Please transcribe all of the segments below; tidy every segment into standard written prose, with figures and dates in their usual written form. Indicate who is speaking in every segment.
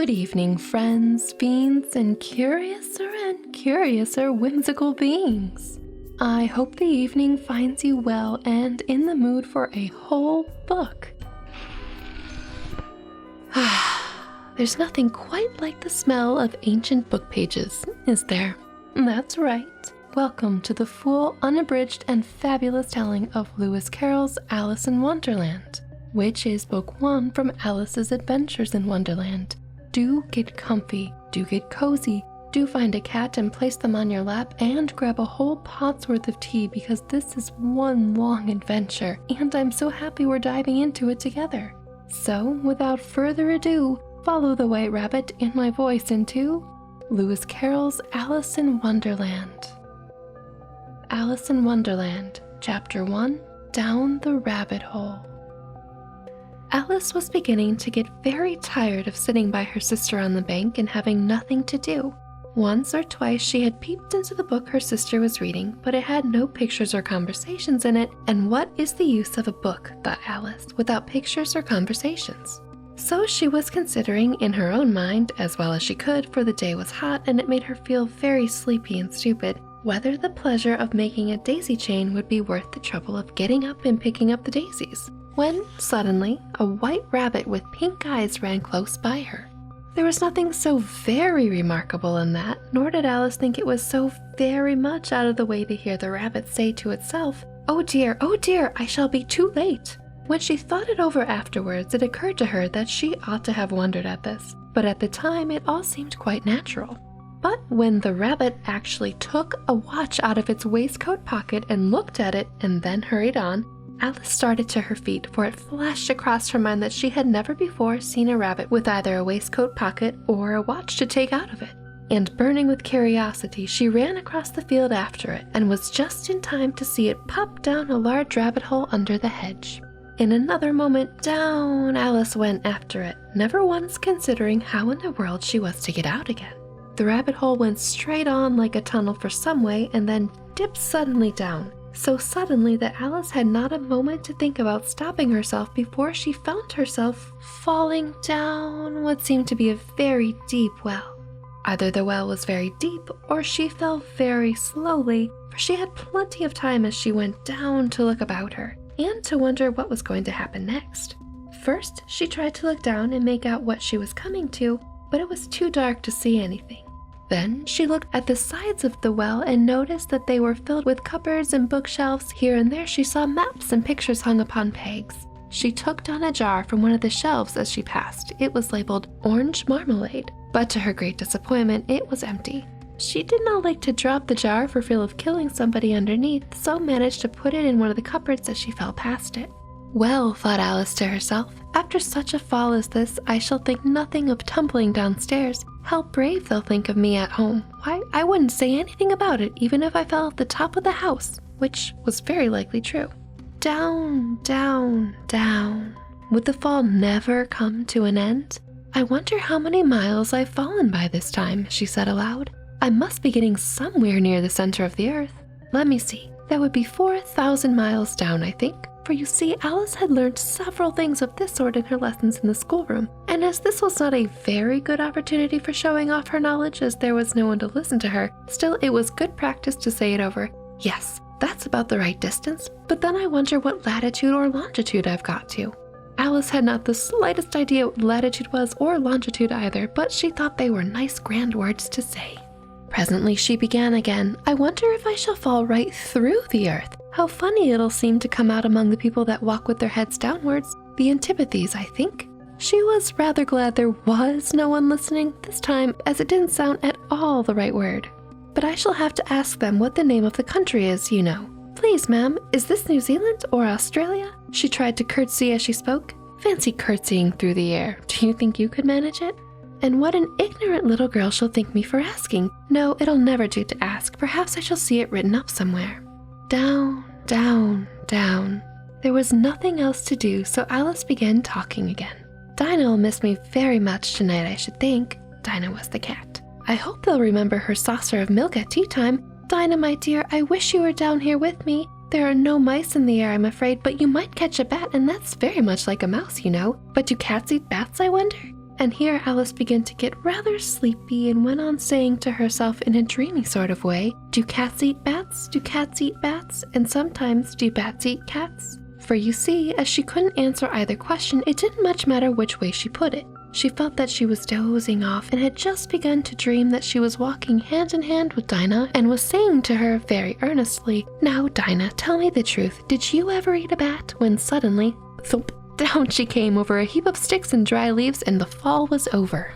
Speaker 1: Good evening, friends, fiends, and curiouser whimsical beings. I hope the evening finds you well and in the mood for a whole book. There's nothing quite like the smell of ancient book pages, is there? That's right. Welcome to the full, unabridged, and fabulous telling of Lewis Carroll's Alice in Wonderland, which is book 1 from Alice's Adventures in Wonderland. Do get comfy, do get cozy, do find a cat and place them on your lap, and grab a whole pot's worth of tea because this is one long adventure, and I'm so happy we're diving into it together. So, without further ado, follow the White Rabbit and my voice into Lewis Carroll's Alice in Wonderland. Alice in Wonderland, Chapter 1, Down the Rabbit Hole. Alice was beginning to get very tired of sitting by her sister on the bank and having nothing to do. Once or twice she had peeped into the book her sister was reading, but it had no pictures or conversations in it, and what is the use of a book, thought Alice, without pictures or conversations? So she was considering in her own mind, as well as she could, for the day was hot and it made her feel very sleepy and stupid, whether the pleasure of making a daisy chain would be worth the trouble of getting up and picking up the daisies. When, suddenly, a white rabbit with pink eyes ran close by her. There was nothing so very remarkable in that, nor did Alice think it was so very much out of the way to hear the rabbit say to itself, oh dear, I shall be too late." When she thought it over afterwards, it occurred to her that she ought to have wondered at this, but at the time it all seemed quite natural. But when the rabbit actually took a watch out of its waistcoat pocket and looked at it and then hurried on, Alice started to her feet, for it flashed across her mind that she had never before seen a rabbit with either a waistcoat pocket or a watch to take out of it. And burning with curiosity, she ran across the field after it and was just in time to see it pop down a large rabbit hole under the hedge. In another moment, down Alice went after it, never once considering how in the world she was to get out again. The rabbit hole went straight on like a tunnel for some way and then dipped suddenly down. So suddenly that Alice had not a moment to think about stopping herself before she found herself falling down what seemed to be a very deep well. Either the well was very deep or she fell very slowly, for she had plenty of time as she went down to look about her and to wonder what was going to happen next. First, she tried to look down and make out what she was coming to, but it was too dark to see anything. Then she looked at the sides of the well and noticed that they were filled with cupboards and bookshelves. Here and there she saw maps and pictures hung upon pegs. She took down a jar from one of the shelves as she passed. It was labeled Orange Marmalade, but to her great disappointment, it was empty. She did not like to drop the jar for fear of killing somebody underneath, so managed to put it in one of the cupboards as she fell past it. Well, thought Alice to herself, after such a fall as this, I shall think nothing of tumbling downstairs. How brave they'll think of me at home. Why, I wouldn't say anything about it even if I fell off the top of the house, which was very likely true. Down, down, down. Would the fall never come to an end? I wonder how many miles I've fallen by this time, she said aloud. I must be getting somewhere near the center of the earth. Let me see. That would be 4,000 miles down, I think. For you see, Alice had learned several things of this sort in her lessons in the schoolroom, and as this was not a very good opportunity for showing off her knowledge as there was no one to listen to her, still it was good practice to say it over. Yes, that's about the right distance, but then I wonder what latitude or longitude I've got to. Alice had not the slightest idea what latitude was or longitude either, but she thought they were nice grand words to say. Presently she began again. I wonder if I shall fall right through the earth. How funny it'll seem to come out among the people that walk with their heads downwards, the antipathies, I think. She was rather glad there was no one listening this time, as it didn't sound at all the right word. But I shall have to ask them what the name of the country is, you know. Please, ma'am, is this New Zealand or Australia? She tried to curtsy as she spoke. Fancy curtsying through the air. Do you think you could manage it? And what an ignorant little girl she'll think me for asking. No, it'll never do to ask. Perhaps I shall see it written up somewhere. Down, down, down. There was nothing else to do, so Alice began talking again. Dinah will miss me very much tonight, I should think. Dinah was the cat. I hope they'll remember her saucer of milk at tea time. Dinah, my dear, I wish you were down here with me. There are no mice in the air, I'm afraid, but you might catch a bat, and that's very much like a mouse, you know. But do cats eat bats, I wonder? And here Alice began to get rather sleepy and went on saying to herself in a dreamy sort of way, "Do cats eat bats? Do cats eat bats? And sometimes do bats eat cats?" For you see, as she couldn't answer either question, it didn't much matter which way she put it. She felt that she was dozing off and had just begun to dream that she was walking hand in hand with Dinah and was saying to her very earnestly, "Now, Dinah, tell me the truth. Did you ever eat a bat?" When suddenly, thump, down she came over a heap of sticks and dry leaves, and the fall was over.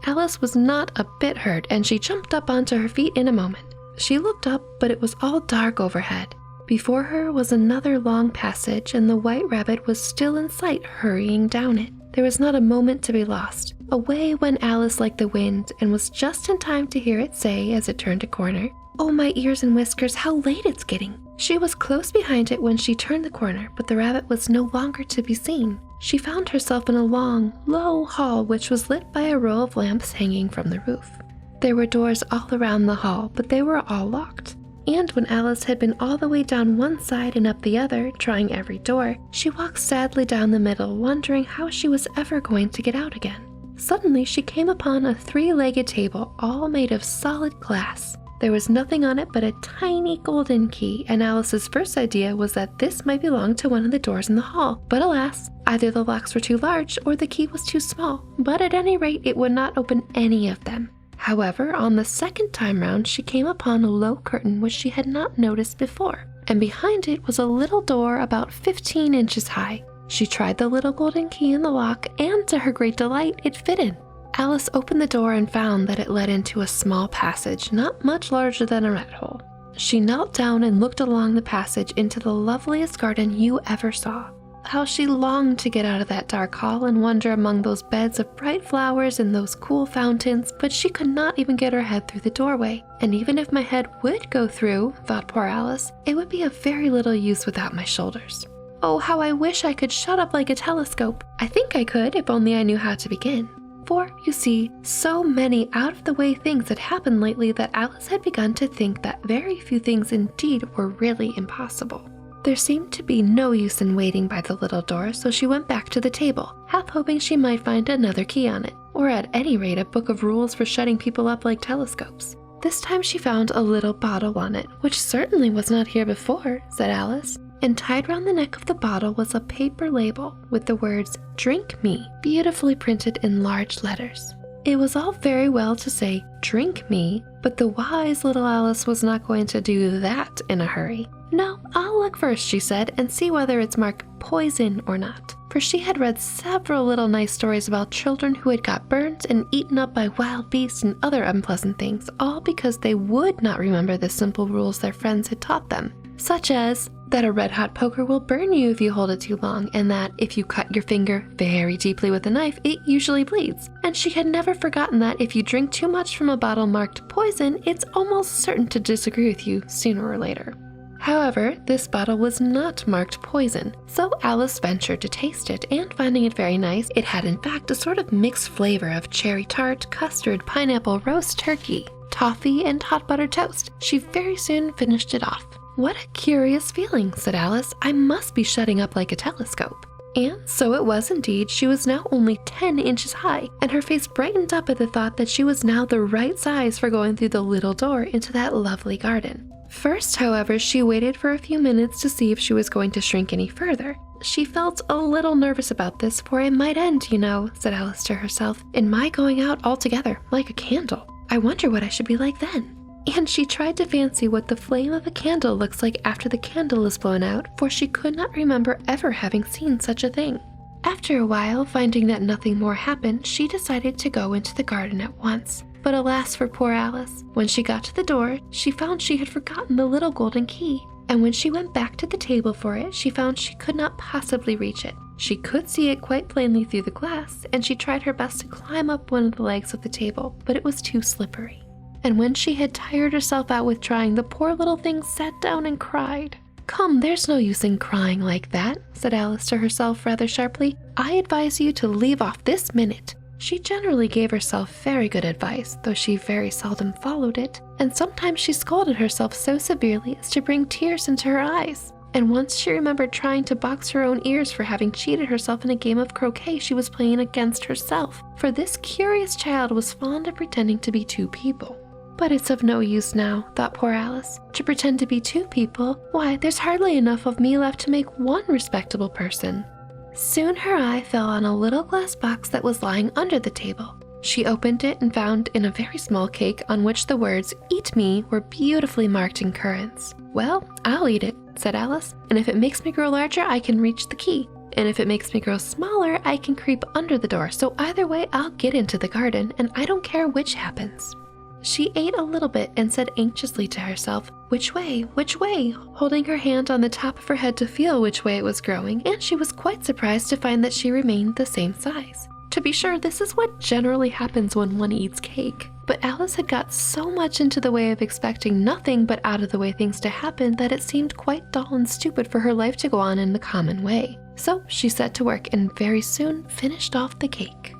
Speaker 1: Alice was not a bit hurt, and she jumped up onto her feet in a moment. She looked up, but it was all dark overhead. Before her was another long passage, and the White Rabbit was still in sight, hurrying down it. There was not a moment to be lost. Away went Alice like the wind, and was just in time to hear it say as it turned a corner, "Oh, my ears and whiskers, how late it's getting!" She was close behind it when she turned the corner, but the rabbit was no longer to be seen. She found herself in a long, low hall which was lit by a row of lamps hanging from the roof. There were doors all around the hall, but they were all locked. And when Alice had been all the way down one side and up the other, trying every door, she walked sadly down the middle, wondering how she was ever going to get out again. Suddenly she came upon a three-legged table, all made of solid glass. There was nothing on it but a tiny golden key, and Alice's first idea was that this might belong to one of the doors in the hall. But alas, either the locks were too large or the key was too small, but at any rate it would not open any of them. However, on the second time round, she came upon a low curtain which she had not noticed before, and behind it was a little door about 15 inches high. She tried the little golden key in the lock, and to her great delight, it fitted. Alice opened the door and found that it led into a small passage, not much larger than a rat hole. She knelt down and looked along the passage into the loveliest garden you ever saw. How she longed to get out of that dark hall and wander among those beds of bright flowers and those cool fountains, but she could not even get her head through the doorway. And even if my head would go through, thought poor Alice, it would be of very little use without my shoulders. Oh, how I wish I could shut up like a telescope. I think I could if only I knew how to begin. For, you see, so many out-of-the-way things had happened lately that Alice had begun to think that very few things indeed were really impossible. There seemed to be no use in waiting by the little door, so she went back to the table, half hoping she might find another key on it, or at any rate a book of rules for shutting people up like telescopes. This time she found a little bottle on it, which certainly was not here before, said Alice, and tied round the neck of the bottle was a paper label with the words, "Drink me," beautifully printed in large letters. It was all very well to say, "Drink me," but the wise little Alice was not going to do that in a hurry. "No, I'll look first," she said, "and see whether it's marked poison or not." For she had read several little nice stories about children who had got burnt and eaten up by wild beasts and other unpleasant things, all because they would not remember the simple rules their friends had taught them, such as that a red-hot poker will burn you if you hold it too long, and that if you cut your finger very deeply with a knife, it usually bleeds. And she had never forgotten that if you drink too much from a bottle marked poison, it's almost certain to disagree with you sooner or later. However, this bottle was not marked poison, so Alice ventured to taste it, and finding it very nice, it had in fact a sort of mixed flavor of cherry tart, custard, pineapple, roast turkey, toffee, and hot buttered toast. She very soon finished it off. "What a curious feeling," said Alice. "I must be shutting up like a telescope." And so it was indeed. She was now only 10 inches high, and her face brightened up at the thought that she was now the right size for going through the little door into that lovely garden. First, however, she waited for a few minutes to see if she was going to shrink any further. She felt a little nervous about this, for it might end, you know, said Alice to herself, in my going out altogether, like a candle. I wonder what I should be like then. And she tried to fancy what the flame of a candle looks like after the candle is blown out, for she could not remember ever having seen such a thing. After a while, finding that nothing more happened, she decided to go into the garden at once. But alas for poor Alice, when she got to the door, she found she had forgotten the little golden key. And when she went back to the table for it, she found she could not possibly reach it. She could see it quite plainly through the glass, and she tried her best to climb up one of the legs of the table, but it was too slippery. And when she had tired herself out with trying, the poor little thing sat down and cried. "Come, there's no use in crying like that," said Alice to herself rather sharply. "I advise you to leave off this minute." She generally gave herself very good advice, though she very seldom followed it, and sometimes she scolded herself so severely as to bring tears into her eyes. and once she remembered trying to box her own ears for having cheated herself in a game of croquet she was playing against herself, for this curious child was fond of pretending to be two people. But it's of no use now, thought poor Alice. To pretend to be two people, why, there's hardly enough of me left to make one respectable person. Soon her eye fell on a little glass box that was lying under the table. She opened it and found in a very small cake on which the words, "Eat me," were beautifully marked in currants. "Well, I'll eat it," said Alice, "and if it makes me grow larger, I can reach the key. And if it makes me grow smaller, I can creep under the door. So either way, I'll get into the garden, and I don't care which happens." She ate a little bit and said anxiously to herself, "Which way? Which way?" holding her hand on the top of her head to feel which way it was growing, and she was quite surprised to find that she remained the same size. To be sure, this is what generally happens when one eats cake. But Alice had got so much into the way of expecting nothing but out-of-the-way things to happen that it seemed quite dull and stupid for her life to go on in the common way. So she set to work and very soon finished off the cake.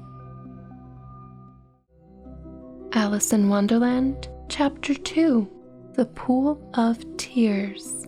Speaker 1: Alice in Wonderland, Chapter 2, The Pool of Tears.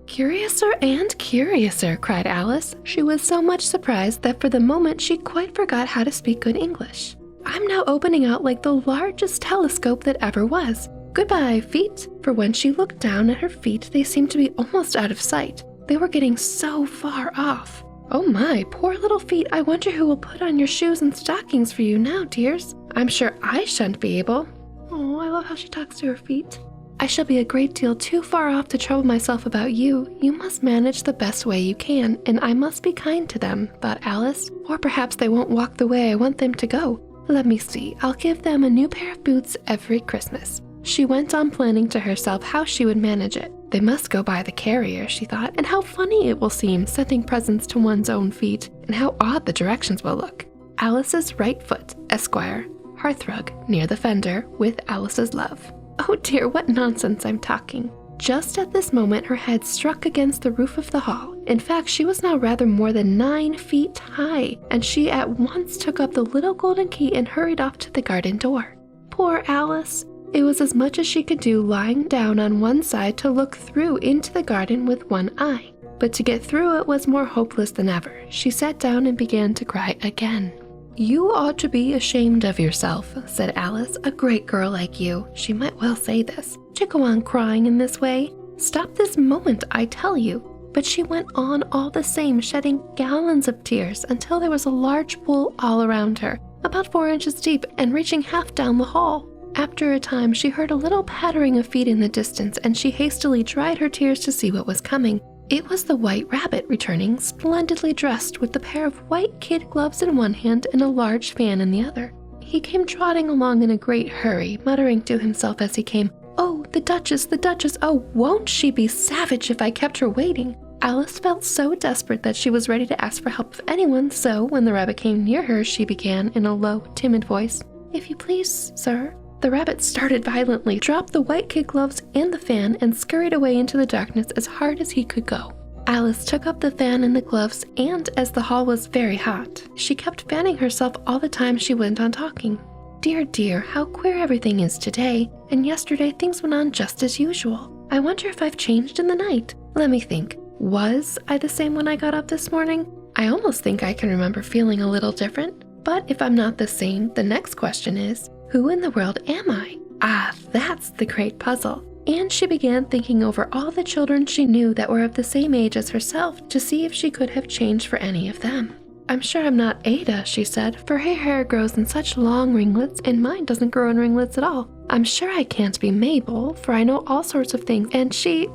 Speaker 1: "Curiouser and curiouser," cried Alice. She was so much surprised that for the moment she quite forgot how to speak good English. "I'm now opening out like the largest telescope that ever was. Goodbye, feet." For when she looked down at her feet, they seemed to be almost out of sight. They were getting so far off. "Oh my, poor little feet, I wonder who will put on your shoes and stockings for you now, dears. I'm sure I shan't be able." Oh, I love how she talks to her feet. "I shall be a great deal too far off to trouble myself about you. You must manage the best way you can, and I must be kind to them," thought Alice. "Or perhaps they won't walk the way I want them to go. Let me see, I'll give them a new pair of boots every Christmas." She went on planning to herself how she would manage it. They must go by the carrier, she thought, and how funny it will seem sending presents to one's own feet, and how odd the directions will look. "Alice's right foot, Esquire, hearthrug, near the fender, with Alice's love." Oh dear, what nonsense I'm talking. Just at this moment, her head struck against the roof of the hall. In fact, she was now rather more than 9 feet high, and she at once took up the little golden key and hurried off to the garden door. Poor Alice! It was as much as she could do lying down on one side to look through into the garden with one eye. But to get through it was more hopeless than ever. She sat down and began to cry again. "You ought to be ashamed of yourself," said Alice. "A great girl like you," she might well say this, "to go on crying in this way. Stop this moment, I tell you." But she went on all the same, shedding gallons of tears until there was a large pool all around her, about 4 inches deep and reaching half down the hall. After a time, she heard a little pattering of feet in the distance, and she hastily dried her tears to see what was coming. It was the White Rabbit returning, splendidly dressed, with a pair of white kid gloves in one hand and a large fan in the other. He came trotting along in a great hurry, muttering to himself as he came, "Oh, the Duchess, oh, won't she be savage if I kept her waiting?" Alice felt so desperate that she was ready to ask for help of anyone, so when the rabbit came near her, she began in a low, timid voice, "If you please, sir." The rabbit started violently, dropped the white kid gloves and the fan, and scurried away into the darkness as hard as he could go. Alice took up the fan and the gloves, and as the hall was very hot, she kept fanning herself all the time she went on talking. "Dear, dear, how queer everything is today, and yesterday things went on just as usual. I wonder if I've changed in the night. Let me think. Was I the same when I got up this morning? I almost think I can remember feeling a little different. But if I'm not the same, the next question is, who in the world am I? Ah, that's the great puzzle." And she began thinking over all the children she knew that were of the same age as herself to see if she could have changed for any of them. "I'm sure I'm not Ada," she said, "for her hair grows in such long ringlets, and mine doesn't grow in ringlets at all. I'm sure I can't be Mabel, for I know all sorts of things, and she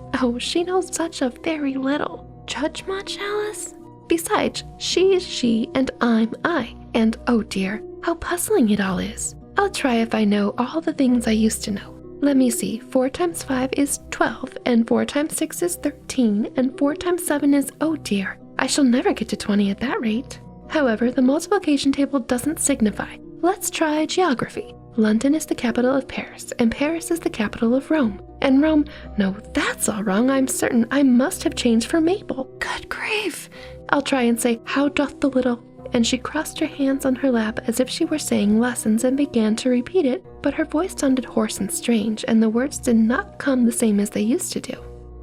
Speaker 1: knows such a very little. Judge much, Alice? Besides, she is she, and I'm I, and oh dear, how puzzling it all is. I'll try if I know all the things I used to know. Let me see, 4 times 5 is 12, and 4 times 6 is 13, and 4 times 7 is, oh dear, I shall never get to 20 at that rate. However, the multiplication table doesn't signify. Let's try geography. London is the capital of Paris, and Paris is the capital of Rome. And Rome, no, that's all wrong, I'm certain. I must have changed for Mabel. Good grief! I'll try and say, how doth the little... And she crossed her hands on her lap as if she were saying lessons and began to repeat it, but her voice sounded hoarse and strange, and the words did not come the same as they used to do.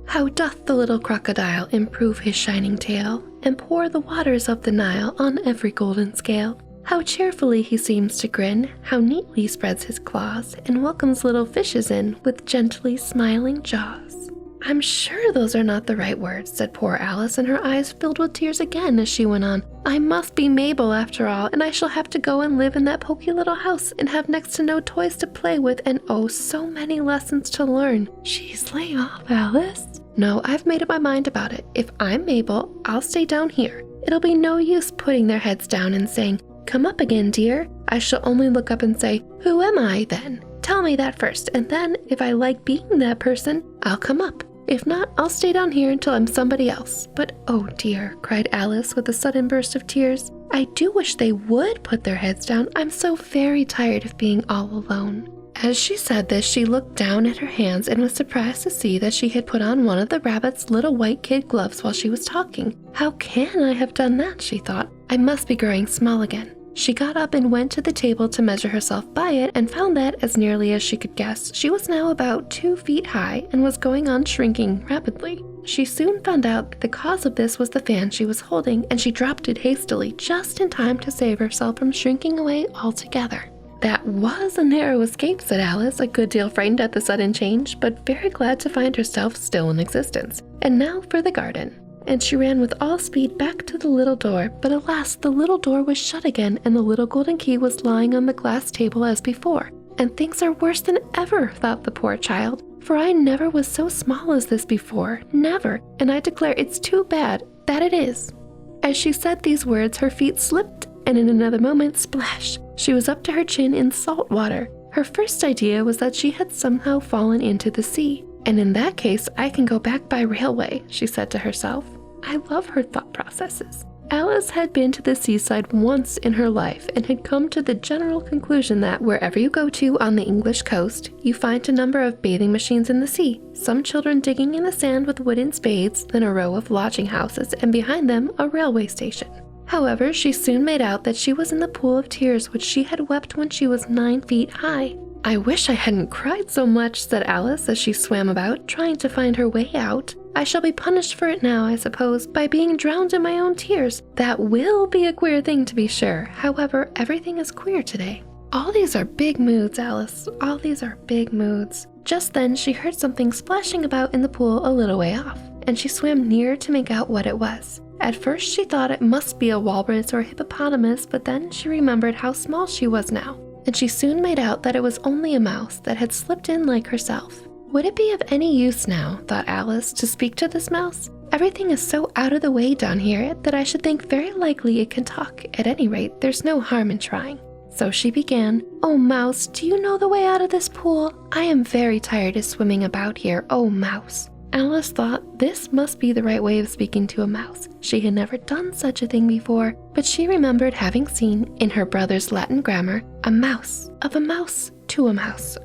Speaker 1: How doth the little crocodile improve his shining tail, and pour the waters of the Nile on every golden scale. How cheerfully he seems to grin, how neatly spreads his claws, and welcomes little fishes in with gently smiling jaws. I'm sure those are not the right words, said poor Alice, and her eyes filled with tears again as she went on. I must be Mabel after all, and I shall have to go and live in that poky little house and have next to no toys to play with, and oh, so many lessons to learn. Jeez, lay off, Alice. No, I've made up my mind about it. If I'm Mabel, I'll stay down here. It'll be no use putting their heads down and saying, come up again, dear. I shall only look up and say, who am I then? Tell me that first, and then, if I like being that person, I'll come up. If not, I'll stay down here until I'm somebody else. But oh dear, cried Alice with a sudden burst of tears. I do wish they would put their heads down. I'm so very tired of being all alone. As she said this, she looked down at her hands and was surprised to see that she had put on one of the rabbit's little white kid gloves while she was talking. How can I have done that, she thought. I must be growing small again. She got up and went to the table to measure herself by it and found that, as nearly as she could guess, she was now about 2 feet high and was going on shrinking rapidly. She soon found out that the cause of this was the fan she was holding, and she dropped it hastily just in time to save herself from shrinking away altogether. That was a narrow escape, said Alice, a good deal frightened at the sudden change, but very glad to find herself still in existence. And now for the garden. And she ran with all speed back to the little door, but alas, the little door was shut again, and the little golden key was lying on the glass table as before. And things are worse than ever, thought the poor child, for I never was so small as this before, never, and I declare it's too bad, that it is. As she said these words, her feet slipped, and in another moment, splash, she was up to her chin in salt water. Her first idea was that she had somehow fallen into the sea. And in that case, I can go back by railway, she said to herself. I love her thought processes. Alice had been to the seaside once in her life and had come to the general conclusion that wherever you go to on the English coast, you find a number of bathing machines in the sea, some children digging in the sand with wooden spades, then a row of lodging houses, and behind them a railway station. However, she soon made out that she was in the pool of tears which she had wept when she was 9 feet high. I wish I hadn't cried so much, said Alice as she swam about, trying to find her way out. I shall be punished for it now, I suppose, by being drowned in my own tears. That will be a queer thing, to be sure. However, everything is queer today. All these are big moods, Alice. All these are big moods. Just then she heard something splashing about in the pool a little way off, and she swam nearer to make out what it was. At first she thought it must be a walrus or a hippopotamus, but then she remembered how small she was now, and she soon made out that it was only a mouse that had slipped in like herself. Would it be of any use now, thought Alice, to speak to this mouse? Everything is so out of the way down here that I should think very likely it can talk. At any rate, there's no harm in trying. So she began, Oh, mouse, do you know the way out of this pool? I am very tired of swimming about here, oh, mouse. Alice thought this must be the right way of speaking to a mouse. She had never done such a thing before, but she remembered having seen, in her brother's Latin grammar, a mouse, of a mouse, to a mouse,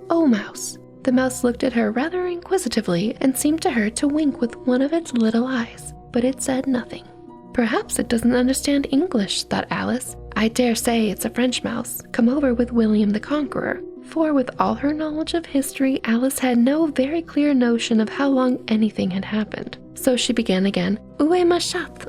Speaker 1: oh mouse. The mouse looked at her rather inquisitively and seemed to her to wink with one of its little eyes, but it said nothing. Perhaps it doesn't understand English, thought Alice. I dare say it's a French mouse, come over with William the Conqueror. For with all her knowledge of history, Alice had no very clear notion of how long anything had happened. So she began again, Où est ma chatte?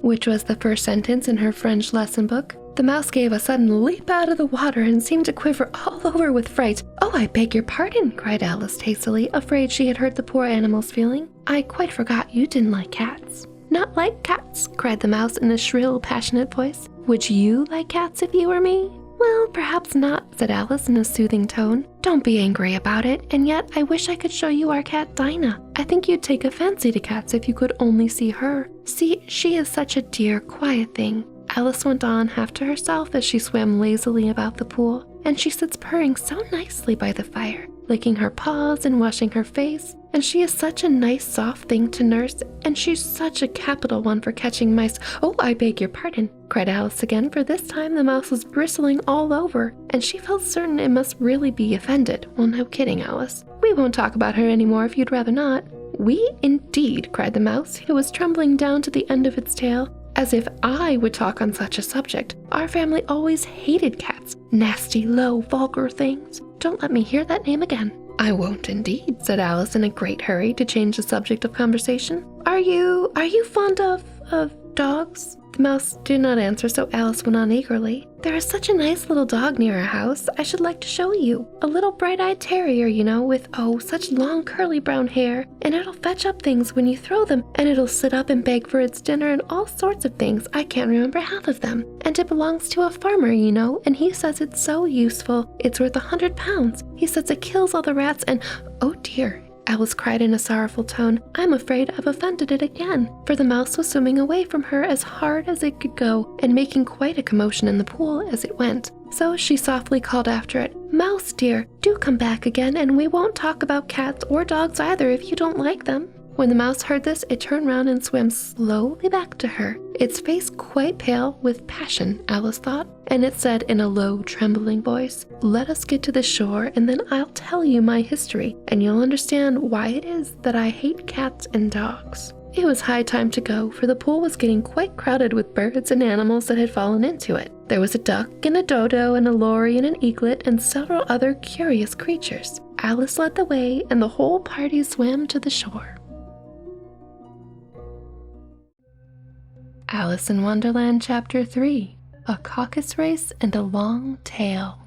Speaker 1: Which was the first sentence in her French lesson book. The mouse gave a sudden leap out of the water and seemed to quiver all over with fright. Oh, I beg your pardon, cried Alice hastily, afraid she had hurt the poor animal's feeling. I quite forgot you didn't like cats. Not like cats, cried the mouse in a shrill, passionate voice. Would you like cats if you were me? Well, perhaps not, said Alice in a soothing tone. Don't be angry about it, and yet I wish I could show you our cat Dinah. I think you'd take a fancy to cats if you could only see her. See, she is such a dear, quiet thing. Alice went on half to herself as she swam lazily about the pool, and she sits purring so nicely by the fire, licking her paws and washing her face, and she is such a nice soft thing to nurse, and she's such a capital one for catching mice. Oh, I beg your pardon, cried Alice again, for this time the mouse was bristling all over, and she felt certain it must really be offended. Well, no kidding, Alice. We won't talk about her anymore if you'd rather not. We indeed, cried the mouse, who was trembling down to the end of its tail. As if I would talk on such a subject. Our family always hated cats. Nasty, low, vulgar things. Don't let me hear that name again. "I won't indeed," said Alice in a great hurry to change the subject of conversation. Are you fond of dogs?" The mouse did not answer, so Alice went on eagerly. "There is such a nice little dog near our house. I should like to show you. A little bright-eyed terrier, you know, with, such long curly brown hair. And it'll fetch up things when you throw them, and it'll sit up and beg for its dinner and all sorts of things. I can't remember half of them. And it belongs to a farmer, you know, and he says it's so useful. It's worth £100. He says it kills all the rats and, oh dear," Alice cried in a sorrowful tone, "I'm afraid I've offended it again," for the mouse was swimming away from her as hard as it could go and making quite a commotion in the pool as it went. So she softly called after it, "Mouse dear, do come back again, and we won't talk about cats or dogs either if you don't like them." When the mouse heard this, it turned round and swam slowly back to her, its face quite pale with passion, Alice thought, and it said in a low, trembling voice, "Let us get to the shore, and then I'll tell you my history, and you'll understand why it is that I hate cats and dogs." It was high time to go, for the pool was getting quite crowded with birds and animals that had fallen into it. There was a duck and a dodo and a lory and an eaglet and several other curious creatures. Alice led the way, and the whole party swam to the shore. Alice in Wonderland Chapter 3, A Caucus Race and a Long Tail.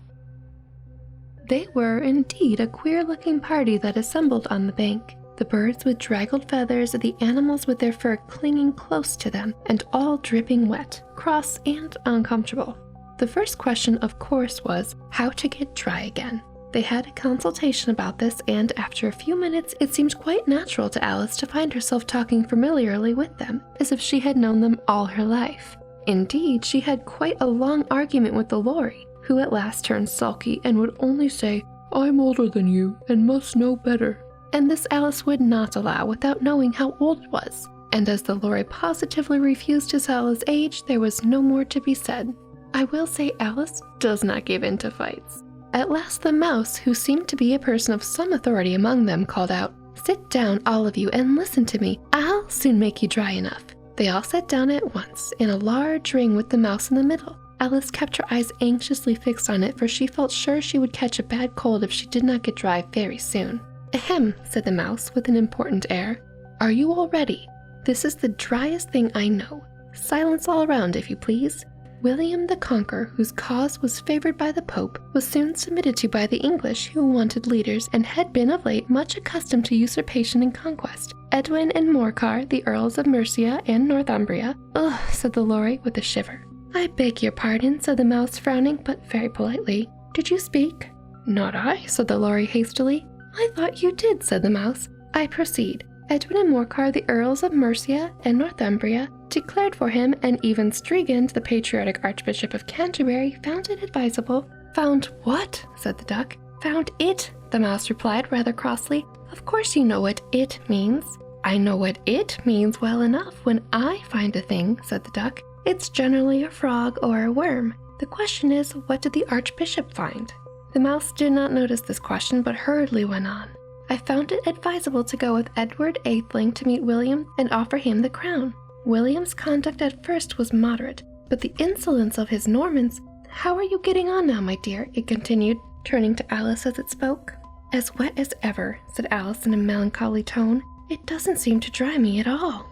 Speaker 1: They were indeed a queer-looking party that assembled on the bank. The birds with draggled feathers, the animals with their fur clinging close to them, and all dripping wet, cross, and uncomfortable. The first question, of course, was how to get dry again. They had a consultation about this, and after a few minutes, it seemed quite natural to Alice to find herself talking familiarly with them, as if she had known them all her life. Indeed, she had quite a long argument with the lory, who at last turned sulky and would only say, "I'm older than you, and must know better." And this Alice would not allow without knowing how old it was. And as the lory positively refused to tell his age, there was no more to be said. I will say Alice does not give in to fights. At last the mouse, who seemed to be a person of some authority among them, called out, "Sit down, all of you, and listen to me. I'll soon make you dry enough." They all sat down at once, in a large ring with the mouse in the middle. Alice kept her eyes anxiously fixed on it, for she felt sure she would catch a bad cold if she did not get dry very soon. "Ahem," said the mouse with an important air. "Are you all ready? This is the driest thing I know. Silence all around, if you please." William the Conqueror, whose cause was favored by the Pope, was soon submitted to by the English, who wanted leaders and had been of late much accustomed to usurpation and conquest. Edwin and Morcar, the Earls of Mercia and Northumbria. "Ugh," said the lory with a shiver. "I beg your pardon," said the mouse, frowning, but very politely. "Did you speak?" "Not I," said the lory hastily. "I thought you did," said the mouse. "I proceed. Edwin and Morcar, the Earls of Mercia and Northumbria, declared for him, and even Stregand, the patriotic Archbishop of Canterbury, found it advisable." "Found what?" said the duck. "Found it," the mouse replied rather crossly. "Of course you know what it means." "I know what it means well enough when I find a thing," said the duck. "It's generally a frog or a worm. The question is, what did the Archbishop find?" The mouse did not notice this question, but hurriedly went on. "I found it advisable to go with Edward Atheling to meet William and offer him the crown. William's conduct at first was moderate, but the insolence of his Normans— How are you getting on now, my dear?" it continued, turning to Alice as it spoke. "As wet as ever," said Alice in a melancholy tone. "It doesn't seem to dry me at all."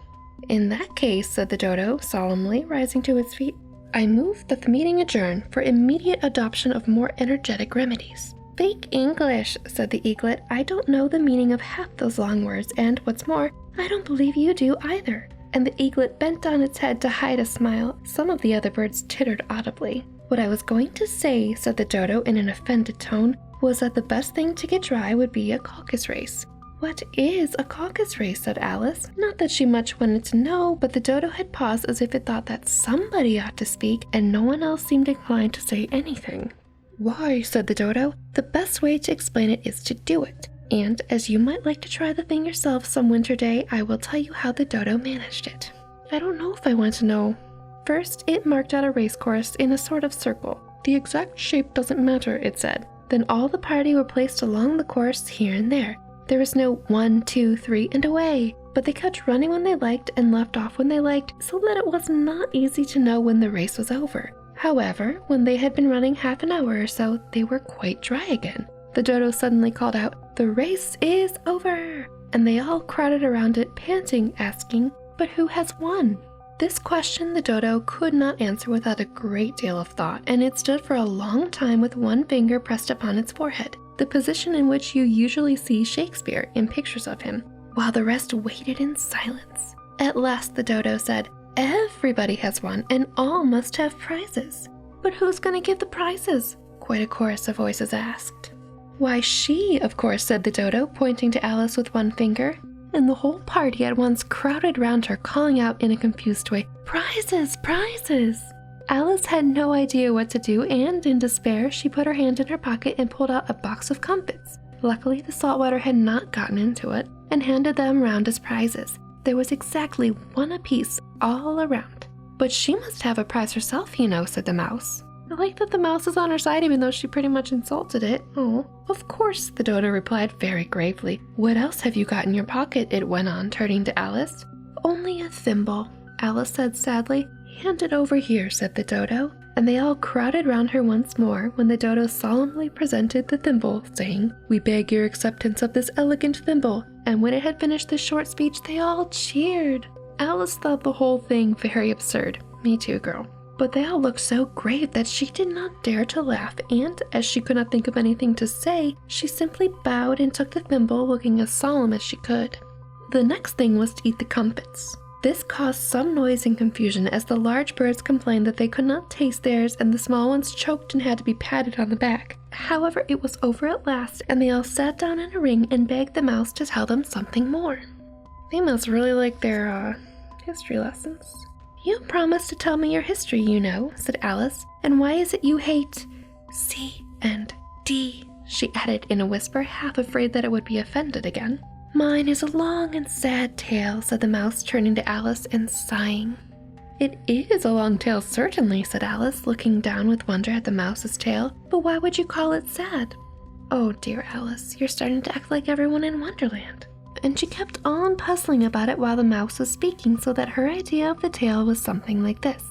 Speaker 1: "In that case," said the dodo solemnly, rising to its feet, "I move that the meeting adjourn for immediate adoption of more energetic remedies." "Fake English," said the eaglet. "I don't know the meaning of half those long words, and what's more, I don't believe you do either." And the eaglet bent down its head to hide a smile. Some of the other birds tittered audibly. "What I was going to say," said the dodo in an offended tone, "was that the best thing to get dry would be a caucus race." "What is a caucus race?" said Alice. Not that she much wanted to know, but the dodo had paused as if it thought that somebody ought to speak, and no one else seemed inclined to say anything. "Why," said the dodo, "the best way to explain it is to do it. And as you might like to try the thing yourself some winter day, I will tell you how the dodo managed it." "I don't know if I want to know." First, it marked out a race course in a sort of circle. "The exact shape doesn't matter," it said. Then all the party were placed along the course here and there. There was no 1, 2, 3, and away, but they kept running when they liked and left off when they liked, so that it was not easy to know when the race was over. However, when they had been running half an hour or so, they were quite dry again. the dodo suddenly called out, "The race is over!" And they all crowded around it, panting, asking, "But who has won?" This question the dodo could not answer without a great deal of thought, and it stood for a long time with one finger pressed upon its forehead, the position in which you usually see Shakespeare in pictures of him, while the rest waited in silence. At last the dodo said, "Everybody has won, and all must have prizes." "But who's going to give the prizes?" quite a chorus of voices asked. "Why, she, of course," said the dodo, pointing to Alice with one finger. And the whole party at once crowded round her, calling out in a confused way, "Prizes! Prizes!" Alice had no idea what to do, and in despair she put her hand in her pocket and pulled out a box of comfits. Luckily the saltwater had not gotten into it, and handed them round as prizes. There was exactly one apiece all around. "But she must have a prize herself, you know," said the mouse. "I like that the mouse is on her side even though she pretty much insulted it." "Oh, of course," the dodo replied very gravely. "What else have you got in your pocket?" it went on, turning to Alice. "Only a thimble," Alice said sadly. "Hand it over here," said the dodo. And they all crowded round her once more when the dodo solemnly presented the thimble, saying, "We beg your acceptance of this elegant thimble." And when it had finished this short speech, they all cheered. Alice thought the whole thing very absurd. Me too, girl. But they all looked so grave that she did not dare to laugh, and as she could not think of anything to say, she simply bowed and took the thimble, looking as solemn as she could. The next thing was to eat the comfits. This caused some noise and confusion, as the large birds complained that they could not taste theirs, and the small ones choked and had to be patted on the back. However, it was over at last, and they all sat down in a ring and begged the mouse to tell them something more. They must really like their, history lessons. "You promised to tell me your history, you know," said Alice. "And why is it you hate C and D?" she added in a whisper, half afraid that it would be offended again. "Mine is a long and sad tale," said the mouse, turning to Alice and sighing. "It is a long tale, certainly," said Alice, looking down with wonder at the mouse's tail. "But why would you call it sad?" "Oh, dear Alice, you're starting to act like everyone in Wonderland." And she kept on puzzling about it while the mouse was speaking, so that her idea of the tale was something like this.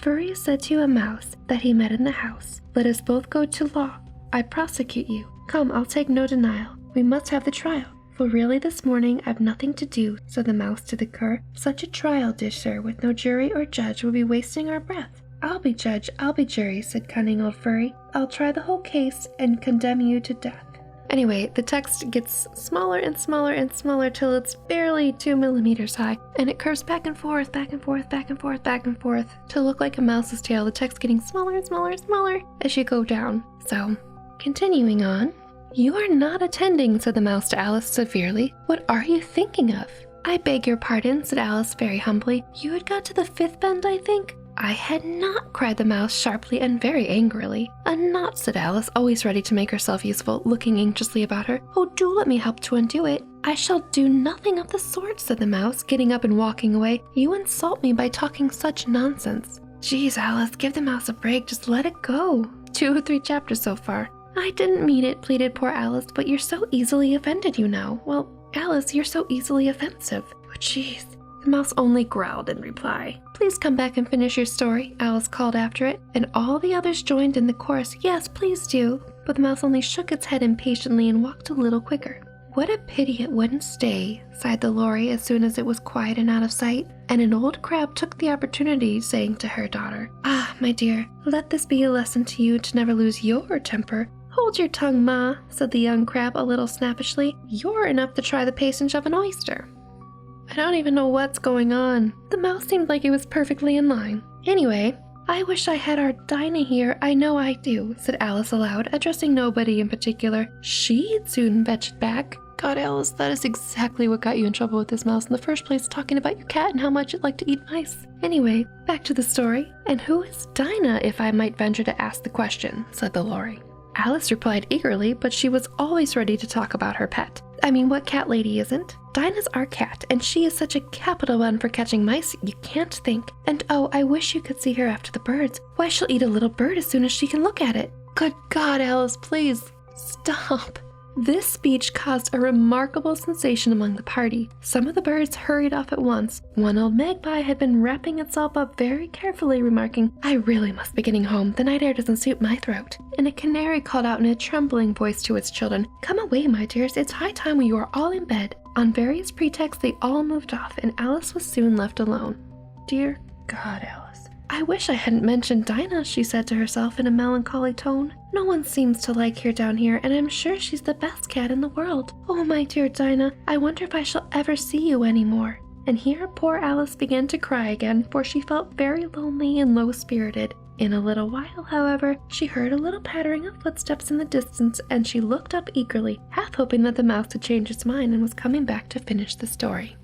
Speaker 1: "Furry said to a mouse that he met in the house, 'Let us both go to law. I prosecute you. Come, I'll take no denial. We must have the trial. For really this morning I've nothing to do,' said the mouse to the cur. 'Such a trial, dear sir, with no jury or judge, would be wasting our breath.' 'I'll be judge, I'll be jury,' said cunning old Furry. 'I'll try the whole case and condemn you to death.'" Anyway, the text gets smaller and smaller and smaller till it's barely 2 millimeters high, and it curves back and forth, back and forth, back and forth, back and forth, to look like a mouse's tail, the text getting smaller and smaller and smaller as you go down. So, continuing on. "You are not attending," said the mouse to Alice severely. "What are you thinking of?" "I beg your pardon," said Alice very humbly. "You had got to the 5th bend, I think?" "I had not," cried the mouse sharply and very angrily. "A knot," said Alice, always ready to make herself useful, looking anxiously about her. "Oh, do let me help to undo it." "I shall do nothing of the sort," said the mouse, getting up and walking away. "You insult me by talking such nonsense." "Geez, Alice, give the mouse a break, just let it go. 2 or 3 chapters so far." "I didn't mean it," pleaded poor Alice, "but you're so easily offended, you know." "Well, Alice, you're so easily offensive." "Oh, geez." The mouse only growled in reply. "Please come back and finish your story," Alice called after it, and all the others joined in the chorus, "Yes, please do." But the mouse only shook its head impatiently and walked a little quicker. "What a pity it wouldn't stay," sighed the lory as soon as it was quiet and out of sight, and an old crab took the opportunity, saying to her daughter, "Ah, my dear, let this be a lesson to you to never lose your temper." "Hold your tongue, Ma," said the young crab a little snappishly. "You're enough to try the patience of an oyster." I don't even know what's going on. The mouse seemed like it was perfectly in line. "Anyway, I wish I had our Dinah here, I know I do," said Alice aloud, addressing nobody in particular. "She'd soon fetch it back." God, Alice, that is exactly what got you in trouble with this mouse in the first place, talking about your cat and how much it liked to eat mice. Anyway, back to the story. "And who is Dinah, if I might venture to ask the question?" said the lory. Alice replied eagerly, but she was always ready to talk about her pet. "I mean, what cat lady isn't? Dinah's our cat, and she is such a capital one for catching mice, you can't think. And oh, I wish you could see her after the birds. Why, she'll eat a little bird as soon as she can look at it." "Good God, Alice, please, stop." This speech caused a remarkable sensation among the party. Some of the birds hurried off at once. One old magpie had been wrapping itself up very carefully, remarking, "I really must be getting home. The night air doesn't suit my throat." And a canary called out in a trembling voice to its children, "Come away, my dears. It's high time you are all in bed." On various pretexts, they all moved off, and Alice was soon left alone. "Dear God, Alice, I wish I hadn't mentioned Dinah," she said to herself in a melancholy tone. "No one seems to like her down here, and I'm sure she's the best cat in the world. Oh, my dear Dinah, I wonder if I shall ever see you any more." And here poor Alice began to cry again, for she felt very lonely and low-spirited. In a little while, however, she heard a little pattering of footsteps in the distance, and she looked up eagerly, half hoping that the mouse had changed its mind and was coming back to finish the story.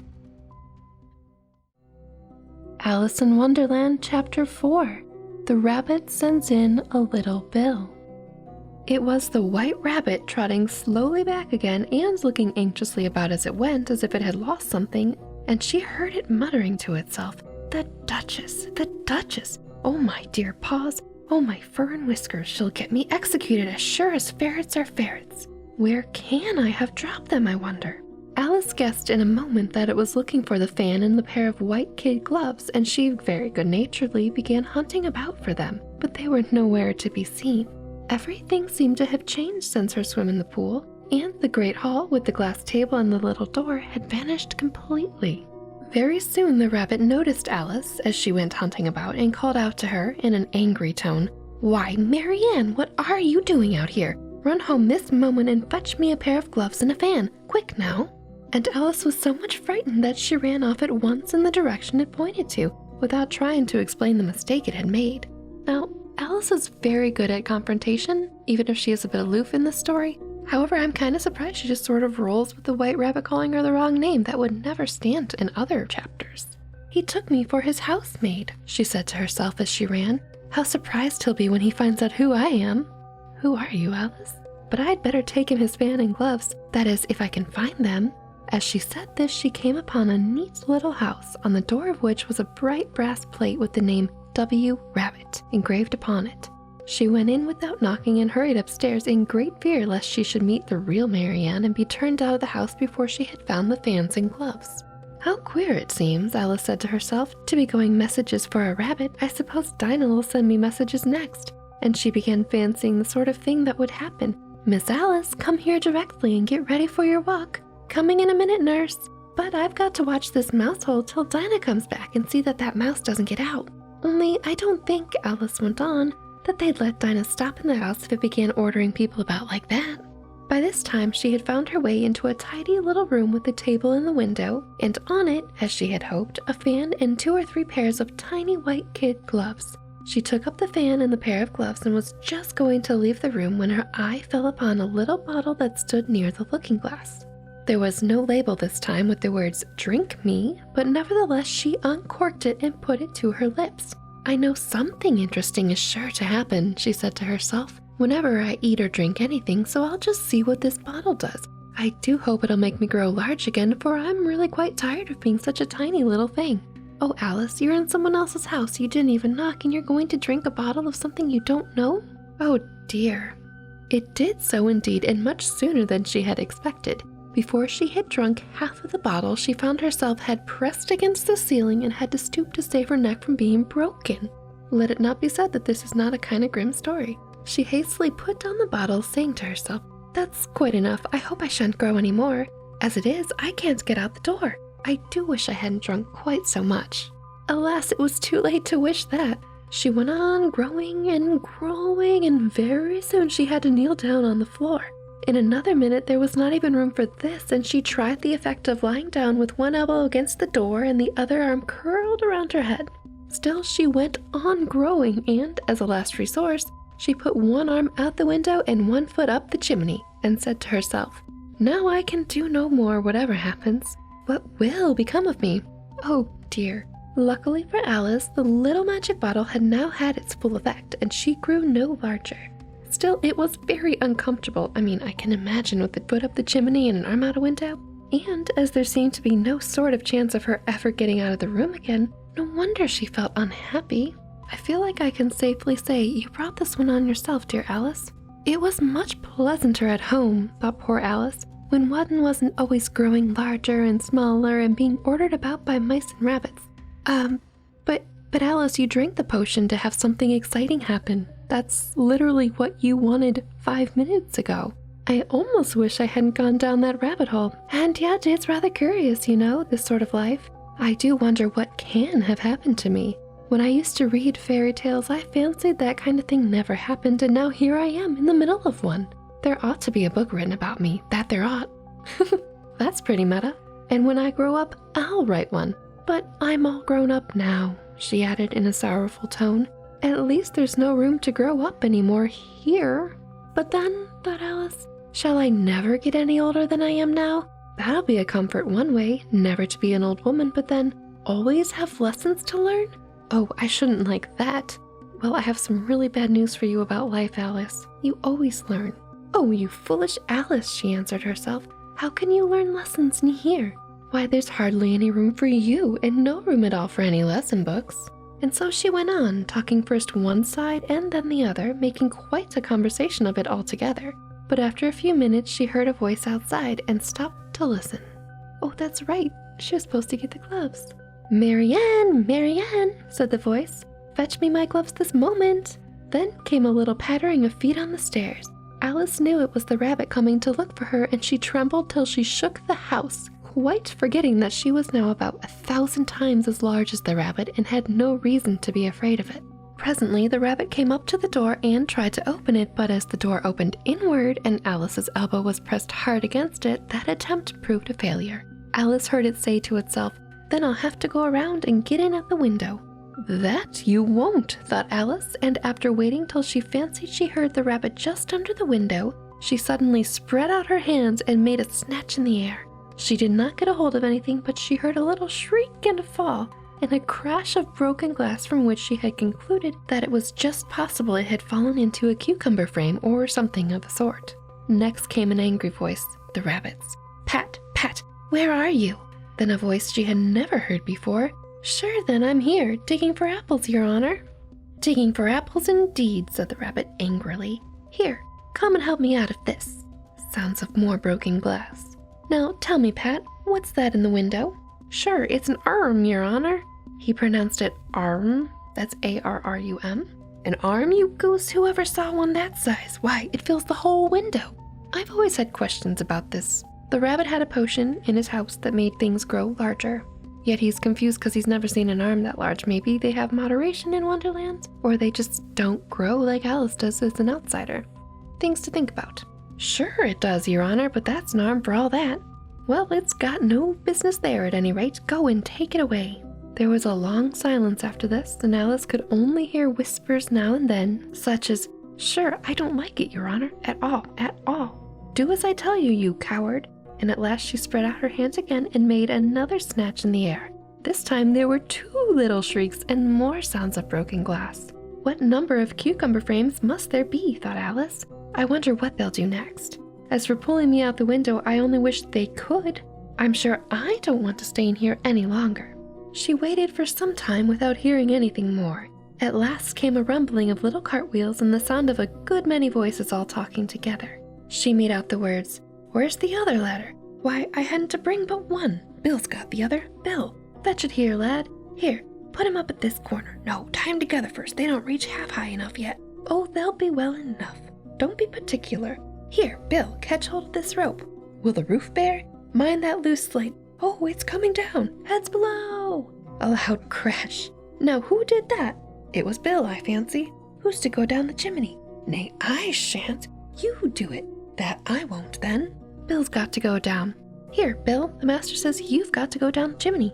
Speaker 1: Alice in Wonderland, Chapter 4. The Rabbit Sends in a Little Bill. It was the White Rabbit trotting slowly back again and looking anxiously about as it went, as if it had lost something, and she heard it muttering to itself, "The Duchess, the Duchess! Oh, my dear paws! Oh, my fur and whiskers! She'll get me executed as sure as ferrets are ferrets! Where can I have dropped them, I wonder?" Alice guessed in a moment that it was looking for the fan and the pair of white kid gloves, and she very good-naturedly began hunting about for them, but they were nowhere to be seen. Everything seemed to have changed since her swim in the pool, and the great hall with the glass table and the little door had vanished completely. Very soon the rabbit noticed Alice as she went hunting about and called out to her in an angry tone, "Why, Marianne, what are you doing out here? Run home this moment and fetch me a pair of gloves and a fan. Quick now." And Alice was so much frightened that she ran off at once in the direction it pointed to, without trying to explain the mistake it had made. Now, Alice is very good at confrontation, even if she is a bit aloof in this story. However, I'm kind of surprised she just sort of rolls with the White Rabbit calling her the wrong name. That would never stand in other chapters. "He took me for his housemaid," she said to herself as she ran. "How surprised he'll be when he finds out who I am." "Who are you, Alice? But I'd better take him his fan and gloves, that is, if I can find them." As she said this, she came upon a neat little house, on the door of which was a bright brass plate with the name W. Rabbit engraved upon it. She went in without knocking and hurried upstairs in great fear lest she should meet the real Marianne and be turned out of the house before she had found the fans and gloves. "How queer it seems," Alice said to herself, "to be going messages for a rabbit. I suppose Dinah will send me messages next." And she began fancying the sort of thing that would happen. "Miss Alice, come here directly and get ready for your walk." "Coming in a minute, nurse." "But I've got to watch this mouse hole till Dinah comes back and see that that mouse doesn't get out. Only I don't think," Alice went on, "that they'd let Dinah stop in the house if it began ordering people about like that." By this time, she had found her way into a tidy little room with a table in the window, and on it, as she had hoped, a fan and 2 or 3 pairs of tiny white kid gloves. She took up the fan and the pair of gloves and was just going to leave the room when her eye fell upon a little bottle that stood near the looking-glass. There was no label this time with the words "Drink me," but nevertheless she uncorked it and put it to her lips. "I know something interesting is sure to happen," she said to herself, "whenever I eat or drink anything, so I'll just see what this bottle does. I do hope it'll make me grow large again, for I'm really quite tired of being such a tiny little thing." "Oh, Alice, you're in someone else's house. You didn't even knock, and you're going to drink a bottle of something you don't know? Oh, dear." It did so indeed, and much sooner than she had expected. Before she had drunk half of the bottle, she found herself head pressed against the ceiling and had to stoop to save her neck from being broken. Let it not be said that this is not a kind of grim story. She hastily put down the bottle, saying to herself, "That's quite enough. I hope I shan't grow any more. As it is, I can't get out the door. I do wish I hadn't drunk quite so much." Alas, it was too late to wish that. She went on growing, and very soon she had to kneel down on the floor. In another minute, there was not even room for this, and she tried the effect of lying down with one elbow against the door and the other arm curled around her head. Still, she went on growing, and, as a last resource, she put one arm out the window and one foot up the chimney, and said to herself, "Now I can do no more, whatever happens. What will become of me? Oh, dear." Luckily for Alice, the little magic bottle had now had its full effect, and she grew no larger. Still, it was very uncomfortable. I mean, I can imagine with the foot up the chimney and an arm out a window. And as there seemed to be no sort of chance of her ever getting out of the room again, no wonder she felt unhappy. I feel like I can safely say you brought this one on yourself, dear Alice. It was much pleasanter at home, thought poor Alice, when one wasn't always growing larger and smaller and being ordered about by mice and rabbits. But Alice, you drank the potion to have something exciting happen. That's literally what you wanted 5 minutes ago. I almost wish I hadn't gone down that rabbit hole. And yet, it's rather curious, this sort of life. I do wonder what can have happened to me. When I used to read fairy tales, I fancied that kind of thing never happened, and now here I am in the middle of one. There ought to be a book written about me, that there ought. That's pretty meta. And when I grow up, I'll write one. But I'm all grown up now, she added in a sorrowful tone. At least there's no room to grow up anymore here. But then, thought Alice, shall I never get any older than I am now? That'll be a comfort one way, never to be an old woman, but then always have lessons to learn? Oh, I shouldn't like that. Well, I have some really bad news for you about life, Alice. You always learn. Oh, you foolish Alice, she answered herself. How can you learn lessons in here? Why, there's hardly any room for you, and no room at all for any lesson books. And so she went on, talking first one side and then the other, making quite a conversation of it altogether. But after a few minutes, she heard a voice outside and stopped to listen. Oh, that's right. She was supposed to get the gloves. Marianne, Marianne, said the voice. Fetch me my gloves this moment. Then came a little pattering of feet on the stairs. Alice knew it was the rabbit coming to look for her, and she trembled till she shook the house, quite forgetting that she was now about 1,000 times as large as the rabbit and had no reason to be afraid of it. Presently, the rabbit came up to the door and tried to open it, but as the door opened inward and Alice's elbow was pressed hard against it, that attempt proved a failure. Alice heard it say to itself, "Then I'll have to go around and get in at the window." That you won't, thought Alice, and after waiting till she fancied she heard the rabbit just under the window, she suddenly spread out her hands and made a snatch in the air. She did not get a hold of anything, but she heard a little shriek and a fall, and a crash of broken glass from which she had concluded that it was just possible it had fallen into a cucumber frame or something of the sort. Next came an angry voice, the rabbit's. "Pat, Pat, where are you?" Then a voice she had never heard before. "Sure then, I'm here, digging for apples, Your Honor." "Digging for apples indeed," said the rabbit angrily. "Here, come and help me out of this." Sounds of more broken glass. "Now tell me, Pat, what's that in the window?" "Sure, it's an arm, Your Honor." He pronounced it arm. That's A-R-R-U-M. An arm, you goose? Whoever saw one that size? Why, it fills the whole window. I've always had questions about this. The rabbit had a potion in his house that made things grow larger. Yet he's confused because he's never seen an arm that large. Maybe they have moderation in Wonderland, or they just don't grow like Alice does as an outsider. Things to think about. "Sure it does, Your Honor, but that's an arm for all that." "Well, it's got no business there at any rate. Go and take it away." There was a long silence after this, and Alice could only hear whispers now and then, such as, "Sure, I don't like it, Your Honor, at all, at all. Do as I tell you, you coward." And at last she spread out her hands again and made another snatch in the air. This time there were 2 little shrieks and more sounds of broken glass. What number of cucumber frames must there be, thought Alice. I wonder what they'll do next. As for pulling me out the window, I only wish they could. I'm sure I don't want to stay in here any longer. She waited for some time without hearing anything more. At last came a rumbling of little cartwheels and the sound of a good many voices all talking together. She made out the words, "Where's the other ladder? Why, I hadn't to bring but one. Bill's got the other. Bill, fetch it here, lad. Here, put him up at this corner. No, tie 'em together first. They don't reach half high enough yet. Oh, they'll be well enough. Don't be particular. Here, Bill, catch hold of this rope. Will the roof bear? Mind that loose slate. Oh, it's coming down. Heads below." A loud crash. Now, who did that? It was Bill, I fancy. Who's to go down the chimney? Nay, I shan't. You do it. That I won't, then. Bill's got to go down. Here, Bill, the master says you've got to go down the chimney.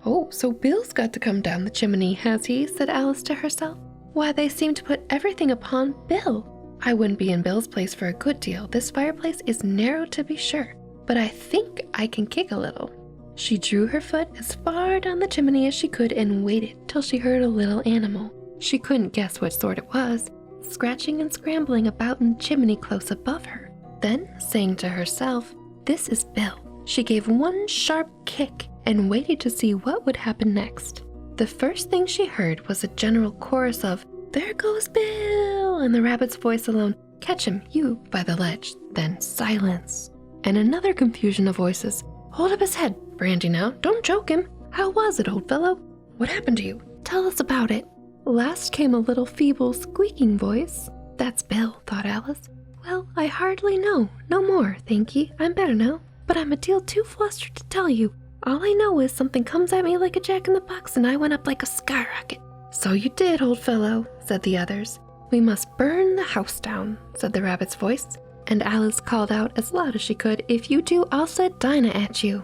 Speaker 1: Oh, so Bill's got to come down the chimney, has he? Said Alice to herself. Why, they seem to put everything upon Bill. I wouldn't be in Bill's place for a good deal. This fireplace is narrow to be sure, but I think I can kick a little. She drew her foot as far down the chimney as she could and waited till she heard a little animal. She couldn't guess what sort it was, scratching and scrambling about in the chimney close above her. Then, saying to herself, "This is Bill," she gave one sharp kick and waited to see what would happen next. The first thing she heard was a general chorus of, "There goes Bill," and the rabbit's voice alone, Catch him, you, by the ledge. Then silence. And another confusion of voices. Hold up his head, Brandy now. Don't choke him. How was it, old fellow? What happened to you? Tell us about it. Last came a little feeble, squeaking voice. That's Bill, thought Alice. Well, I hardly know. No more, thank ye. I'm better now. But I'm a deal too flustered to tell you. All I know is something comes at me like a jack-in-the-box and I went up like a skyrocket. So you did, old fellow, said the others. We must burn the house down, said the rabbit's voice. And Alice called out as loud as she could, if you do, I'll set Dinah at you.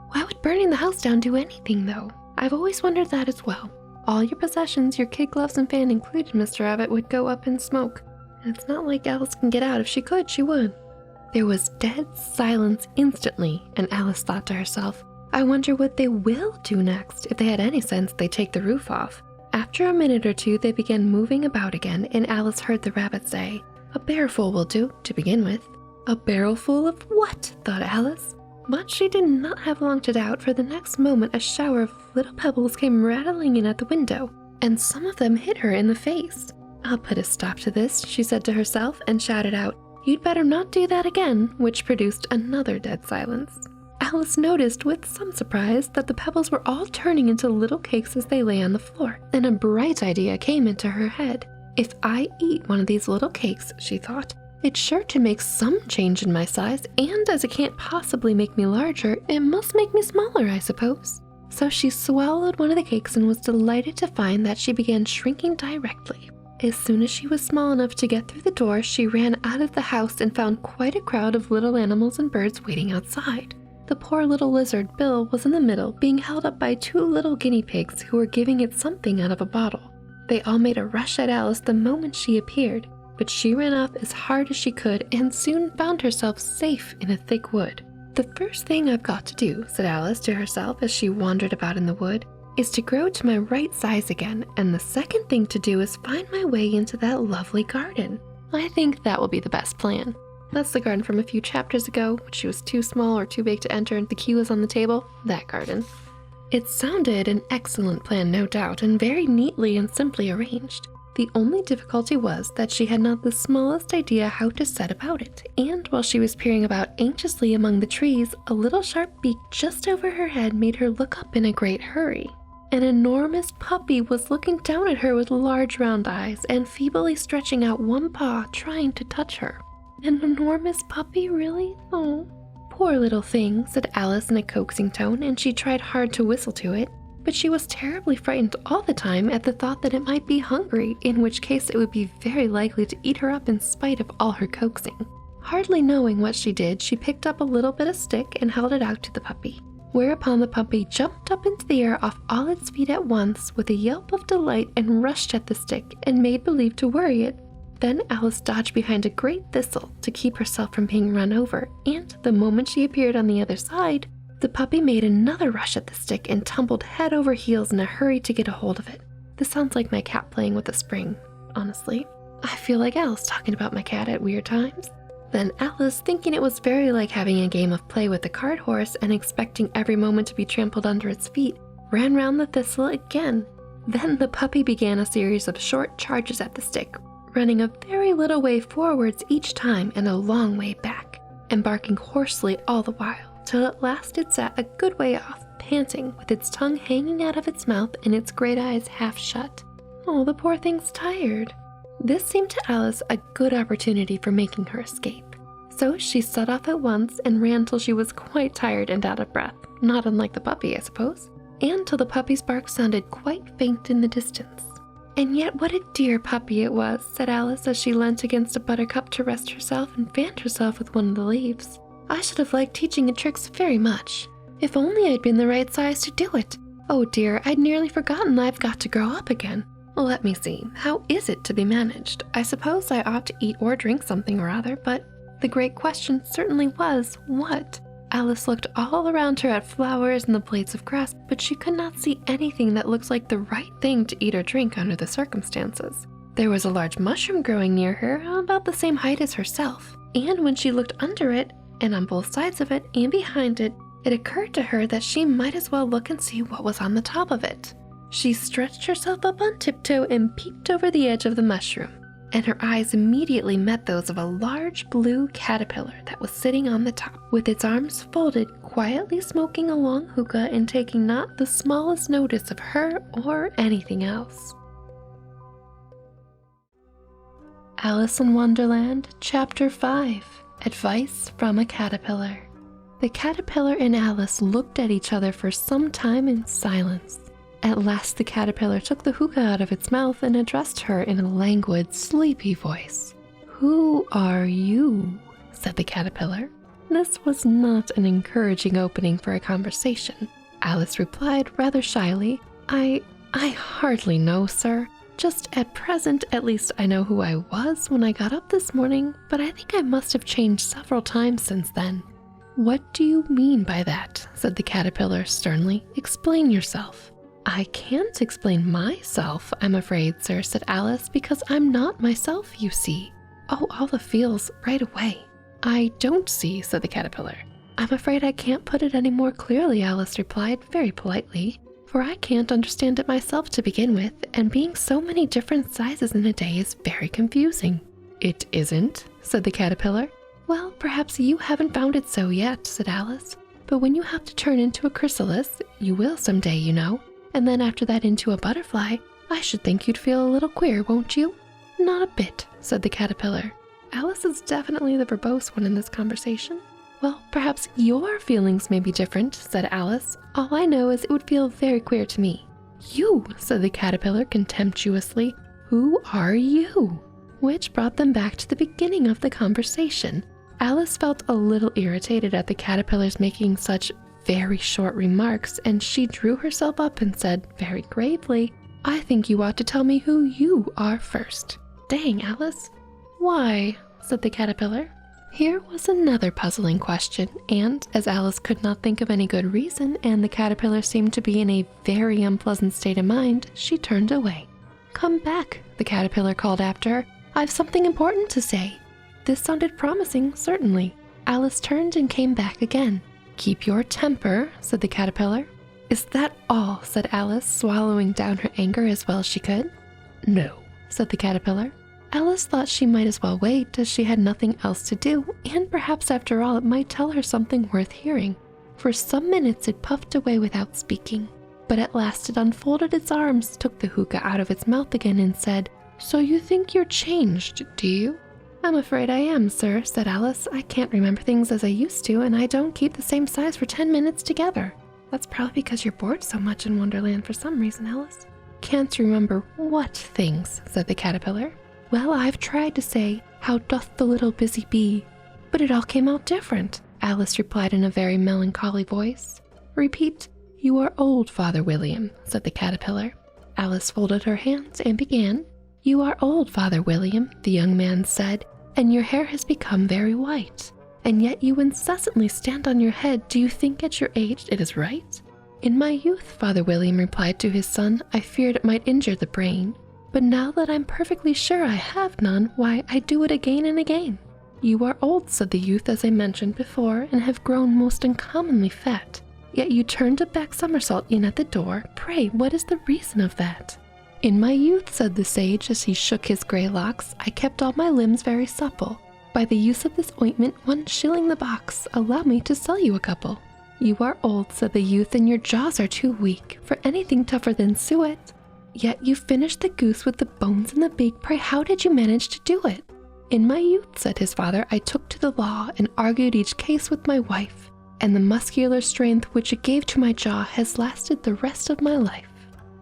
Speaker 1: Why would burning the house down do anything, though? I've always wondered that as well. All your possessions, your kid gloves and fan included, Mr. Rabbit, would go up in smoke. And it's not like Alice can get out. If she could, she would. There was dead silence instantly, and Alice thought to herself, I wonder what they will do next. If they had any sense, they'd take the roof off. After a minute or two, they began moving about again, and Alice heard the rabbit say, a barrelful will do, to begin with. A barrelful of what? Thought Alice. But she did not have long to doubt, for the next moment a shower of little pebbles came rattling in at the window, and some of them hit her in the face. I'll put a stop to this, she said to herself, and shouted out, you'd better not do that again, which produced another dead silence. Alice noticed with some surprise that the pebbles were all turning into little cakes as they lay on the floor, and a bright idea came into her head. If I eat one of these little cakes, she thought, it's sure to make some change in my size, and as it can't possibly make me larger, it must make me smaller, I suppose. So she swallowed one of the cakes and was delighted to find that she began shrinking directly. As soon as she was small enough to get through the door, she ran out of the house and found quite a crowd of little animals and birds waiting outside. The poor little lizard, Bill, was in the middle, being held up by two little guinea pigs who were giving it something out of a bottle. They all made a rush at Alice the moment she appeared, but she ran off as hard as she could and soon found herself safe in a thick wood. The first thing I've got to do, said Alice to herself as she wandered about in the wood, is to grow to my right size again, and the second thing to do is find my way into that lovely garden. I think that will be the best plan. That's the garden from a few chapters ago, which she was too small or too big to enter and the key was on the table. That garden. It sounded an excellent plan, no doubt, and very neatly and simply arranged. The only difficulty was that she had not the smallest idea how to set about it, and while she was peering about anxiously among the trees, a little sharp beak just over her head made her look up in a great hurry. An enormous puppy was looking down at her with large round eyes and feebly stretching out one paw, trying to touch her. An enormous puppy, really? Oh, poor little thing, said Alice in a coaxing tone, and she tried hard to whistle to it. But she was terribly frightened all the time at the thought that it might be hungry, in which case it would be very likely to eat her up in spite of all her coaxing. Hardly knowing what she did, she picked up a little bit of stick and held it out to the puppy, whereupon the puppy jumped up into the air off all its feet at once with a yelp of delight and rushed at the stick and made believe to worry it. Then Alice dodged behind a great thistle to keep herself from being run over, and the moment she appeared on the other side, the puppy made another rush at the stick and tumbled head over heels in a hurry to get a hold of it. This sounds like my cat playing with a spring, honestly. I feel like Alice talking about my cat at weird times. Then Alice, thinking it was very like having a game of play with the cart horse and expecting every moment to be trampled under its feet, ran round the thistle again. Then the puppy began a series of short charges at the stick, running a very little way forwards each time and a long way back, and barking hoarsely all the while, till at last it sat a good way off, panting, with its tongue hanging out of its mouth and its great eyes half shut. Oh, the poor thing's tired. This seemed to Alice a good opportunity for making her escape. So she set off at once and ran till she was quite tired and out of breath, not unlike the puppy, I suppose, and till the puppy's bark sounded quite faint in the distance. And yet what a dear puppy it was, said Alice as she leant against a buttercup to rest herself and fanned herself with one of the leaves. I should have liked teaching it tricks very much. If only I'd been the right size to do it. Oh dear, I'd nearly forgotten I've got to grow up again. Well, let me see. How is it to be managed? I suppose I ought to eat or drink something or other, but the great question certainly was, what? Alice looked all around her at flowers and the blades of grass, but she could not see anything that looked like the right thing to eat or drink under the circumstances. There was a large mushroom growing near her, about the same height as herself, and when she looked under it, and on both sides of it and behind it, it occurred to her that she might as well look and see what was on the top of it. She stretched herself up on tiptoe and peeped over the edge of the mushroom. and her eyes immediately met those of a large blue caterpillar that was sitting on the top, with its arms folded, quietly smoking a long hookah and taking not the smallest notice of her or anything else. Alice in Wonderland, Chapter 5, Advice from a Caterpillar. The caterpillar and Alice looked at each other for some time in silence. At last the caterpillar took the hookah out of its mouth and addressed her in a languid, sleepy voice. "Who are you?" said the caterpillar. This was not an encouraging opening for a conversation. Alice replied rather shyly, I hardly know, sir. Just at present, at least I know who I was when I got up this morning, but I think I must have changed several times since then." "What do you mean by that?" said the caterpillar sternly. "Explain yourself." "I can't explain myself, I'm afraid, sir," said Alice, "because I'm not myself, you see." "Oh, all the feels right away." "I don't see," said the caterpillar. "I'm afraid I can't put it any more clearly," Alice replied very politely, "for I can't understand it myself to begin with, and being so many different sizes in a day is very confusing." "It isn't," said the caterpillar. "Well, perhaps you haven't found it so yet," said Alice, "but when you have to turn into a chrysalis, you will someday, you know, and then after that into a butterfly, I should think you'd feel a little queer, won't you?" "Not a bit," said the caterpillar. Alice is definitely the verbose one in this conversation. "Well, perhaps your feelings may be different," said Alice. "All I know is it would feel very queer to me." "You," said the caterpillar contemptuously. "Who are you?" Which brought them back to the beginning of the conversation. Alice felt a little irritated at the caterpillar's making such very short remarks, and she drew herself up and said very gravely, "I think you ought to tell me who you are first." "Dang, Alice." "Why?" said the caterpillar. Here was another puzzling question, and as Alice could not think of any good reason, and the caterpillar seemed to be in a very unpleasant state of mind, she turned away. "Come back," the caterpillar called after her. "I've something important to say." This sounded promising, certainly. Alice turned and came back again. "Keep your temper," said the caterpillar. "Is that all?" said Alice, swallowing down her anger as well as she could. "No," said the caterpillar. Alice thought she might as well wait, as she had nothing else to do, and perhaps after all it might tell her something worth hearing. For some minutes it puffed away without speaking, but at last it unfolded its arms, took the hookah out of its mouth again, and said, "So you think you're changed, do you?" "I'm afraid I am, sir," said Alice. "I can't remember things as I used to, and I don't keep the same size for 10 minutes together." "That's probably because you're bored so much in Wonderland for some reason, Alice." "Can't remember what things?" said the caterpillar. "Well, I've tried to say, 'How doth the little busy bee?' but it all came out different," Alice replied in a very melancholy voice. "Repeat, 'You are old, Father William,'" said the caterpillar. Alice folded her hands and began. "You are old, Father William," the young man said, "and your hair has become very white. And yet you incessantly stand on your head. Do you think at your age it is right?" "In my youth," Father William replied to his son, "I feared it might injure the brain. But now that I'm perfectly sure I have none, why, I do it again and again." "You are old," said the youth, "as I mentioned before, and have grown most uncommonly fat. Yet you turned a back somersault in at the door. Pray, what is the reason of that?" "In my youth," said the sage, as he shook his grey locks, "I kept all my limbs very supple. By the use of this ointment, 1 shilling the box. Allow me to sell you a couple." "You are old," said the youth, "and your jaws are too weak for anything tougher than suet. Yet you finished the goose with the bones in the beak. Pray, how did you manage to do it?" "In my youth," said his father, "I took to the law and argued each case with my wife, and the muscular strength which it gave to my jaw has lasted the rest of my life."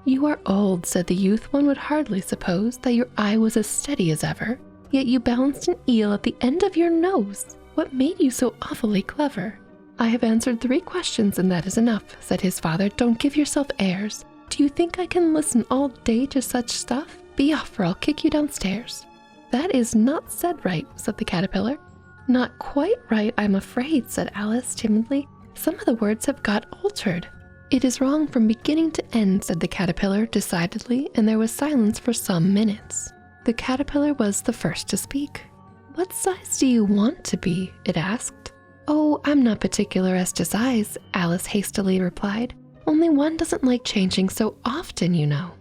Speaker 1: "You are old," said the youth. "One would hardly suppose that your eye was as steady as ever. Yet you balanced an eel at the end of your nose. What made you so awfully clever?" "I have answered 3 questions, and that is enough," said his father. "Don't give yourself airs. Do you think I can listen all day to such stuff? Be off, or I'll kick you downstairs." "That is not said right," said the caterpillar. "Not quite right, I'm afraid," said Alice timidly. "Some of the words have got altered." "It is wrong from beginning to end," said the caterpillar decidedly, and there was silence for some minutes. The caterpillar was the first to speak. "What size do you want to be?" it asked. "Oh, I'm not particular as to size," Alice hastily replied. "Only one doesn't like changing so often, you know."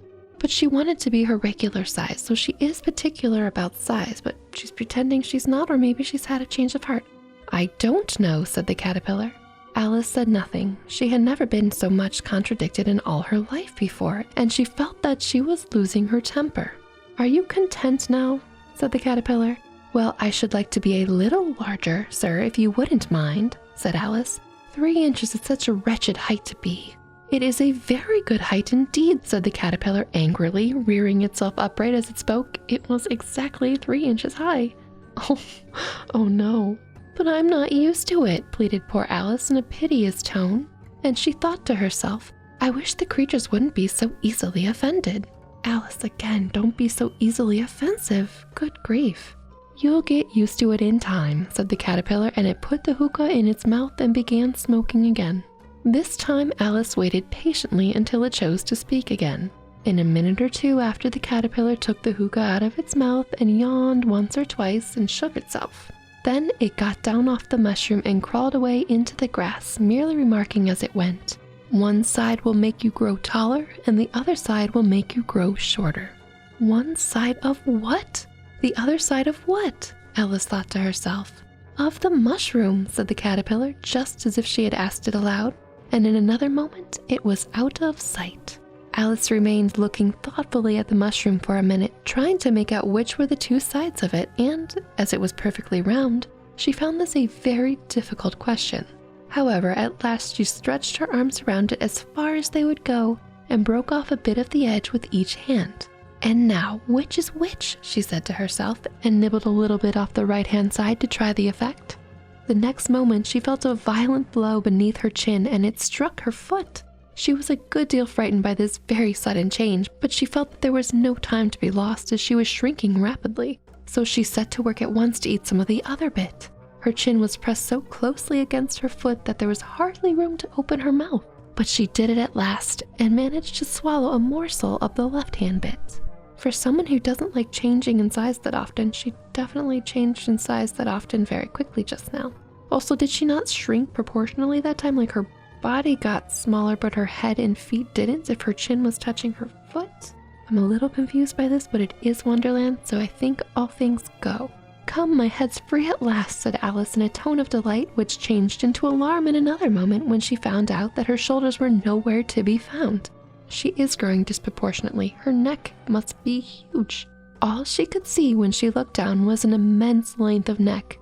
Speaker 1: but she wanted to be her regular size, so she is particular about size, but she's pretending she's not, or maybe she's had a change of heart. I don't know, said the caterpillar. Alice said nothing. She had never been so much contradicted in all her life before, and she felt that she was losing her temper. Are you content now? Said the caterpillar. Well, I should like to be a little larger, sir, if you wouldn't mind, said Alice. 3 inches is such a wretched height to be. It is a very good height indeed, said the caterpillar angrily, rearing itself upright as it spoke. It was exactly 3 inches high. Oh no. But I'm not used to it, pleaded poor Alice in a piteous tone, and she thought to herself, I wish the creatures wouldn't be so easily offended. Alice, again, don't be so easily offensive. Good grief. You'll get used to it in time, said the caterpillar, and it put the hookah in its mouth and began smoking again. This time Alice waited patiently until it chose to speak again. In a minute or two after, the caterpillar took the hookah out of its mouth and yawned once or twice and shook itself. Then it got down off the mushroom and crawled away into the grass, merely remarking as it went, one side will make you grow taller, and the other side will make you grow shorter. One side of what? The other side of what? Alice thought to herself. Of the mushroom, said the caterpillar, just as if she had asked it aloud, and in another moment it was out of sight. Alice remained looking thoughtfully at the mushroom for a minute, trying to make out which were the 2 sides of it, and, as it was perfectly round, she found this a very difficult question. However, at last she stretched her arms around it as far as they would go, and broke off a bit of the edge with each hand. And now, which is which? She said to herself, and nibbled a little bit off the right-hand side to try the effect. The next moment she felt a violent blow beneath her chin, and it struck her foot. She was a good deal frightened by this very sudden change, but she felt that there was no time to be lost as she was shrinking rapidly, so she set to work at once to eat some of the other bit. Her chin was pressed so closely against her foot that there was hardly room to open her mouth, but she did it at last and managed to swallow a morsel of the left-hand bit. For someone who doesn't like changing in size that often, she definitely changed in size that often very quickly just now. Also, did she not shrink proportionally that time? Like her body got smaller, but her head and feet didn't if her chin was touching her foot? I'm a little confused by this, but it is Wonderland, so I think all things go. Come, my head's free at last, said Alice in a tone of delight, which changed into alarm in another moment when she found out that her shoulders were nowhere to be found. She is growing disproportionately. Her neck must be huge. All she could see when she looked down was an immense length of neck,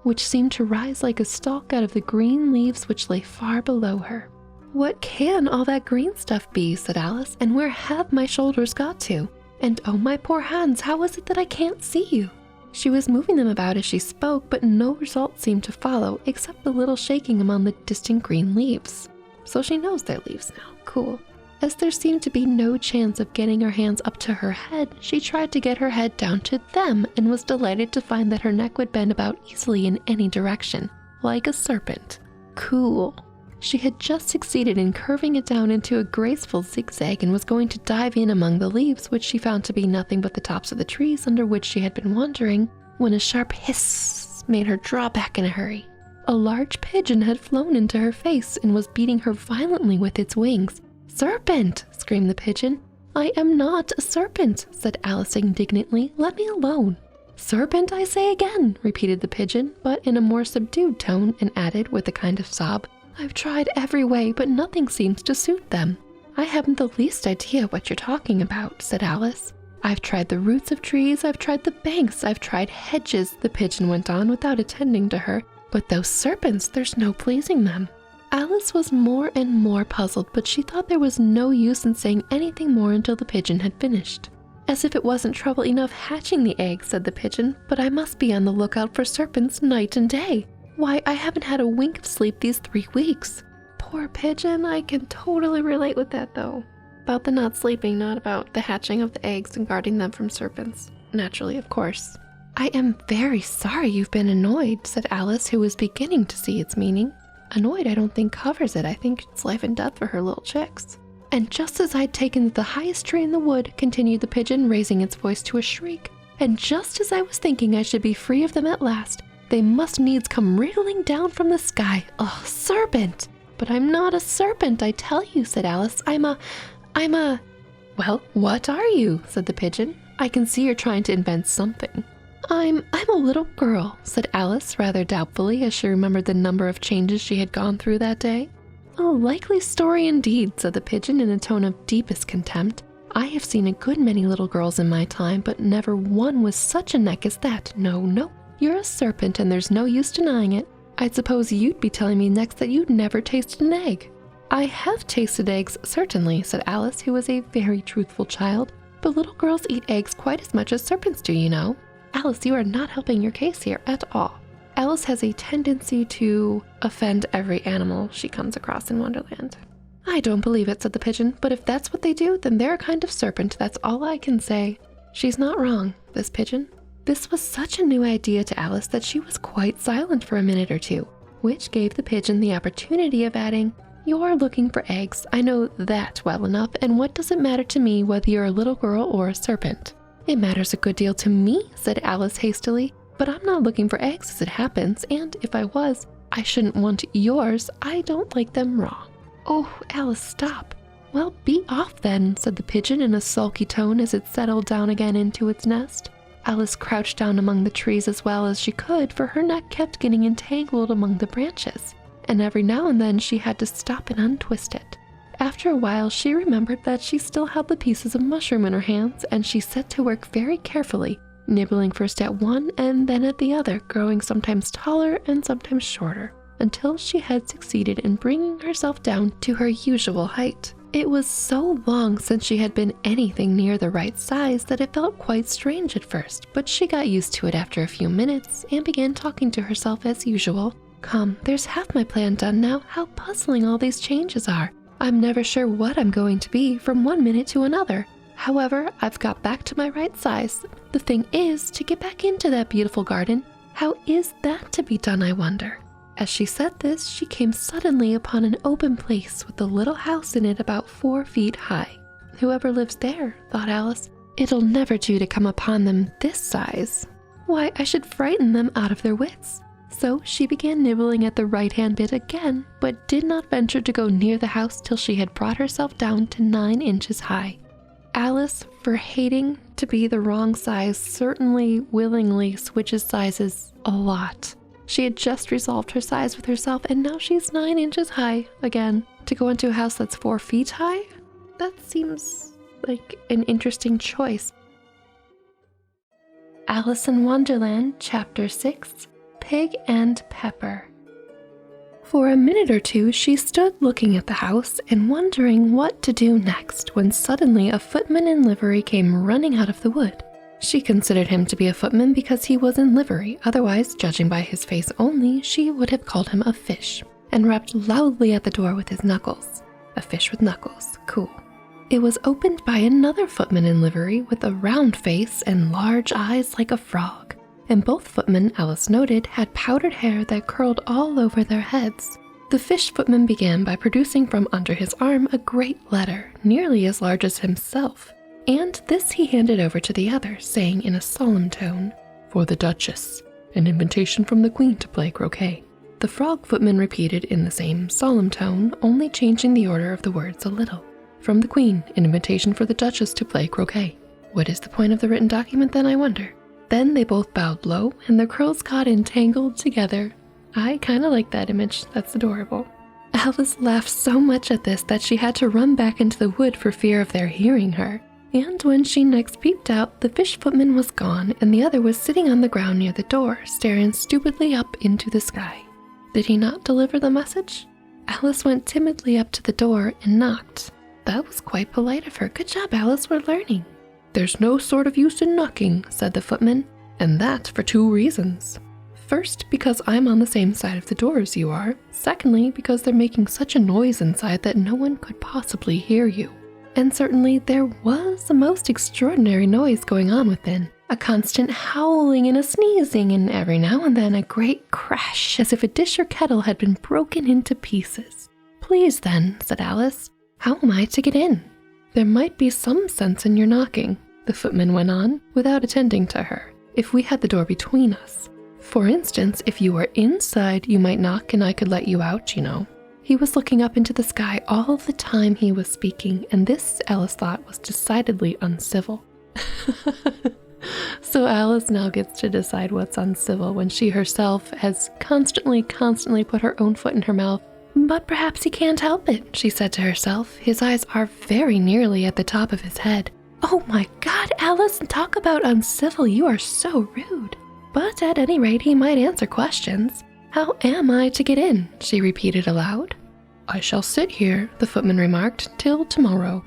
Speaker 1: which seemed to rise like a stalk out of the green leaves which lay far below her. What can all that green stuff be, said Alice, and where have my shoulders got to? And oh, my poor hands, how is it that I can't see you? She was moving them about as she spoke, but no result seemed to follow, except the little shaking among the distant green leaves. So she knows they're leaves now. Cool. As there seemed to be no chance of getting her hands up to her head, she tried to get her head down to them and was delighted to find that her neck would bend about easily in any direction, like a serpent. Cool. She had just succeeded in curving it down into a graceful zigzag and was going to dive in among the leaves, which she found to be nothing but the tops of the trees under which she had been wandering, when a sharp hiss made her draw back in a hurry. A large pigeon had flown into her face and was beating her violently with its wings. "Serpent!" screamed the pigeon. "I am not a serpent," said Alice indignantly. "Let me alone." "Serpent, I say again," repeated the pigeon, but in a more subdued tone, and added with a kind of sob, "I've tried every way, but nothing seems to suit them." "I haven't the least idea what you're talking about," said Alice. "I've tried the roots of trees, I've tried the banks, I've tried hedges," the pigeon went on without attending to her, "but those serpents, there's no pleasing them." Alice was more and more puzzled, but she thought there was no use in saying anything more until the pigeon had finished. "As if it wasn't trouble enough hatching the egg," said the pigeon, "but I must be on the lookout for serpents night and day. Why, I haven't had a wink of sleep these 3 weeks. Poor pigeon, I can totally relate with that though. About the not sleeping, not about the hatching of the eggs and guarding them from serpents. Naturally, of course. "I am very sorry you've been annoyed," said Alice, who was beginning to see its meaning. Annoyed, I don't think covers it. I think it's life and death for her little chicks. "And just as I'd taken the highest tree in the wood," continued the pigeon, raising its voice to a shriek, "and just as I was thinking I should be free of them at last, they must needs come wriggling down from the sky. Oh, serpent! But I'm not a serpent, I tell you," said Alice. I'm a... "Well, what are you?" said the pigeon. "I can see you're trying to invent something." I'm a little girl," said Alice rather doubtfully as she remembered the number of changes she had gone through that day. "A likely story indeed," said the pigeon in a tone of deepest contempt. "I have seen a good many little girls in my time, but never one with such a neck as that. No, you're a serpent and there's no use denying it. I'd suppose you'd be telling me next that you'd never tasted an egg." "I have tasted eggs, certainly," said Alice, who was a very truthful child. "But little girls eat eggs quite as much as serpents do, you know." "Alice, you are not helping your case here at all." Alice has a tendency to offend every animal she comes across in Wonderland. "I don't believe it," said the pigeon, "but if that's what they do, then they're a kind of serpent, that's all I can say." She's not wrong, this pigeon. This was such a new idea to Alice that she was quite silent for a minute or two, which gave the pigeon the opportunity of adding, "You're looking for eggs, I know that well enough, and what does it matter to me whether you're a little girl or a serpent?" "It matters a good deal to me," said Alice hastily, "but I'm not looking for eggs as it happens, and if I was, I shouldn't want yours. I don't like them raw." "Oh, Alice, stop." "Well, be off then," said the pigeon in a sulky tone as it settled down again into its nest. Alice crouched down among the trees as well as she could, for her neck kept getting entangled among the branches, and every now and then she had to stop and untwist it. After a while, she remembered that she still had the pieces of mushroom in her hands, and she set to work very carefully, nibbling first at one and then at the other, growing sometimes taller and sometimes shorter, until she had succeeded in bringing herself down to her usual height. It was so long since she had been anything near the right size that it felt quite strange at first, but she got used to it after a few minutes and began talking to herself as usual. "Come, there's half my plan done now. How puzzling all these changes are. I'm never sure what I'm going to be from one minute to another. However, I've got back to my right size. The thing is to get back into that beautiful garden. How is that to be done, I wonder?" As she said this, she came suddenly upon an open place with a little house in it about 4 feet high. "Whoever lives there," thought Alice, "it'll never do to come upon them this size. Why, I should frighten them out of their wits." So she began nibbling at the right-hand bit again, but did not venture to go near the house till she had brought herself down to 9 inches high. Alice, for hating to be the wrong size, certainly willingly switches sizes a lot. She had just resolved her size with herself, and now she's 9 inches high again. To go into a house that's 4 feet high? That seems like an interesting choice. Alice in Wonderland, Chapter 6, Pig and Pepper. For a minute or two, she stood looking at the house and wondering what to do next, when suddenly a footman in livery came running out of the wood. She considered him to be a footman because he was in livery, otherwise, judging by his face only, she would have called him a fish, and rapped loudly at the door with his knuckles. A fish with knuckles, cool. It was opened by another footman in livery with a round face and large eyes like a frog, and both footmen, Alice noted, had powdered hair that curled all over their heads. The fish footman began by producing from under his arm a great letter, nearly as large as himself, and this he handed over to the other, saying in a solemn tone, "For the Duchess, an invitation from the Queen to play croquet." The frog footman repeated in the same solemn tone, only changing the order of the words a little. "From the Queen, an invitation for the Duchess to play croquet." What is the point of the written document then, I wonder? Then they both bowed low, and their curls got entangled together. I kind of like that image. That's adorable. Alice laughed so much at this that she had to run back into the wood for fear of their hearing her. And when she next peeped out, the fish footman was gone, and the other was sitting on the ground near the door, staring stupidly up into the sky. Did he not deliver the message? Alice went timidly up to the door and knocked. That was quite polite of her. Good job, Alice, we're learning. "There's no sort of use in knocking," said the footman, "and that for 2 reasons. First, because I'm on the same side of the door as you are. Secondly, because they're making such a noise inside that no one could possibly hear you." And certainly there was a most extraordinary noise going on within. A constant howling and a sneezing, and every now and then a great crash, as if a dish or kettle had been broken into pieces. "Please then," said Alice, "how am I to get in?" "There might be some sense in your knocking," the footman went on, without attending to her, "if we had the door between us. For instance, if you were inside, you might knock and I could let you out, you know." He was looking up into the sky all the time he was speaking, and this, Alice thought, was decidedly uncivil. So Alice now gets to decide what's uncivil when she herself has constantly put her own foot in her mouth. But perhaps he can't help it, she said to herself. His eyes are very nearly at the top of his head. Oh my God, Alice, talk about uncivil. You are so rude. But at any rate, he might answer questions. How am I to get in? She repeated aloud. I shall sit here, the footman remarked, till tomorrow.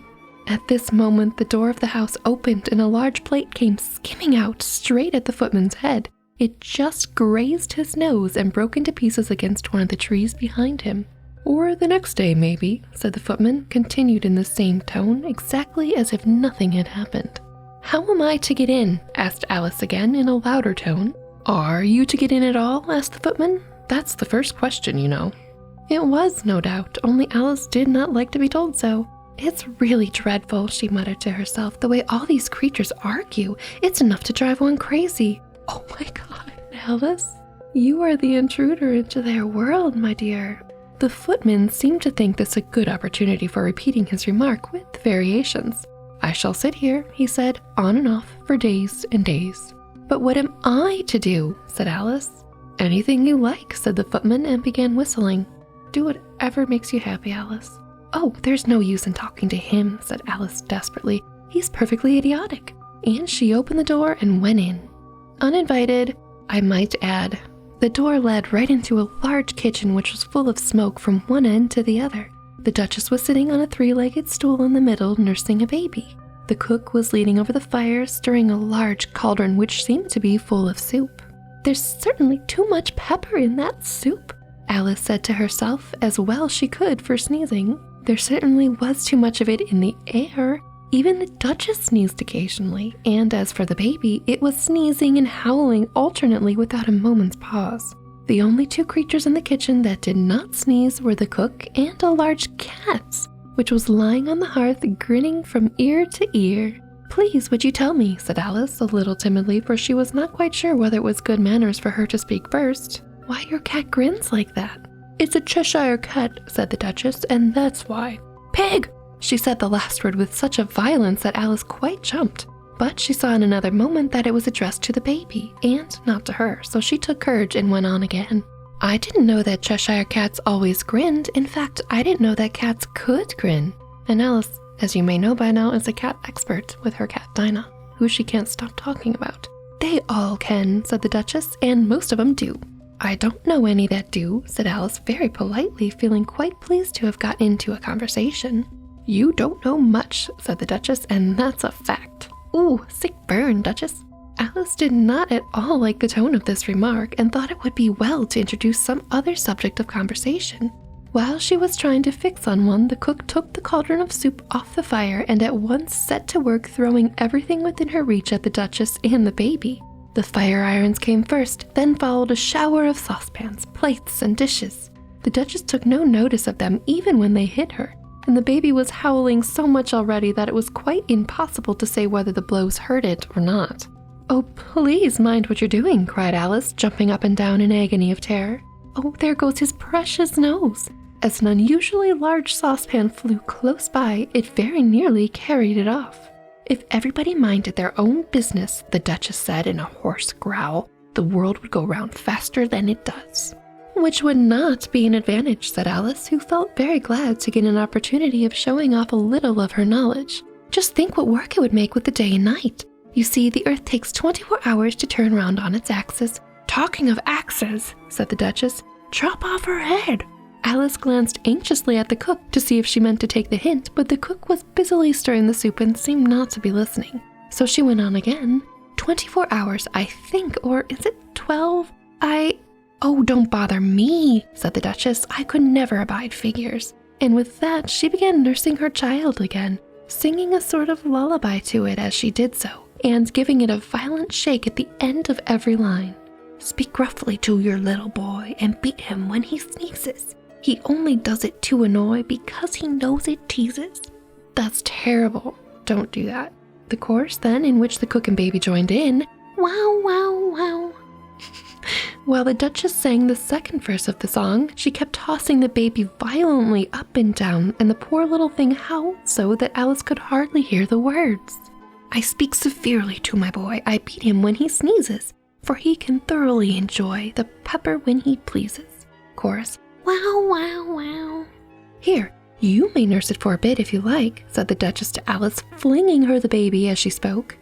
Speaker 1: At this moment, the door of the house opened and a large plate came skimming out straight at the footman's head. It just grazed his nose and broke into pieces against one of the trees behind him. Or the next day, maybe, said the footman, continued in the same tone, exactly as if nothing had happened. How am I to get in? Asked Alice again in a louder tone. Are you to get in at all? Asked the footman. That's the first question, you know. It was, no doubt, only Alice did not like to be told so. It's really dreadful, she muttered to herself, the way all these creatures argue. It's enough to drive one crazy. Oh my God, Alice, you are the intruder into their world, my dear. The footman seemed to think this a good opportunity for repeating his remark with variations. I shall sit here, he said, on and off for days and days. But what am I to do? Said Alice. Anything you like, said the footman and began whistling. Do whatever makes you happy, Alice. Oh, there's no use in talking to him, said Alice desperately. He's perfectly idiotic. And she opened the door and went in. Uninvited, I might add. The door led right into a large kitchen which was full of smoke from one end to the other. The Duchess was sitting on a three-legged stool in the middle nursing a baby. The cook was leaning over the fire, stirring a large cauldron which seemed to be full of soup. There's certainly too much pepper in that soup, Alice said to herself, as well she could for sneezing. There certainly was too much of it in the air. Even the Duchess sneezed occasionally, and as for the baby, it was sneezing and howling alternately without a moment's pause. The only two creatures in the kitchen that did not sneeze were the cook and a large cat, which was lying on the hearth grinning from ear to ear. Please, would you tell me, said Alice, a little timidly, for she was not quite sure whether it was good manners for her to speak first, why your cat grins like that? It's a Cheshire cat, said the Duchess, and that's why. Pig! She said the last word with such a violence that Alice quite jumped. But she saw in another moment that it was addressed to the baby, and not to her, so she took courage and went on again. I didn't know that Cheshire cats always grinned. In fact, I didn't know that cats could grin. And Alice, as you may know by now, is a cat expert with her cat Dinah, who she can't stop talking about. They all can, said the Duchess, and most of them do. I don't know any that do, said Alice very politely, feeling quite pleased to have got into a conversation. You don't know much, said the Duchess, and that's a fact. Ooh, sick burn, Duchess. Alice did not at all like the tone of this remark and thought it would be well to introduce some other subject of conversation. While she was trying to fix on one, the cook took the cauldron of soup off the fire and at once set to work throwing everything within her reach at the Duchess and the baby. The fire irons came first, then followed a shower of saucepans, plates, and dishes. The Duchess took no notice of them even when they hit her, and the baby was howling so much already that it was quite impossible to say whether the blows hurt it or not. Oh, please mind what you're doing, cried Alice, jumping up and down in agony of terror. Oh, there goes his precious nose. As an unusually large saucepan flew close by, it very nearly carried it off. If everybody minded their own business, the Duchess said in a hoarse growl, the world would go round faster than it does. Which would not be an advantage, said Alice, who felt very glad to get an opportunity of showing off a little of her knowledge. Just think what work it would make with the day and night. You see, the Earth takes 24 hours to turn round on its axis. Talking of axes, said the Duchess, chop off her head. Alice glanced anxiously at the cook to see if she meant to take the hint, but the cook was busily stirring the soup and seemed not to be listening. So she went on again. 24 hours, I think, or is it 12? Oh, don't bother me, said the Duchess. I could never abide figures. And with that, she began nursing her child again, singing a sort of lullaby to it as she did so, and giving it a violent shake at the end of every line. Speak gruffly to your little boy and beat him when he sneezes. He only does it to annoy because he knows it teases. That's terrible. Don't do that. The chorus then, in which the cook and baby joined in, wow, wow, wow. While the Duchess sang the second verse of the song, she kept tossing the baby violently up and down, and the poor little thing howled so that Alice could hardly hear the words. I speak severely to my boy, I beat him when he sneezes, for he can thoroughly enjoy the pepper when he pleases. Chorus, wow, wow, wow. Here, you may nurse it for a bit if you like, said the Duchess to Alice, flinging her the baby as she spoke.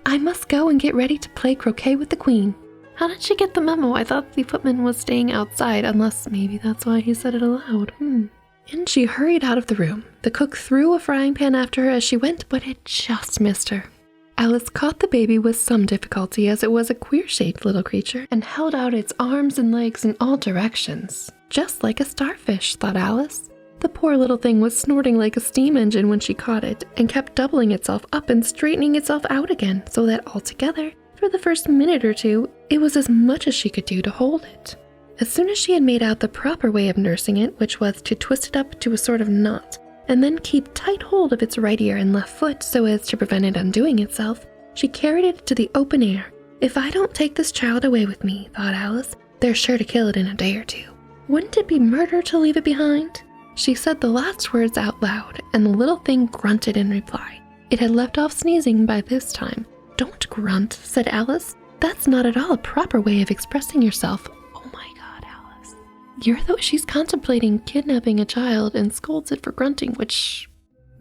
Speaker 1: I must go and get ready to play croquet with the Queen. How did she get the memo? I thought the footman was staying outside, unless maybe that's why he said it aloud. And she hurried out of the room. The cook threw a frying pan after her as she went, but it just missed her. Alice caught the baby with some difficulty, as it was a queer-shaped little creature and held out its arms and legs in all directions. Just like a starfish, thought Alice. The poor little thing was snorting like a steam engine when she caught it, and kept doubling itself up and straightening itself out again, so that altogether, for the first minute or two, it was as much as she could do to hold it. As soon as she had made out the proper way of nursing it, which was to twist it up to a sort of knot, and then keep tight hold of its right ear and left foot so as to prevent it undoing itself, she carried it to the open air. If I don't take this child away with me, thought Alice, they're sure to kill it in a day or two. Wouldn't it be murder to leave it behind? She said the last words out loud, and the little thing grunted in reply. It had left off sneezing by this time. Don't grunt, said Alice. That's not at all a proper way of expressing yourself. Oh my God, Alice. She's contemplating kidnapping a child and scolds it for grunting, which,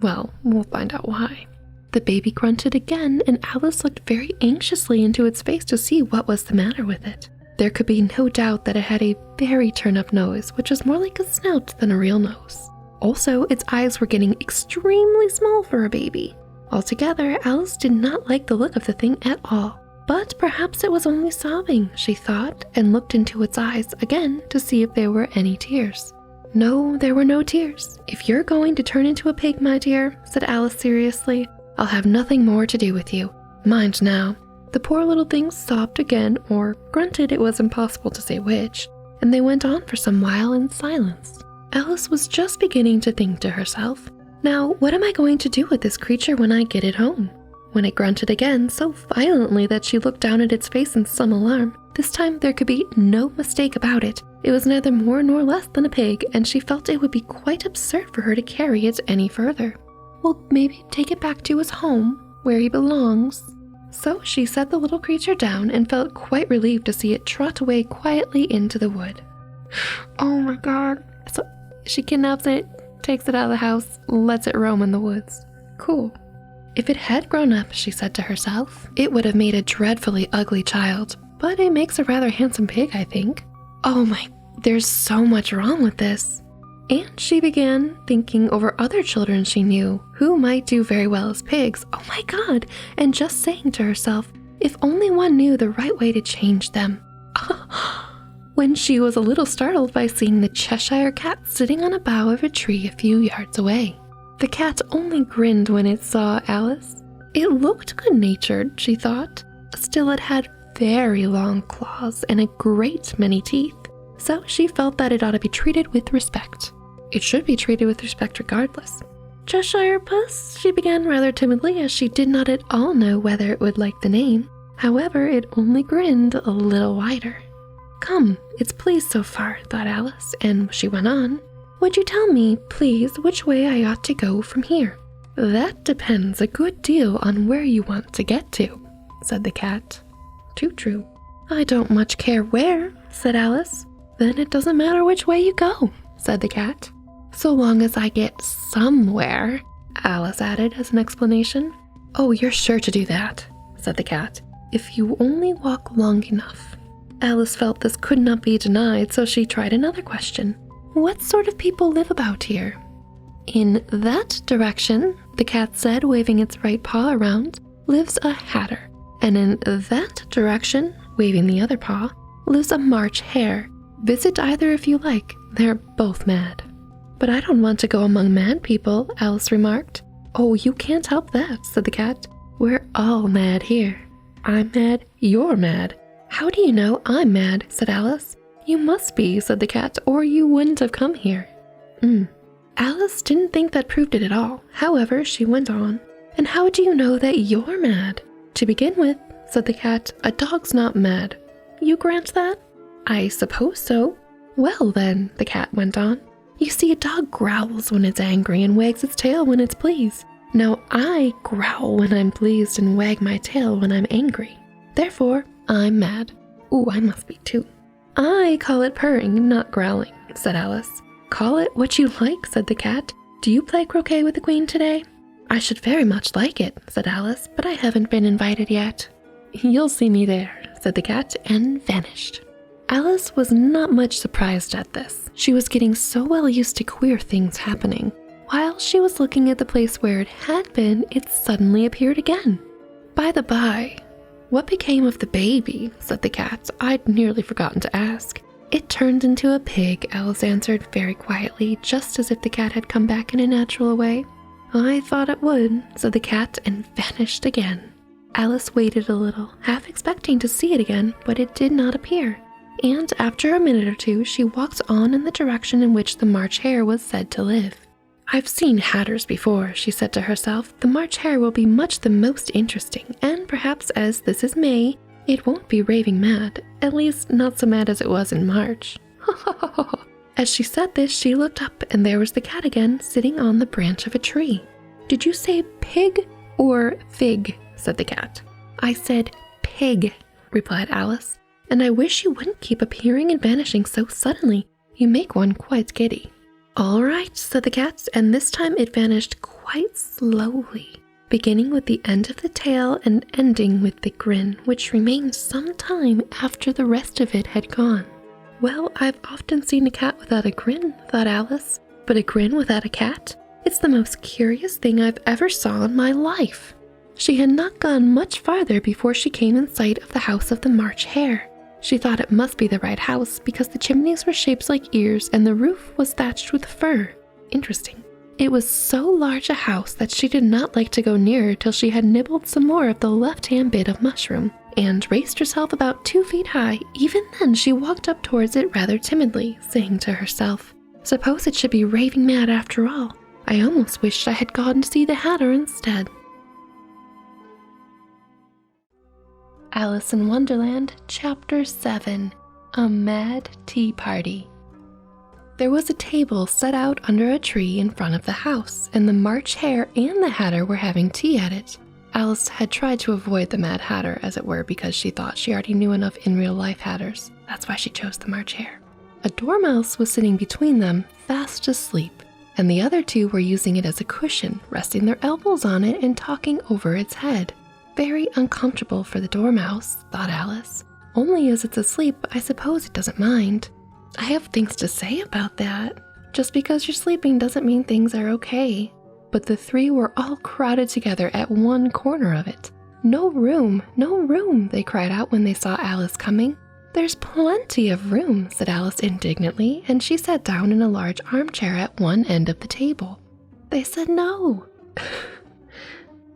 Speaker 1: well, we'll find out why. The baby grunted again, and Alice looked very anxiously into its face to see what was the matter with it. There could be no doubt that it had a very turn-up nose, which was more like a snout than a real nose. Also, its eyes were getting extremely small for a baby. Altogether, Alice did not like the look of the thing at all. But perhaps it was only sobbing, she thought, and looked into its eyes again to see if there were any tears. No, there were no tears. If you're going to turn into a pig, my dear, said Alice seriously, I'll have nothing more to do with you. Mind now. The poor little thing sobbed again, or grunted, it was impossible to say which, and they went on for some while in silence. Alice was just beginning to think to herself, now, what am I going to do with this creature when I get it home? When it grunted again so violently that she looked down at its face in some alarm. This time there could be no mistake about it. It was neither more nor less than a pig, and she felt it would be quite absurd for her to carry it any further. Well, maybe take it back to his home, where he belongs. So she set the little creature down and felt quite relieved to see it trot away quietly into the wood. Oh my God. So she kidnaps it, takes it out of the house, lets it roam in the woods. Cool. If it had grown up, she said to herself, it would have made a dreadfully ugly child, but it makes a rather handsome pig, I think. Oh my, there's so much wrong with this. And she began thinking over other children she knew who might do very well as pigs. Oh my God, and just saying to herself, if only one knew the right way to change them. When she was a little startled by seeing the Cheshire Cat sitting on a bough of a tree a few yards away. The cat only grinned when it saw Alice. It looked good-natured, she thought. Still, it had very long claws and a great many teeth, so she felt that it ought to be treated with respect. It should be treated with respect regardless. Cheshire Puss, she began rather timidly, as she did not at all know whether it would like the name. However, it only grinned a little wider. Come, it's pleased so far, thought Alice, and she went on. Would you tell me, please, which way I ought to go from here? That depends a good deal on where you want to get to, said the cat. Too true. I don't much care where, said Alice. Then it doesn't matter which way you go, said the cat. So long as I get somewhere, Alice added as an explanation. Oh, you're sure to do that, said the cat, if you only walk long enough. Alice felt this could not be denied, so she tried another question. What sort of people live about here? In that direction, the cat said, waving its right paw around, lives a hatter. And in that direction, waving the other paw, lives a March hare. Visit either if you like. They're both mad. But I don't want to go among mad people, Alice remarked. Oh, you can't help that, said the cat. We're all mad here. I'm mad, you're mad. How do you know I'm mad, said Alice. You must be, said the cat, or you wouldn't have come here. Alice didn't think that proved it at all. However, she went on. And how do you know that you're mad? To begin with, said the cat, a dog's not mad. You grant that? I suppose so. Well then, the cat went on, you see, a dog growls when it's angry and wags its tail when it's pleased. Now I growl when I'm pleased and wag my tail when I'm angry. Therefore, I'm mad. Ooh, I must be too. I call it purring, not growling, said Alice. Call it what you like, said the cat. Do you play croquet with the queen today? I should very much like it, said Alice, but I haven't been invited yet. You'll see me there, said the cat, and vanished. Alice was not much surprised at this. She was getting so well used to queer things happening. While she was looking at the place where it had been, it suddenly appeared again. By the by, what became of the baby? Said the cat. I'd nearly forgotten to ask. It turned into a pig, Alice answered very quietly, just as if the cat had come back in a natural way. I thought it would, said the cat, and vanished again. Alice waited a little, half expecting to see it again, but it did not appear. And after a minute or two, she walked on in the direction in which the March Hare was said to live. I've seen hatters before, she said to herself. The March Hare will be much the most interesting, and perhaps as this is May, it won't be raving mad, at least not so mad as it was in March. As she said this, she looked up, and there was the cat again, sitting on the branch of a tree. Did you say pig or fig? Said the cat. I said pig, replied Alice. And I wish you wouldn't keep appearing and vanishing so suddenly. You make one quite giddy. All right, said the cat, and this time it vanished quite slowly, beginning with the end of the tail and ending with the grin, which remained some time after the rest of it had gone. Well, I've often seen a cat without a grin, thought Alice, but a grin without a cat? It's the most curious thing I've ever saw in my life. She had not gone much farther before she came in sight of the house of the March Hare. She thought it must be the right house because the chimneys were shaped like ears and the roof was thatched with fur. Interesting. It was so large a house that she did not like to go nearer till she had nibbled some more of the left-hand bit of mushroom and raised herself about 2 feet high. Even then she walked up towards it rather timidly, saying to herself, suppose it should be raving mad after all. I almost wished I had gone to see the Hatter instead. Alice in Wonderland, Chapter 7, A Mad Tea Party. There was a table set out under a tree in front of the house, and the March Hare and the Hatter were having tea at it. Alice had tried to avoid the Mad Hatter, as it were, because she thought she already knew enough in real-life Hatters. That's why she chose the March Hare. A dormouse was sitting between them, fast asleep, and the other two were using it as a cushion, resting their elbows on it and talking over its head. Very uncomfortable for the dormouse, thought Alice. Only as it's asleep, I suppose it doesn't mind. I have things to say about that. Just because you're sleeping doesn't mean things are okay. But the three were all crowded together at one corner of it. No room, no room, they cried out when they saw Alice coming. There's plenty of room, said Alice indignantly, and she sat down in a large armchair at one end of the table. They said no.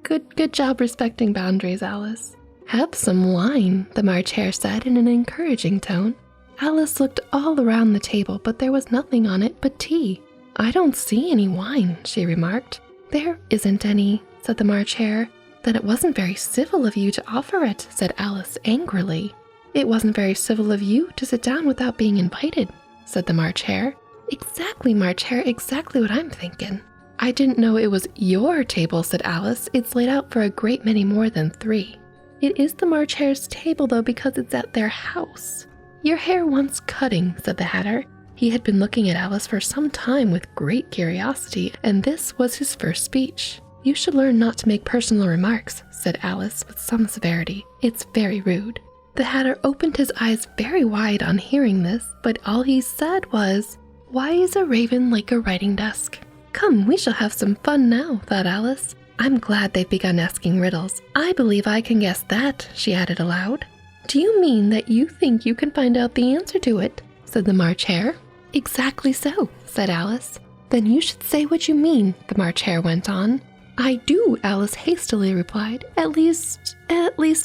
Speaker 1: Good job respecting boundaries, Alice. Have some wine, the March Hare said in an encouraging tone. Alice looked all around the table, but there was nothing on it but tea. I don't see any wine, she remarked. There isn't any, said the March Hare. Then it wasn't very civil of you to offer it, said Alice angrily. It wasn't very civil of you to sit down without being invited, said the March Hare. Exactly, March Hare, exactly what I'm thinking. I didn't know it was your table, said Alice. It's laid out for a great many more than 3. It is the March Hare's table, though, because it's at their house. Your hair wants cutting, said the Hatter. He had been looking at Alice for some time with great curiosity, and this was his first speech. You should learn not to make personal remarks, said Alice with some severity. It's very rude. The Hatter opened his eyes very wide on hearing this, but all he said was, why is a raven like a writing desk? Come, we shall have some fun now, thought Alice. I'm glad they've begun asking riddles. I believe I can guess that, she added aloud. Do you mean that you think you can find out the answer to it? Said the March Hare. Exactly so, said Alice. Then you should say what you mean, the March Hare went on. I do, Alice hastily replied. At least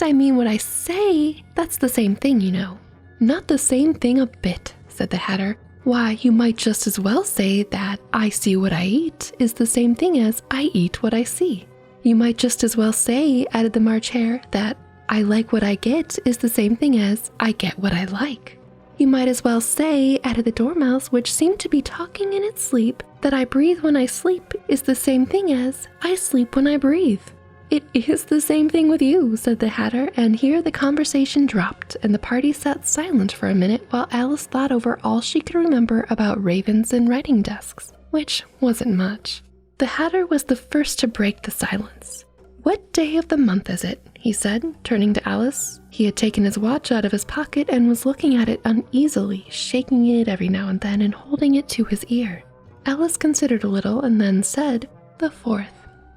Speaker 1: I mean what I say. That's the same thing, you know. Not the same thing a bit, said the Hatter. Why, you might just as well say that I see what I eat is the same thing as I eat what I see. You might just as well say, added the March Hare, that I like what I get is the same thing as I get what I like. You might as well say, added the Dormouse, which seemed to be talking in its sleep, that I breathe when I sleep is the same thing as I sleep when I breathe. It is the same thing with you, said the Hatter, and here the conversation dropped, and the party sat silent for a minute while Alice thought over all she could remember about ravens and writing desks, which wasn't much. The Hatter was the first to break the silence. What day of the month is it? He said, turning to Alice. He had taken his watch out of his pocket and was looking at it uneasily, shaking it every now and then and holding it to his ear. Alice considered a little and then said, "The 4th.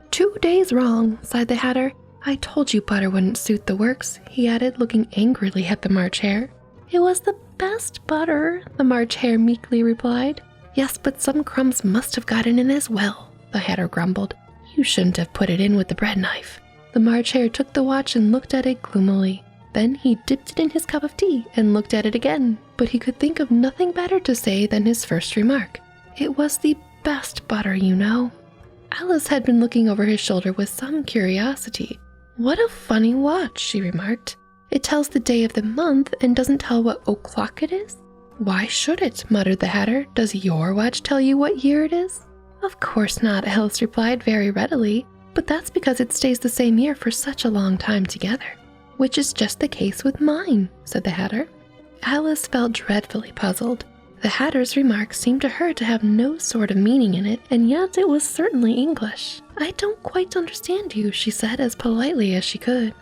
Speaker 1: 2 days wrong," sighed the Hatter. "I told you butter wouldn't suit the works," he added, looking angrily at the March Hare. "It was the best butter," the March Hare meekly replied. "Yes, but some crumbs must have gotten in as well," the Hatter grumbled. "You shouldn't have put it in with the bread knife." The March Hare took the watch and looked at it gloomily. Then he dipped it in his cup of tea and looked at it again, but he could think of nothing better to say than his first remark. "It was the best butter, you know." Alice had been looking over his shoulder with some curiosity. "What a funny watch," she remarked. "It tells the day of the month and doesn't tell what o'clock it is." "Why should it?" muttered the Hatter. "Does your watch tell you what year it is?" "Of course not," Alice replied very readily, "but that's because it stays the same year for such a long time together." "Which is just the case with mine," said the Hatter. Alice felt dreadfully puzzled. The Hatter's remark seemed to her to have no sort of meaning in it, and yet it was certainly English. "I don't quite understand you," she said as politely as she could.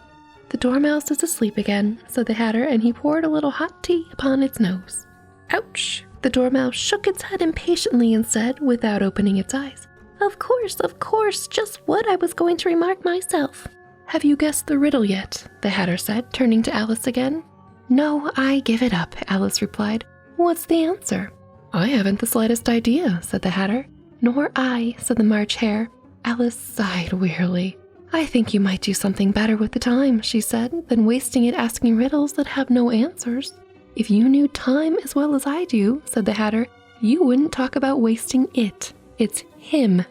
Speaker 1: "The Dormouse is asleep again," said the Hatter, and he poured a little hot tea upon its nose. "Ouch!" The Dormouse shook its head impatiently and said, without opening its eyes, of course, just what I was going to remark myself." "Have you guessed the riddle yet?" the Hatter said, turning to Alice again. "No, I give it up," Alice replied. "What's the answer?" "I haven't the slightest idea," said the Hatter. "Nor I," said the March Hare. Alice sighed wearily. "I think you might do something better with the time," she said, "than wasting it asking riddles that have no answers." "If you knew time as well as I do," said the Hatter, "you wouldn't talk about wasting it. It's him."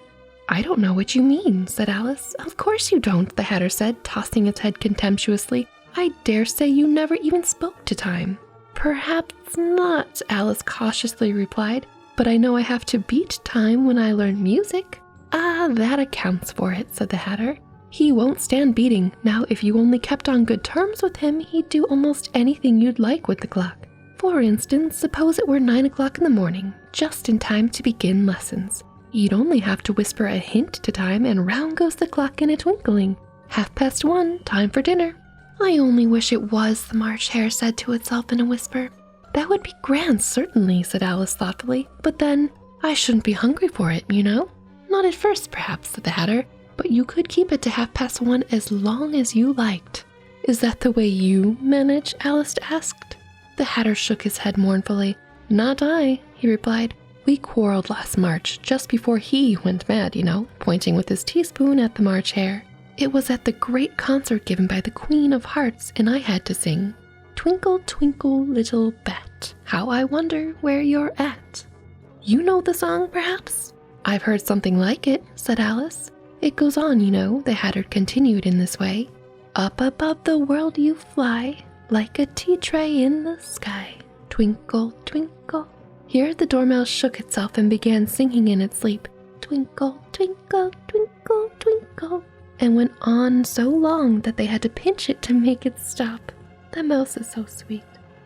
Speaker 1: "I don't know what you mean," said Alice. "Of course you don't," the Hatter said, tossing its head contemptuously. "I dare say you never even spoke to time." "Perhaps not," Alice cautiously replied, "but I know I have to beat time when I learn music." "Ah, that accounts for it," said the Hatter. "He won't stand beating. Now, if you only kept on good terms with him, he'd do almost anything you'd like with the clock. For instance, suppose it were 9 o'clock in the morning, just in time to begin lessons. You'd only have to whisper a hint to time, and round goes the clock in a twinkling. 1:30, time for dinner." "I only wish it was," the March Hare said to itself in a whisper. "That would be grand, certainly," said Alice thoughtfully. "But then, I shouldn't be hungry for it, you know." "Not at first, perhaps," said the Hatter, "but you could keep it to 1:30 as long as you liked." "Is that the way you manage?" Alice asked. The Hatter shook his head mournfully. "Not I," he replied. "We quarreled last March, just before he went mad, you know," pointing with his teaspoon at the March Hare. "It was at the great concert given by the Queen of Hearts, and I had to sing, 'Twinkle, twinkle, little bat, how I wonder where you're at.' You know the song, perhaps?" "I've heard something like it," said Alice. "It goes on, you know," the Hatter continued in this way. "Up above the world you fly, like a tea tray in the sky. Twinkle, twinkle." Here the Dormouse shook itself and began singing in its sleep, "Twinkle, twinkle, twinkle, twinkle," and went on so long that they had to pinch it to make it stop. "The mouse is so sweet."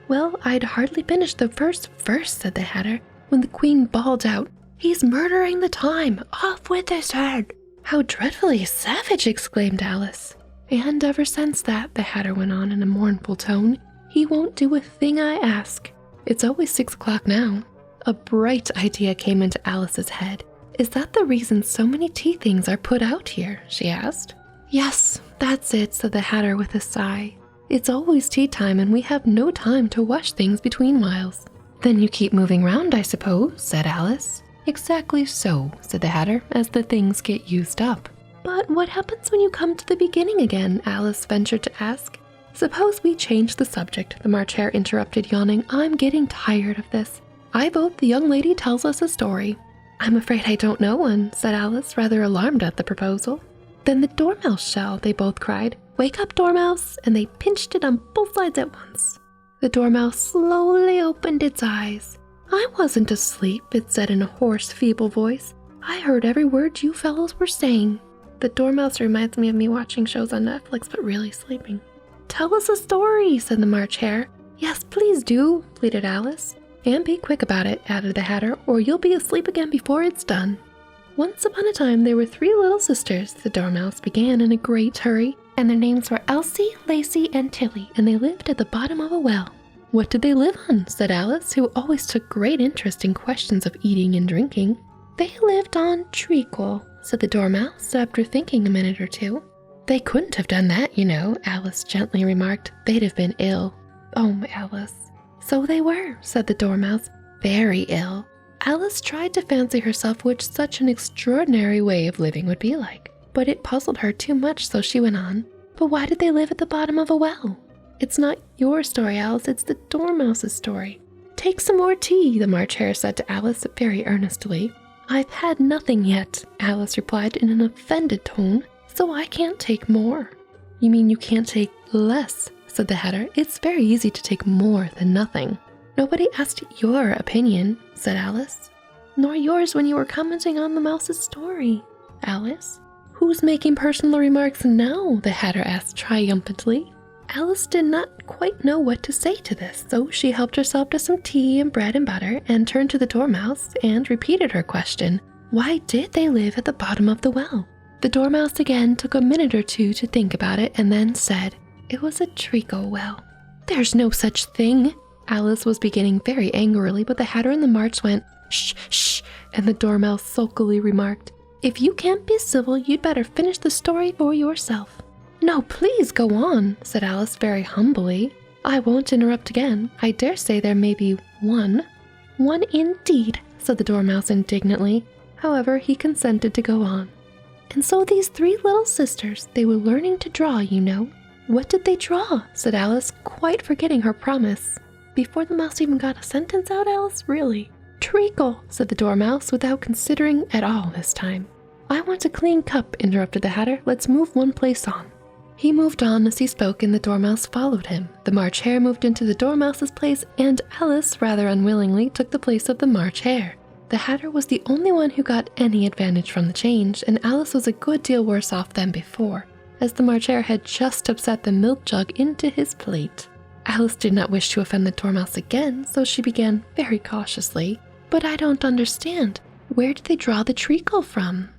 Speaker 1: "Well, I'd hardly finished the first verse," said the Hatter, when the Queen bawled out, "He's murdering the time! Off with his head!" "How dreadfully savage!" exclaimed Alice. "And ever since that," the Hatter went on in a mournful tone, "he won't do a thing I ask. It's always 6 o'clock now." A bright idea came into Alice's head. "Is that the reason so many tea things are put out here?" she asked. "Yes, that's it," said the Hatter with a sigh. "It's always tea time, and we have no time to wash things between whiles." "Then you keep moving round, I suppose," said Alice. "Exactly so," said the Hatter, "as the things get used up." "But what happens when you come to the beginning again?" Alice ventured to ask. "Suppose we change the subject," the March Hare interrupted, yawning. "I'm getting tired of this. I vote the young lady tells us a story." "I'm afraid I don't know one," said Alice, rather alarmed at the proposal. "Then the Dormouse shall," they both cried. "Wake up, Dormouse," and they pinched it on both sides at once. The Dormouse slowly opened its eyes. "I wasn't asleep," it said in a hoarse, feeble voice. "I heard every word you fellows were saying." The Dormouse reminds me of me watching shows on Netflix but really sleeping. "Tell us a story," said the March Hare. "Yes, please do," pleaded Alice. "And be quick about it," added the Hatter, "or you'll be asleep again before it's done." Once upon a time, there were 3 little sisters, the Dormouse began in a great hurry, and their names were Elsie, Lacey, and Tilly, and they lived at the bottom of a well. "What did they live on?" said Alice, who always took great interest in questions of eating and drinking. "They lived on treacle," said the Dormouse, after thinking a minute or two. "They couldn't have done that, you know," Alice gently remarked. "They'd have been ill." "Oh, Alice." "So they were," said the Dormouse, "very ill." Alice tried to fancy herself what such an extraordinary way of living would be like, but it puzzled her too much, so she went on. "But why did they live at the bottom of a well?" "It's not your story, Alice, it's the Dormouse's story." "Take some more tea," the March Hare said to Alice very earnestly. "I've had nothing yet," Alice replied in an offended tone, "so I can't take more." "You mean you can't take less?" said the Hatter. "It's very easy to take more than nothing." "Nobody asked your opinion," said Alice. "Nor yours when you were commenting on the mouse's story." "Alice? Who's making personal remarks now?" the Hatter asked triumphantly. Alice did not quite know what to say to this, so she helped herself to some tea and bread and butter and turned to the Dormouse and repeated her question. Why did they live at the bottom of the well? The Dormouse again took a minute or two to think about it and then said, "It was a treacle well." "There's no such thing." Alice was beginning very angrily, but the Hatter and the March went, "Shh, shh," and the Dormouse sulkily remarked, "If you can't be civil, you'd better finish the story for yourself." "No, please go on," said Alice very humbly. "I won't interrupt again. I dare say there may be one." "One indeed," said the Dormouse indignantly. However, he consented to go on. "And so these 3 little sisters, they were learning to draw, you know." "What did they draw?" said Alice, quite forgetting her promise. Before the mouse even got a sentence out, Alice, really? "Treacle," said the Dormouse, without considering at all this time. "I want a clean cup," interrupted the Hatter. "Let's move one place on." He moved on as he spoke, and the Dormouse followed him. The March Hare moved into the Dormouse's place, and Alice, rather unwillingly, took the place of the March Hare. The Hatter was the only one who got any advantage from the change, and Alice was a good deal worse off than before, as the March Hare had just upset the milk jug into his plate. Alice did not wish to offend the Dormouse again, so she began very cautiously. "But I don't understand. Where did they draw the treacle from?"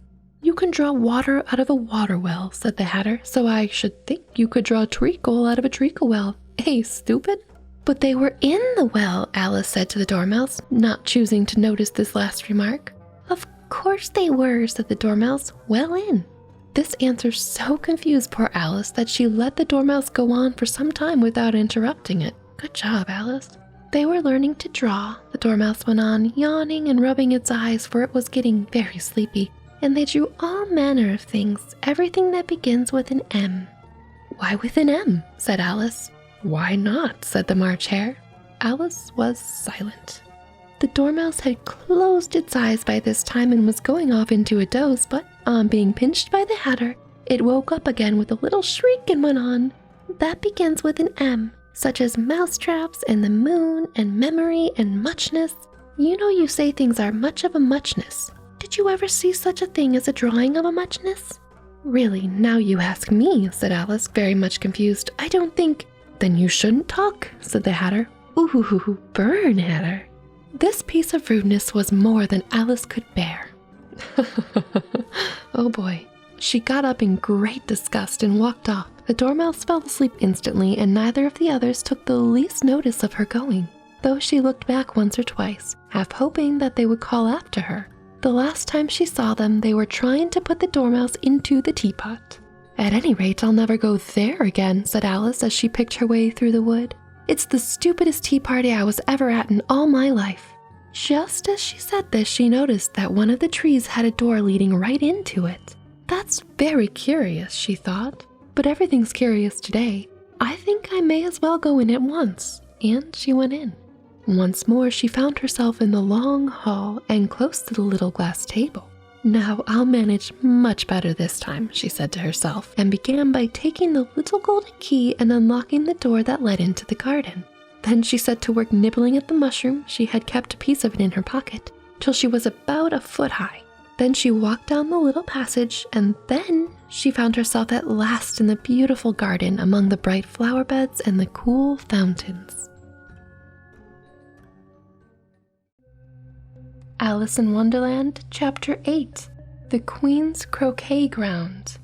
Speaker 1: "You can draw water out of a water well," said the Hatter, "so I should think you could draw treacle out of a treacle well. Eh, stupid?" "But they were in the well," Alice said to the Dormouse, not choosing to notice this last remark. "Of course they were," said the Dormouse, "well in." This answer so confused poor Alice that she let the Dormouse go on for some time without interrupting it. "Good job, Alice." "They were learning to draw," the Dormouse went on, yawning and rubbing its eyes, for it was getting very sleepy. "And they drew all manner of things, everything that begins with an M." "Why with an M?" said Alice. "Why not?" said the March Hare. Alice was silent. The Dormouse had closed its eyes by this time and was going off into a doze, but on being pinched by the Hatter, it woke up again with a little shriek and went on. "That begins with an M, such as mousetraps and the moon and memory and muchness. You know you say things are much of a muchness. Did you ever see such a thing as a drawing of a muchness?" "Really, now you ask me," said Alice, very much confused. "I don't think—" "Then you shouldn't talk," said the Hatter. "Ooh, burn, Hatter." This piece of rudeness was more than Alice could bear. Oh boy. She got up in great disgust and walked off. The Dormouse fell asleep instantly, and neither of the others took the least notice of her going, though she looked back once or twice, half hoping that they would call after her. The last time she saw them, they were trying to put the Dormouse into the teapot. "At any rate, I'll never go there again," said Alice as she picked her way through the wood. "It's the stupidest tea party I was ever at in all my life." Just as she said this, she noticed that one of the trees had a door leading right into it. "That's very curious," she thought, "but everything's curious today. I think I may as well go in at once." And she went in. Once more, she found herself in the long hall and close to the little glass table. "Now I'll manage much better this time," she said to herself, and began by taking the little golden key and unlocking the door that led into the garden. Then she set to work nibbling at the mushroom. She had kept a piece of it in her pocket, till she was about a foot high. Then she walked down the little passage, and then she found herself at last in the beautiful garden among the bright flower beds and the cool fountains. Alice in Wonderland, Chapter 8, The Queen's Croquet Ground.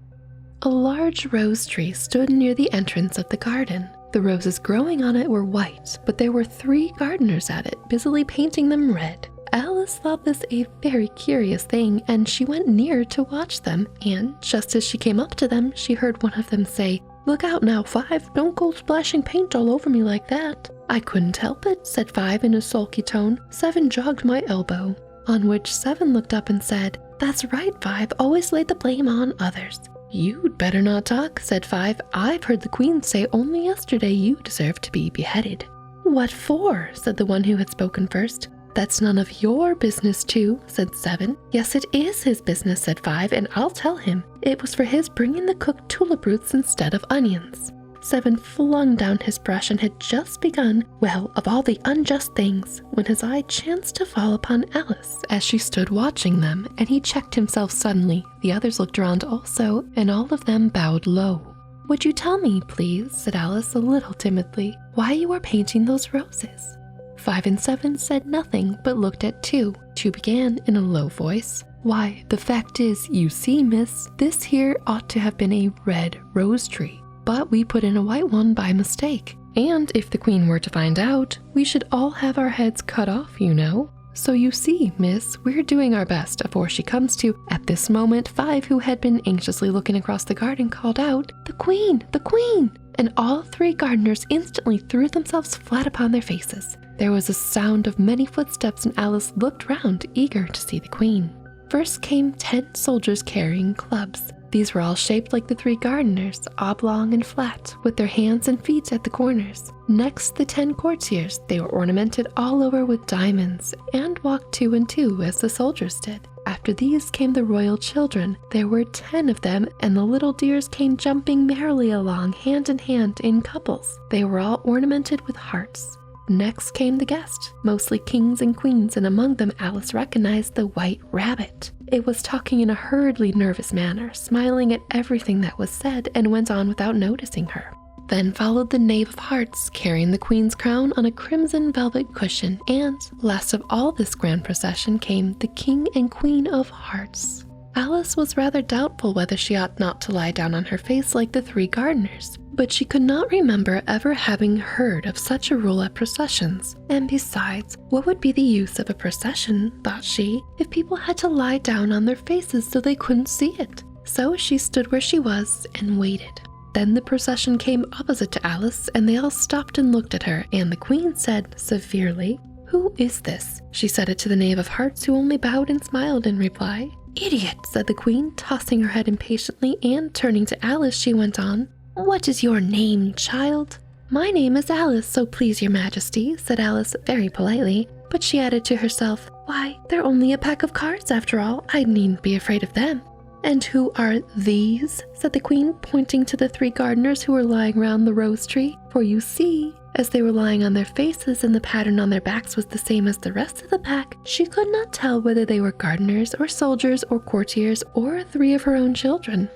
Speaker 1: A large rose tree stood near the entrance of the garden. The roses growing on it were white, but there were 3 gardeners at it, busily painting them red. Alice thought this a very curious thing, and she went near to watch them, and just as she came up to them, she heard one of them say, "Look out now, 5, don't go splashing paint all over me like that." "I couldn't help it," said 5 in a sulky tone. 7 jogged my elbow. On which 7 looked up and said, "That's right, 5, always lay the blame on others." "You'd better not talk," said 5. "I've heard the Queen say only yesterday you deserve to be beheaded." "What for?" said the one who had spoken first. "That's none of your business too," said 7. "Yes, it is his business," said 5, "and I'll tell him. It was for his bringing the cooked tulip roots instead of onions." 7 flung down his brush and had just begun, well, of all the unjust things, when his eye chanced to fall upon Alice as she stood watching them, and he checked himself suddenly. The others looked around also, and all of them bowed low. "Would you tell me, please," said Alice a little timidly, "why you are painting those roses?" 5 and 7 said nothing, but looked at 2. 2 began in a low voice. "Why, the fact is, you see, miss, this here ought to have been a red rose tree, but we put in a white one by mistake. And if the Queen were to find out, we should all have our heads cut off, you know. So you see, miss, we're doing our best afore she comes to." At this moment, 5, who had been anxiously looking across the garden, called out, "The Queen! The Queen!" And all 3 gardeners instantly threw themselves flat upon their faces. There was a sound of many footsteps, and Alice looked round, eager to see the Queen. First came 10 soldiers carrying clubs. These were all shaped like the 3 gardeners, oblong and flat, with their hands and feet at the corners. Next, the 10 courtiers. They were ornamented all over with diamonds, and walked 2 and 2 as the soldiers did. After these came the royal children. There were 10 of them, and the little dears came jumping merrily along, hand in hand, in couples. They were all ornamented with hearts. Next came the guests, mostly kings and queens, and among them Alice recognized the White Rabbit. It was talking in a hurriedly nervous manner, smiling at everything that was said, and went on without noticing her. Then followed the Knave of Hearts, carrying the Queen's crown on a crimson velvet cushion, and last of all this grand procession came the King and Queen of Hearts. Alice was rather doubtful whether she ought not to lie down on her face like the 3 gardeners, but she could not remember ever having heard of such a rule at processions. And besides, what would be the use of a procession, thought she, if people had to lie down on their faces so they couldn't see it? So she stood where she was and waited. Then the procession came opposite to Alice, and they all stopped and looked at her, and the Queen said severely, "Who is this?" She said it to the Knave of Hearts, who only bowed and smiled in reply. "Idiot," said the Queen, tossing her head impatiently, and turning to Alice, she went on, "What is your name, child?" "My name is Alice, so please your majesty," said Alice very politely, but she added to herself, "Why, they're only a pack of cards after all. I needn't be afraid of them." "And who are these?" said the Queen, pointing to the 3 gardeners who were lying round the rose tree. For you see, as they were lying on their faces and the pattern on their backs was the same as the rest of the pack, she could not tell whether they were gardeners or soldiers or courtiers or 3 of her own children.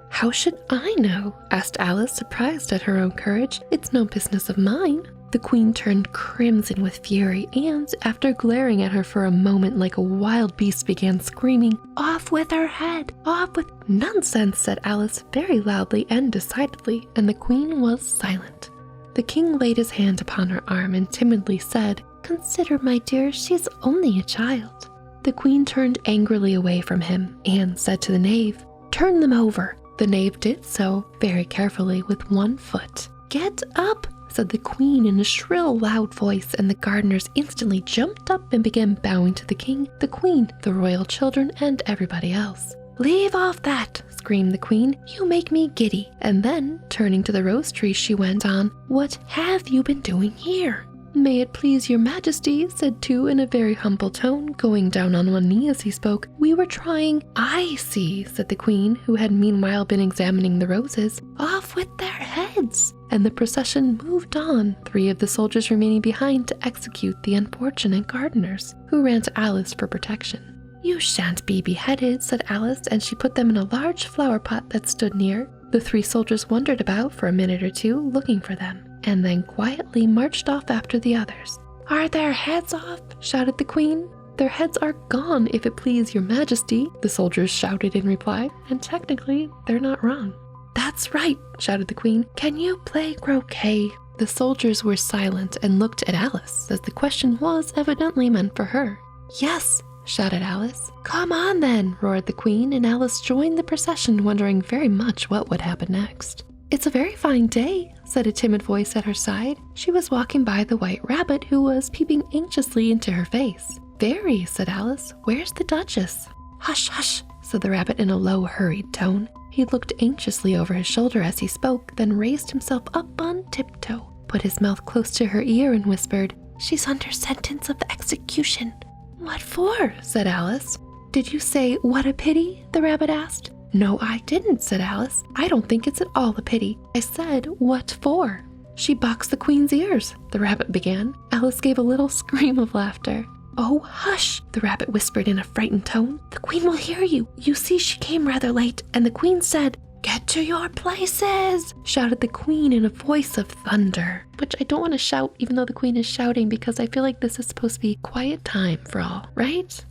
Speaker 1: "How should I know?" asked Alice, surprised at her own courage. "It's no business of mine." The Queen turned crimson with fury, and after glaring at her for a moment like a wild beast, began screaming, "Off with her head! Off with—" "Nonsense," said Alice very loudly and decidedly, and the Queen was silent. The King laid his hand upon her arm and timidly said, "Consider, my dear, she's only a child." The Queen turned angrily away from him and said to the Knave, "Turn them over." The Knave did so, very carefully, with 1 foot. "Get up," said the Queen in a shrill, loud voice, and the gardeners instantly jumped up and began bowing to the King, the Queen, the royal children, and everybody else. "Leave off that," screamed the Queen. "You make me giddy." And then, turning to the rose tree, she went on, "What have you been doing here?" "May it please your majesty," said 2 in a very humble tone, going down on one knee as he spoke. "We were trying—" "I see," said the queen, who had meanwhile been examining the roses. "Off with their heads!" And the procession moved on, 3 of the soldiers remaining behind to execute the unfortunate gardeners, who ran to Alice for protection. "You shan't be beheaded," said Alice, and she put them in a large flower pot that stood near. The 3 soldiers wandered about for a minute or 2 looking for them, and then quietly marched off after the others. "Are their heads off?" shouted the queen. "Their heads are gone, if it please your majesty," the soldiers shouted in reply, and technically they're not wrong. "That's right," shouted the queen. "Can you play croquet?" The soldiers were silent and looked at Alice, as the question was evidently meant for her. "Yes," shouted Alice. "Come on then," roared the queen, and Alice joined the procession, wondering very much what would happen next. "It's a very fine day," said a timid voice at her side. She was walking by the white rabbit, who was peeping anxiously into her face. "Very," said Alice. "Where's the Duchess?" "Hush, hush," said the rabbit in a low, hurried tone. He looked anxiously over his shoulder as he spoke, then raised himself up on tiptoe, put his mouth close to her ear and whispered, "She's under sentence of execution." "What for?" said Alice. "Did you say, 'what a pity'?" the rabbit asked. "No, I didn't," said Alice. "I don't think it's at all a pity. I said, 'what for?'" "She boxed the queen's ears," the rabbit began. Alice gave a little scream of laughter. "Oh, hush," the rabbit whispered in a frightened tone. "The queen will hear you. You see, she came rather late, and the queen said—" "Get to your places," shouted the queen in a voice of thunder, which I don't want to shout even though the queen is shouting, because I feel like this is supposed to be quiet time for all, right?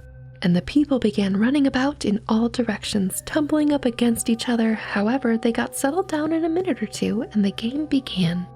Speaker 1: And the people began running about in all directions, tumbling up against each other. However, they got settled down in a minute or 2, and the game began.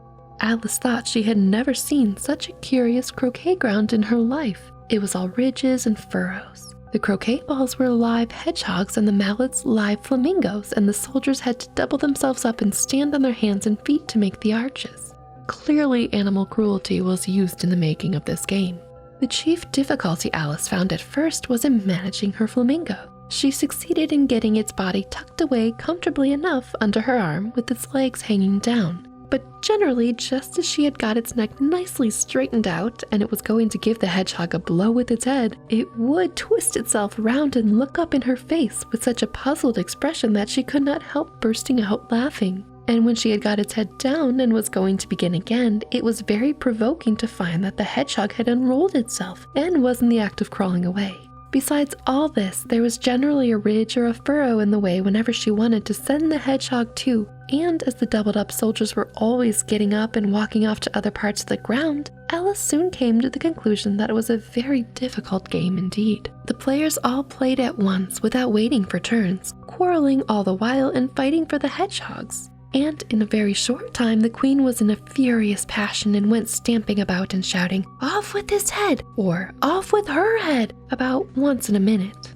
Speaker 1: Alice thought she had never seen such a curious croquet ground in her life. It was all ridges and furrows. The croquet balls were live hedgehogs and the mallets live flamingos, and the soldiers had to double themselves up and stand on their hands and feet to make the arches. Clearly, animal cruelty was used in the making of this game. The chief difficulty Alice found at first was in managing her flamingo. She succeeded in getting its body tucked away comfortably enough under her arm with its legs hanging down. But generally, just as she had got its neck nicely straightened out and it was going to give the hedgehog a blow with its head, it would twist itself round and look up in her face with such a puzzled expression that she could not help bursting out laughing. And when she had got its head down and was going to begin again, it was very provoking to find that the hedgehog had unrolled itself and was in the act of crawling away. Besides all this, there was generally a ridge or a furrow in the way whenever she wanted to send the hedgehog to, and as the doubled-up soldiers were always getting up and walking off to other parts of the ground, Alice soon came to the conclusion that it was a very difficult game indeed. The players all played at once without waiting for turns, quarreling all the while and fighting for the hedgehogs. And in a very short time, the queen was in a furious passion and went stamping about and shouting, "Off with his head!" or "Off with her head!" about once in a minute.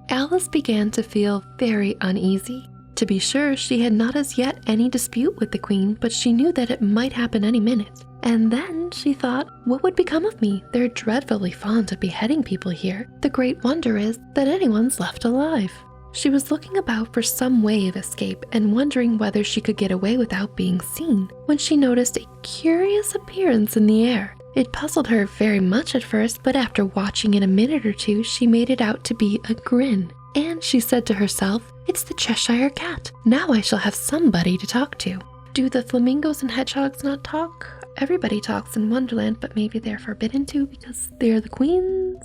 Speaker 1: Alice began to feel very uneasy. To be sure, she had not as yet any dispute with the queen, but she knew that it might happen any minute. And then she thought, what would become of me? They're dreadfully fond of beheading people here. The great wonder is that anyone's left alive. She was looking about for some way of escape and wondering whether she could get away without being seen, when she noticed a curious appearance in the air. It puzzled her very much at first, but after watching it a minute or 2, she made it out to be a grin. And she said to herself, "It's the Cheshire Cat. Now I shall have somebody to talk to." Do the flamingos and hedgehogs not talk? Everybody talks in Wonderland, but maybe they're forbidden to because they're the queens?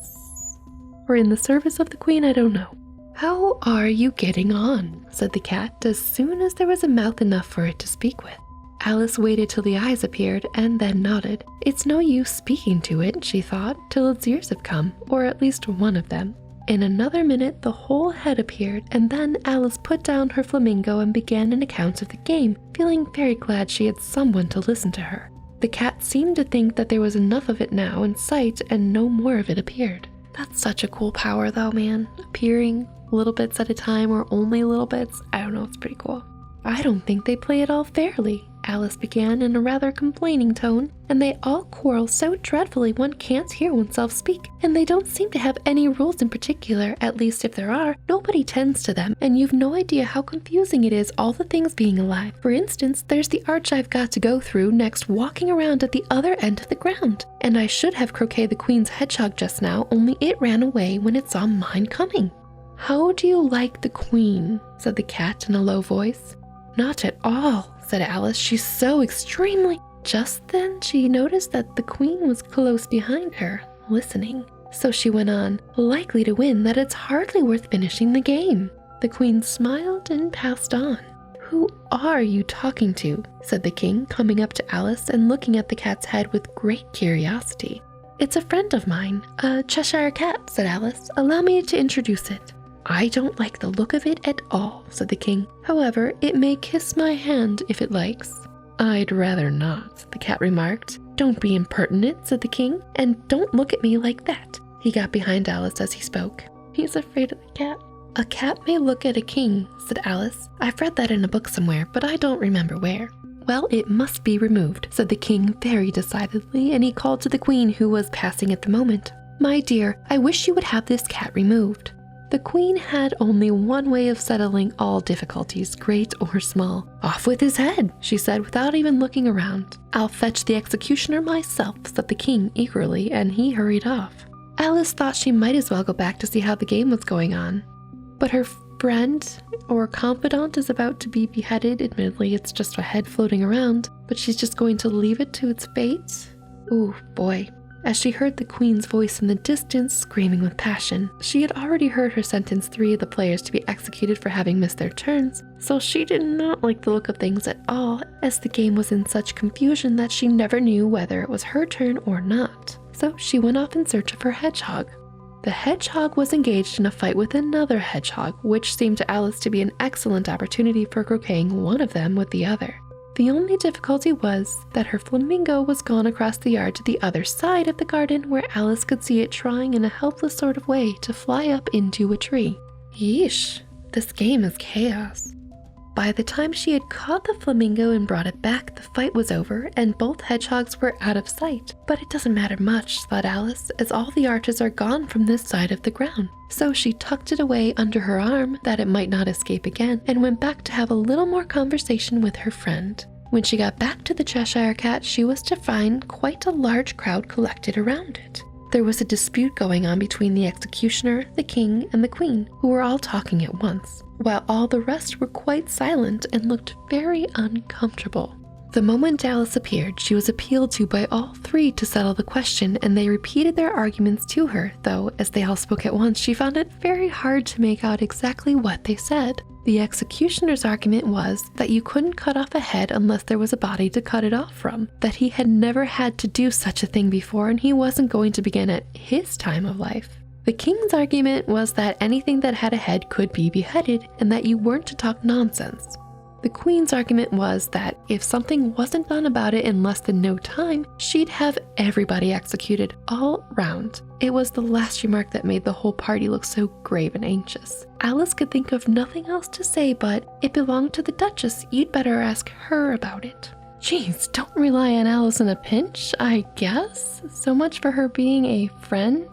Speaker 1: Or in the service of the queen, I don't know. "How are you getting on?" said the cat as soon as there was a mouth enough for it to speak with. Alice waited till the eyes appeared and then nodded. It's no use speaking to it, she thought, till its ears have come, or at least one of them. In another minute the whole head appeared, and then Alice put down her flamingo and began an account of the game, feeling very glad she had someone to listen to her. The cat seemed to think that there was enough of it now in sight, and no more of it appeared. That's such a cool power though, man. Appearing little bits at a time or only little bits. I don't know, it's pretty cool. I don't think they play it all fairly. Alice began in a rather complaining tone, "and they all quarrel so dreadfully one can't hear oneself speak, and they don't seem to have any rules in particular, at least if there are, nobody tends to them, and you've no idea how confusing it is, all the things being alive. For instance, there's the arch I've got to go through next, walking around at the other end of the ground, and I should have croqueted the Queen's hedgehog just now, only it ran away when it saw mine coming." "How do you like the Queen?" said the cat in a low voice. "Not at all," said Alice. "She's so extremely—" Just then she noticed that the Queen was close behind her, listening. So she went on, "Likely to win that it's hardly worth finishing the game." The Queen smiled and passed on. "Who are you talking to?" said the King, coming up to Alice and looking at the cat's head with great curiosity. "It's a friend of mine, a Cheshire cat," said Alice. "Allow me to introduce it." "I don't like the look of it at all," said the King. "However, it may kiss my hand if it likes." "I'd rather not," the cat remarked. "Don't be impertinent," said the King, "and don't look at me like that." He got behind Alice as he spoke. "He's afraid of the cat." "A cat may look at a king," said Alice. "I've read that in a book somewhere, but I don't remember where." "Well, it must be removed," said the King very decidedly, and he called to the Queen, who was passing at the moment. "My dear, I wish you would have this cat removed." The Queen had only one way of settling all difficulties, great or small. "Off with his head," she said without even looking around. "I'll fetch the executioner myself," said the King eagerly, and he hurried off. Alice thought she might as well go back to see how the game was going on. But her friend or confidant is about to be beheaded. Admittedly, it's just a head floating around, but she's just going to leave it to its fate. Ooh, boy. As she heard the Queen's voice in the distance, screaming with passion, she had already heard her sentence 3 of the players to be executed for having missed their turns, so she did not like the look of things at all, as the game was in such confusion that she never knew whether it was her turn or not. So she went off in search of her hedgehog. The hedgehog was engaged in a fight with another hedgehog, which seemed to Alice to be an excellent opportunity for croqueting one of them with the other. The only difficulty was that her flamingo was gone across the yard to the other side of the garden, where Alice could see it trying in a helpless sort of way to fly up into a tree. Yeesh, this game is chaos. By the time she had caught the flamingo and brought it back, the fight was over and both hedgehogs were out of sight. But it doesn't matter much, thought Alice, as all the arches are gone from this side of the ground. So she tucked it away under her arm that it might not escape again, and went back to have a little more conversation with her friend. When she got back to the Cheshire Cat, she was to find quite a large crowd collected around it. There was a dispute going on between the executioner, the King, and the Queen, who were all talking at once, while all the rest were quite silent and looked very uncomfortable. The moment Alice appeared, she was appealed to by all three to settle the question, and they repeated their arguments to her, though, as they all spoke at once, she found it very hard to make out exactly what they said. The executioner's argument was that you couldn't cut off a head unless there was a body to cut it off from, that he had never had to do such a thing before, and he wasn't going to begin at his time of life. The King's argument was that anything that had a head could be beheaded, and that you weren't to talk nonsense. The Queen's argument was that if something wasn't done about it in less than no time, she'd have everybody executed all round. It was the last remark that made the whole party look so grave and anxious. Alice could think of nothing else to say but, "It belonged to the Duchess, you'd better ask her about it." Jeez, don't rely on Alice in a pinch, I guess. So much for her being a friend.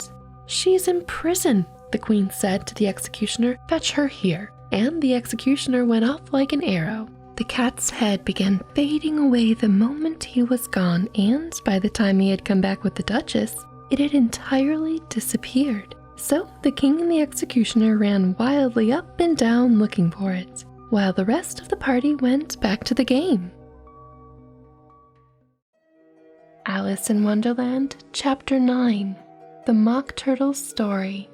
Speaker 1: "She's in prison," the Queen said to the executioner. "Fetch her here." And the executioner went off like an arrow. The cat's head began fading away the moment he was gone, and by the time he had come back with the Duchess, it had entirely disappeared. So the King and the executioner ran wildly up and down looking for it, while the rest of the party went back to the game. Alice in Wonderland, Chapter 9, The Mock Turtle's Story.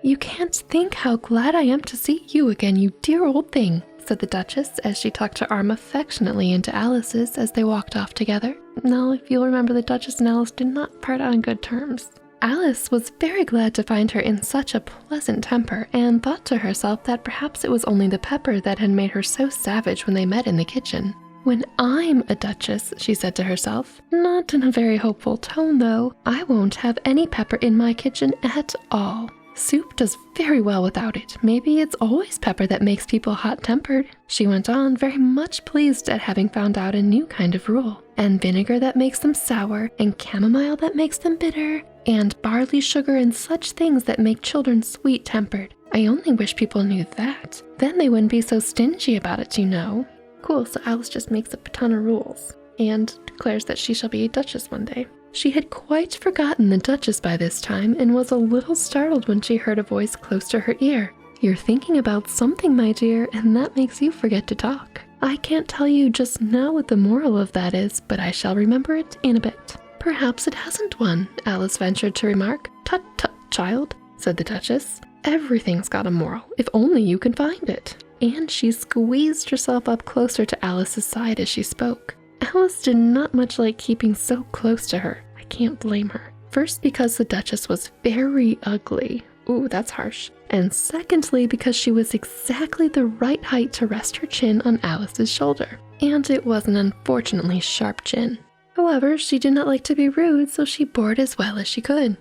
Speaker 1: "You can't think how glad I am to see you again, you dear old thing," said the Duchess as she tucked her arm affectionately into Alice's as they walked off together. Now, if you'll remember, the Duchess and Alice did not part on good terms. Alice was very glad to find her in such a pleasant temper, and thought to herself that perhaps it was only the pepper that had made her so savage when they met in the kitchen. "When I'm a Duchess," she said to herself, not in a very hopeful tone though, "I won't have any pepper in my kitchen at all." Soup does very well without it. Maybe it's always pepper that makes people hot-tempered. She went on, very much pleased at having found out a new kind of rule. And vinegar that makes them sour, and chamomile that makes them bitter, and barley sugar and such things that make children sweet-tempered. I only wish people knew that. Then they wouldn't be so stingy about it, you know. Cool, so Alice just makes up a ton of rules, and declares that she shall be a duchess one day. She had quite forgotten the Duchess by this time and was a little startled when she heard a voice close to her ear. You're thinking about something, my dear, and that makes you forget to talk. I can't tell you just now what the moral of that is, but I shall remember it in a bit. Perhaps it hasn't one, Alice ventured to remark. Tut, tut, child, said the Duchess. Everything's got a moral, if only you can find it. And she squeezed herself up closer to Alice's side as she spoke. Alice did not much like keeping so close to her. I can't blame her. First, because the Duchess was very ugly. Ooh, that's harsh. And secondly, because she was exactly the right height to rest her chin on Alice's shoulder. And it was an unfortunately sharp chin. However, she did not like to be rude, so she bore it as well as she could.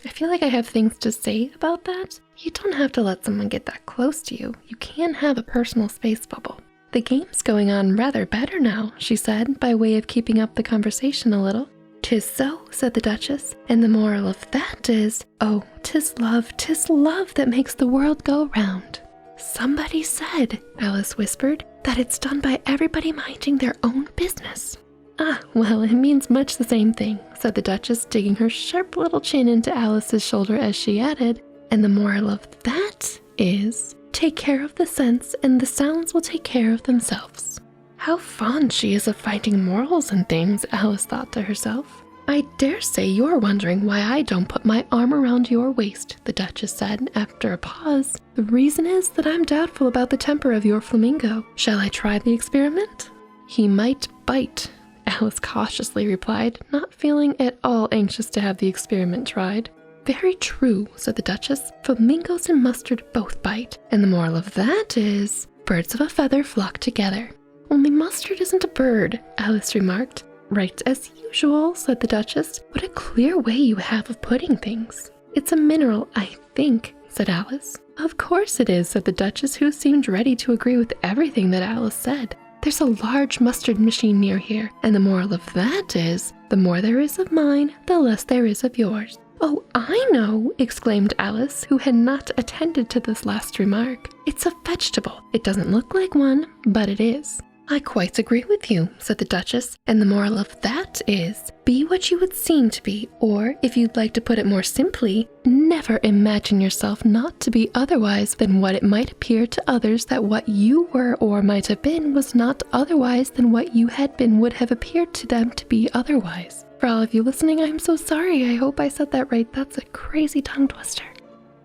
Speaker 1: I feel like I have things to say about that. You don't have to let someone get that close to you. You can have a personal space bubble. The game's going on rather better now, she said, by way of keeping up the conversation a little. 'Tis so, said the Duchess, and the moral of that is, oh, 'tis love that makes the world go round. Somebody said, Alice whispered, that it's done by everybody minding their own business. Ah, well, it means much the same thing, said the Duchess, digging her sharp little chin into Alice's shoulder as she added, and the moral of that is, take care of the sense and the sounds will take care of themselves. How fond she is of finding morals and things, Alice thought to herself. I dare say you're wondering why I don't put my arm around your waist, the Duchess said after a pause. The reason is that I'm doubtful about the temper of your flamingo. Shall I try the experiment? He might bite, Alice cautiously replied, not feeling at all anxious to have the experiment tried. Very true, said the Duchess. Flamingos and mustard both bite, and the moral of that is, birds of a feather flock together. Only mustard isn't a bird, Alice remarked. Right as usual, said the Duchess. What a clear way you have of putting things. It's a mineral, I think, said Alice. Of course it is, said the Duchess, who seemed ready to agree with everything that Alice said. There's a large mustard machine near here, and the moral of that is, the more there is of mine, the less there is of yours. Oh, I know, exclaimed Alice, who had not attended to this last remark. It's a vegetable. It doesn't look like one, but it is. I quite agree with you, said the Duchess, and the moral of that is, be what you would seem to be, or, if you'd like to put it more simply, never imagine yourself not to be otherwise than what it might appear to others that what you were or might have been was not otherwise than what you had been would have appeared to them to be otherwise. For all of you listening, I'm so sorry. I hope I said that right. That's a crazy tongue twister.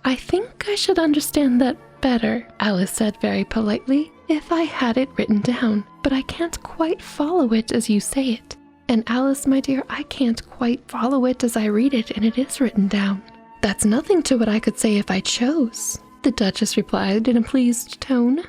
Speaker 1: I think I should understand that better, Alice said very politely, if I had it written down, but I can't quite follow it as you say it. And Alice, my dear, I can't quite follow it as I read it, and it is written down. That's nothing to what I could say if I chose, the Duchess replied in a pleased tone.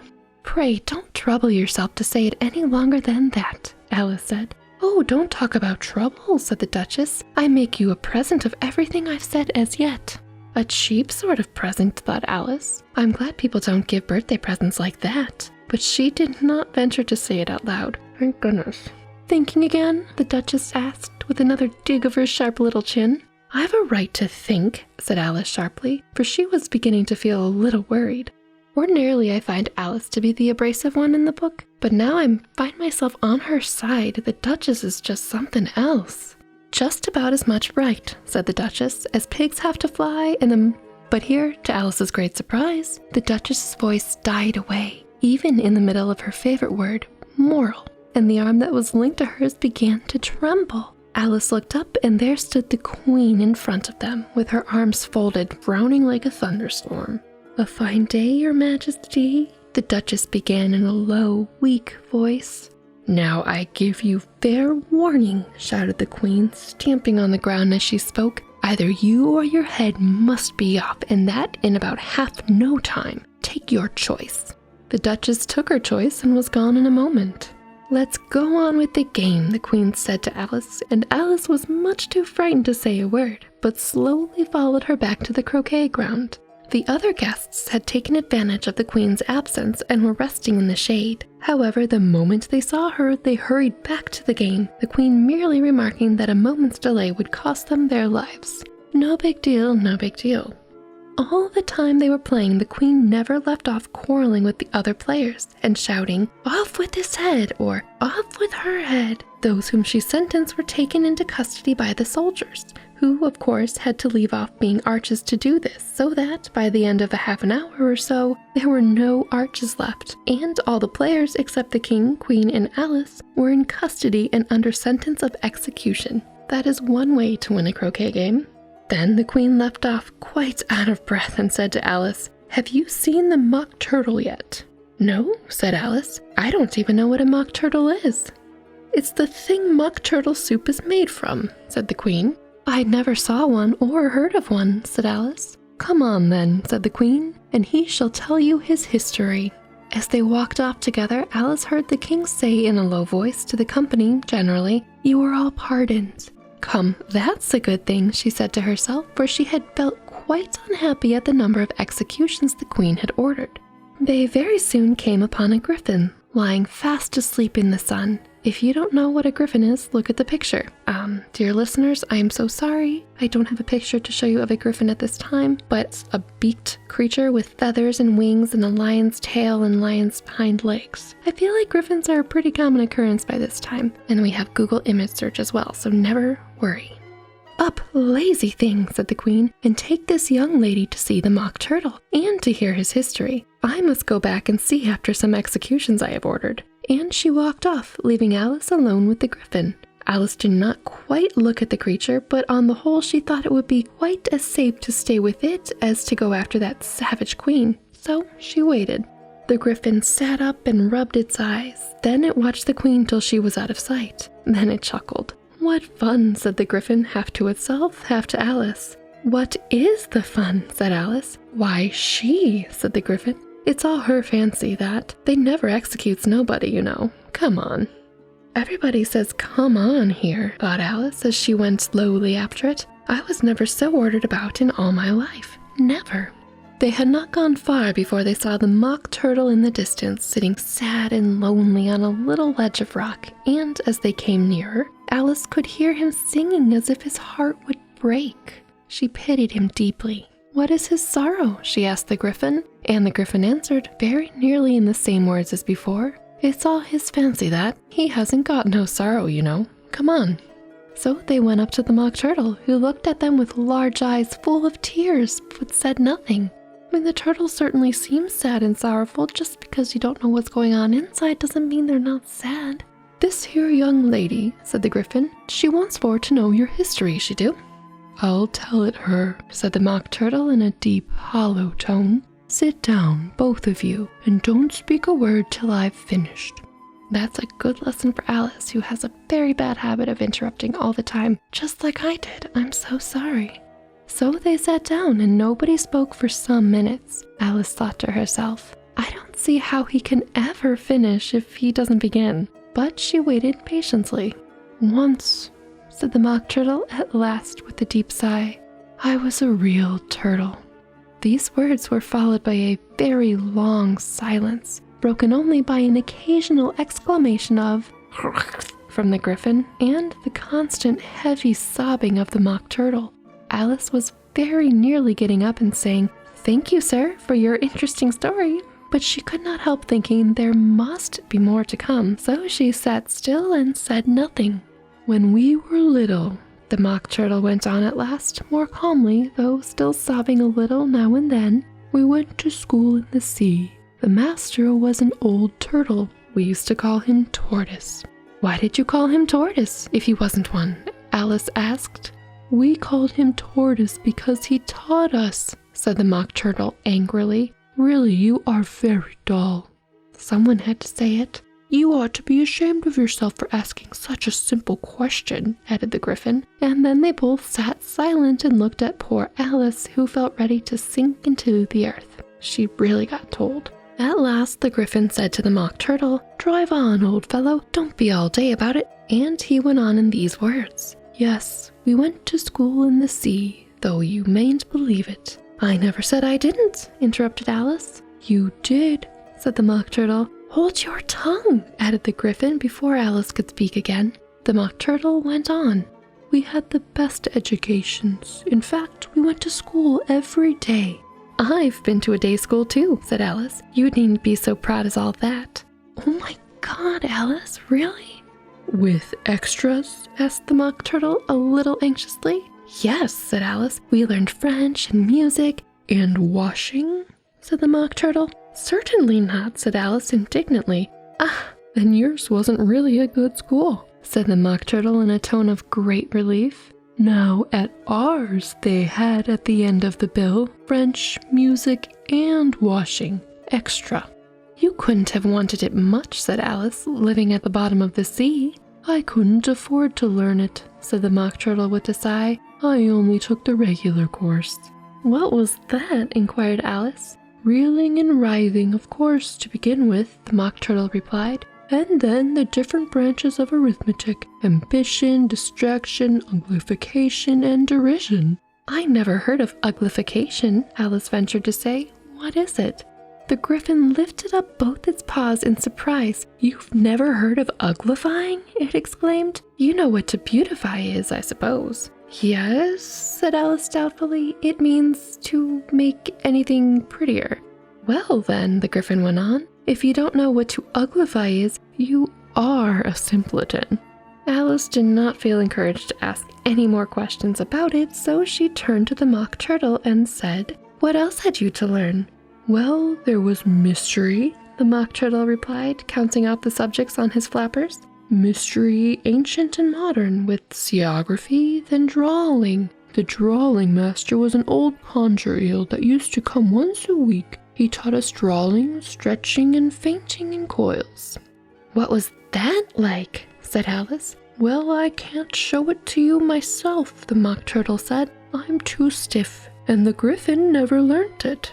Speaker 1: Pray, don't trouble yourself to say it any longer than that, Alice said. Oh, don't talk about trouble, said the Duchess. I make you a present of everything I've said as yet. A cheap sort of present, thought Alice. I'm glad people don't give birthday presents like that. But she did not venture to say it out loud. Thank goodness. Thinking again? The Duchess asked, with another dig of her sharp little chin. I've a right to think, said Alice sharply, for she was beginning to feel a little worried. Ordinarily, I find Alice to be the abrasive one in the book, but now I find myself on her side. The Duchess is just something else. Just about as much right, said the Duchess, as pigs have to fly and the... But here, to Alice's great surprise, the Duchess's voice died away, even in the middle of her favorite word, moral, and the arm that was linked to hers began to tremble. Alice looked up, and there stood the Queen in front of them, with her arms folded, frowning like a thunderstorm. A fine day, Your Majesty, the Duchess began in a low, weak voice. Now I give you fair warning, shouted the Queen, stamping on the ground as she spoke. Either you or your head must be off, and that in about half no time. Take your choice. The Duchess took her choice and was gone in a moment. Let's go on with the game, the Queen said to Alice, and Alice was much too frightened to say a word, but slowly followed her back to the croquet ground. The other guests had taken advantage of the queen's absence and were resting in the shade. However, the moment they saw her, they hurried back to the game, the queen merely remarking that a moment's delay would cost them their lives. No big deal, no big deal. All the time they were playing, the queen never left off quarreling with the other players and shouting, "Off with his head," or "Off with her head." Those whom she sentenced were taken into custody by the soldiers, who, of course, had to leave off being arches to do this, so that, by the end of a half an hour or so, there were no arches left, and all the players except the king, queen, and Alice were in custody and under sentence of execution. That is one way to win a croquet game. Then the queen left off quite out of breath and said to Alice, "Have you seen the mock turtle yet?" "No," said Alice. "I don't even know what a mock turtle is." "It's the thing mock turtle soup is made from," said the queen. "I never saw one or heard of one," said Alice. "Come on then," said the queen, "and he shall tell you his history." As they walked off together, Alice heard the king say in a low voice to the company generally, "You are all pardoned." "Come, that's a good thing," she said to herself, for she had felt quite unhappy at the number of executions the queen had ordered. They very soon came upon a griffin, lying fast asleep in the sun. If you don't know what a griffin is, look at the picture. Dear listeners, I am so sorry. I don't have a picture to show you of a griffin at this time, but it's a beaked creature with feathers and wings and a lion's tail and lion's hind legs. I feel like griffins are a pretty common occurrence by this time, and we have Google image search as well, so never worry. "Up, lazy thing," said the queen, "and take this young lady to see the mock turtle, and to hear his history. I must go back and see after some executions I have ordered." And she walked off, leaving Alice alone with the griffin. Alice did not quite look at the creature, but on the whole she thought it would be quite as safe to stay with it as to go after that savage queen, so she waited. The griffin sat up and rubbed its eyes. Then it watched the queen till she was out of sight. Then it chuckled. "What fun," said the griffin, half to itself, half to Alice. "What is the fun?" said Alice. "Why, she," said the griffin. "It's all her fancy, that. They never executes nobody, you know. Come on." "Everybody says 'come on' here," thought Alice as she went slowly after it. "I was never so ordered about in all my life. Never." They had not gone far before they saw the mock turtle in the distance, sitting sad and lonely on a little ledge of rock, and as they came nearer, Alice could hear him singing as if his heart would break. She pitied him deeply. "What is his sorrow?" she asked the griffin, and the griffin answered, very nearly in the same words as before, "It's all his fancy, that. He hasn't got no sorrow, you know. Come on." So they went up to the mock turtle, who looked at them with large eyes full of tears, but said nothing. I mean, the turtle certainly seems sad and sorrowful. Just because you don't know what's going on inside doesn't mean they're not sad. "This here young lady," said the griffin, "she wants for to know your history, she do." "I'll tell it her," said the mock turtle in a deep, hollow tone. "Sit down, both of you, and don't speak a word till I've finished." That's a good lesson for Alice, who has a very bad habit of interrupting all the time, just like I did. I'm so sorry. So they sat down, and nobody spoke for some minutes. Alice thought to herself, "I don't see how he can ever finish if he doesn't begin." But she waited patiently. "Once," said the mock turtle at last with a deep sigh, "I was a real turtle." These words were followed by a very long silence, broken only by an occasional exclamation of from the griffin and the constant heavy sobbing of the mock turtle. Alice was very nearly getting up and saying, "Thank you, sir, for your interesting story," but she could not help thinking there must be more to come, so she sat still and said nothing. "When we were little," the mock turtle went on at last, more calmly, though still sobbing a little now and then, "we went to school in the sea. The master was an old turtle. We used to call him Tortoise." "Why did you call him Tortoise, if he wasn't one?" Alice asked. "We called him Tortoise because he taught us," said the mock turtle angrily. "Really, you are very dull." Someone had to say it. "You ought to be ashamed of yourself for asking such a simple question," added the griffin, and then they both sat silent and looked at poor Alice, who felt ready to sink into the earth. She really got told. At last the griffin said to the mock turtle, "Drive on, old fellow, don't be all day about it," and he went on in these words. "Yes, we went to school in the sea, though you mayn't believe it. I never said I didn't, interrupted Alice. You did, said the Mock Turtle. Hold your tongue, added the Gryphon before Alice could speak again. The Mock Turtle went on. We had the best educations. In fact, we went to school every day. I've been to a day school too, said Alice. You needn't be so proud as all that. Oh my God, Alice, really? With extras? Asked the Mock Turtle a little anxiously. Yes, said Alice. We learned French and music. And washing? Said the Mock Turtle. Certainly not, said Alice indignantly. Ah, then yours wasn't really a good school, said the Mock Turtle in a tone of great relief. Now, at ours, they had at the end of the bill French, music, and washing. Extra. You couldn't have wanted it much, said Alice, living at the bottom of the sea. I couldn't afford to learn it, said the Mock Turtle with a sigh. I only took the regular course. What was that? Inquired Alice. Reeling and writhing, of course, to begin with, the Mock Turtle replied. And then the different branches of arithmetic, ambition, distraction, uglification, and derision. I never heard of uglification, Alice ventured to say. What is it? The Gryphon lifted up both its paws in surprise. You've never heard of uglifying? It exclaimed. You know what to beautify is, I suppose. Yes, said Alice doubtfully. It means to make anything prettier. Well then, the Gryphon went on, if you don't know what to uglify is, you are a simpleton. Alice did not feel encouraged to ask any more questions about it, so she turned to the Mock Turtle and said, What else had you to learn? Well, there was mystery, the Mock Turtle replied, counting out the subjects on his flappers. Mystery, ancient and modern, with seaography, then drawing. The drawing master was an old conger eel that used to come once a week. He taught us drawing, stretching, and fainting in coils. What was that like? Said Alice. Well, I can't show it to you myself, the Mock Turtle said. I'm too stiff, and the Gryphon never learnt it.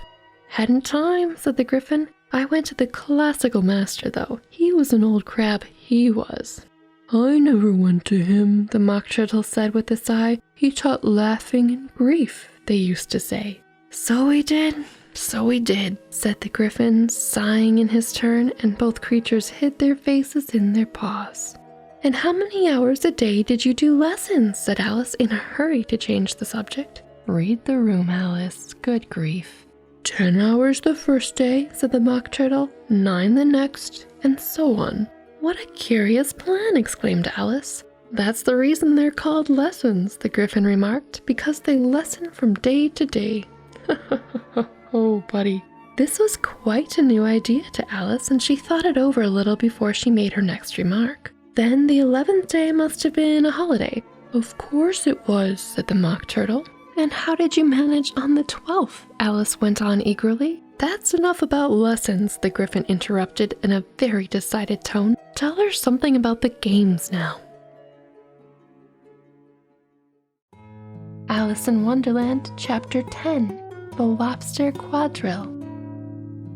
Speaker 1: Hadn't time, said the Gryphon. I went to the classical master, though. He was an old crab, he was. I never went to him, the Mock Turtle said with a sigh. He taught laughing and grief, they used to say. So he did, said the Gryphon, sighing in his turn, and both creatures hid their faces in their paws. And how many hours a day did you do lessons? Said Alice in a hurry to change the subject. Read the room, Alice. Good grief. 10 hours the first day, said the Mock Turtle, 9 the next, and so on. What a curious plan, exclaimed Alice. That's the reason they're called lessons, the Gryphon remarked, because they lessen from day to day. Oh, buddy. This was quite a new idea to Alice, and she thought it over a little before she made her next remark. Then the 11th day must have been a holiday. Of course it was, said the Mock Turtle. And how did you manage on the 12th? Alice went on eagerly. That's enough about lessons, the Gryphon interrupted in a very decided tone. Tell her something about the games now. Alice in Wonderland, Chapter 10, The Lobster-Quadrille.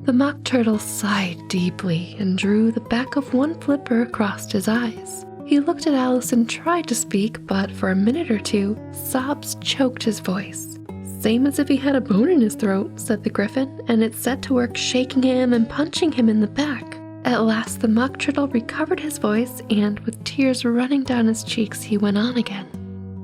Speaker 1: The Mock Turtle sighed deeply and drew the back of one flipper across his eyes. He looked at Alice and tried to speak, but for a minute or two, sobs choked his voice. Same as if he had a bone in his throat, said the Gryphon, and it set to work shaking him and punching him in the back. At last the Mock Turtle recovered his voice, and with tears running down his cheeks, he went on again.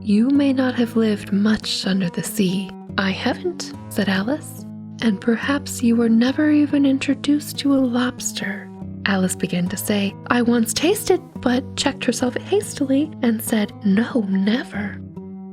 Speaker 1: You may not have lived much under the sea. I haven't, said Alice. And perhaps you were never even introduced to a lobster. Alice began to say, I once tasted, but checked herself hastily and said, no, never.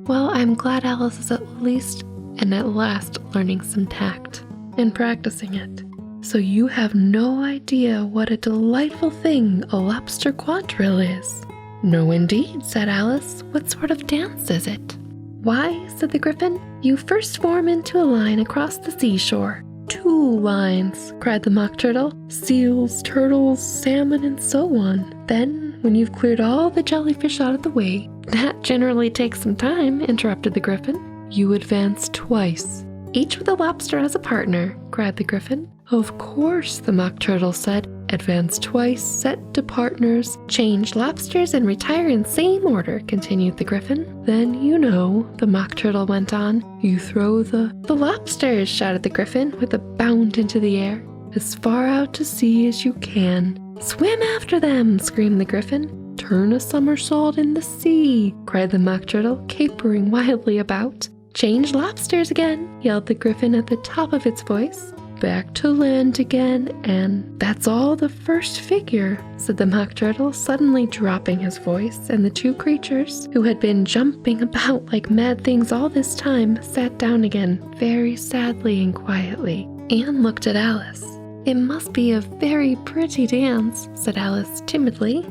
Speaker 1: Well, I'm glad Alice is at least and at last learning some tact and practicing it. So you have no idea what a delightful thing a Lobster-Quadrille is. No, indeed, said Alice. What sort of dance is it? Why, said the Gryphon, you first form into a line across the seashore. 2 lines, cried the Mock Turtle. Seals, turtles, salmon, and so on. Then, when you've cleared all the jellyfish out of the way, that generally takes some time, interrupted the Gryphon. You advance twice, each with a lobster as a partner, cried the Gryphon. Of course, the Mock Turtle said. Advance twice, set to partners, change lobsters, and retire in same order, continued the Griffin. Then you know, the Mock Turtle went on, you throw the lobsters, shouted the Griffin with a bound into the air, as far out to sea as you can. Swim after them, screamed the Griffin. Turn a somersault in the sea, cried the Mock Turtle, capering wildly about. Change lobsters again, yelled the Griffin at the top of its voice. Back to land again, and that's all the first figure, said the Mock Turtle, suddenly dropping his voice, and the two creatures, who had been jumping about like mad things all this time, sat down again, very sadly and quietly. Anne looked at Alice. It must be a very pretty dance, said Alice timidly.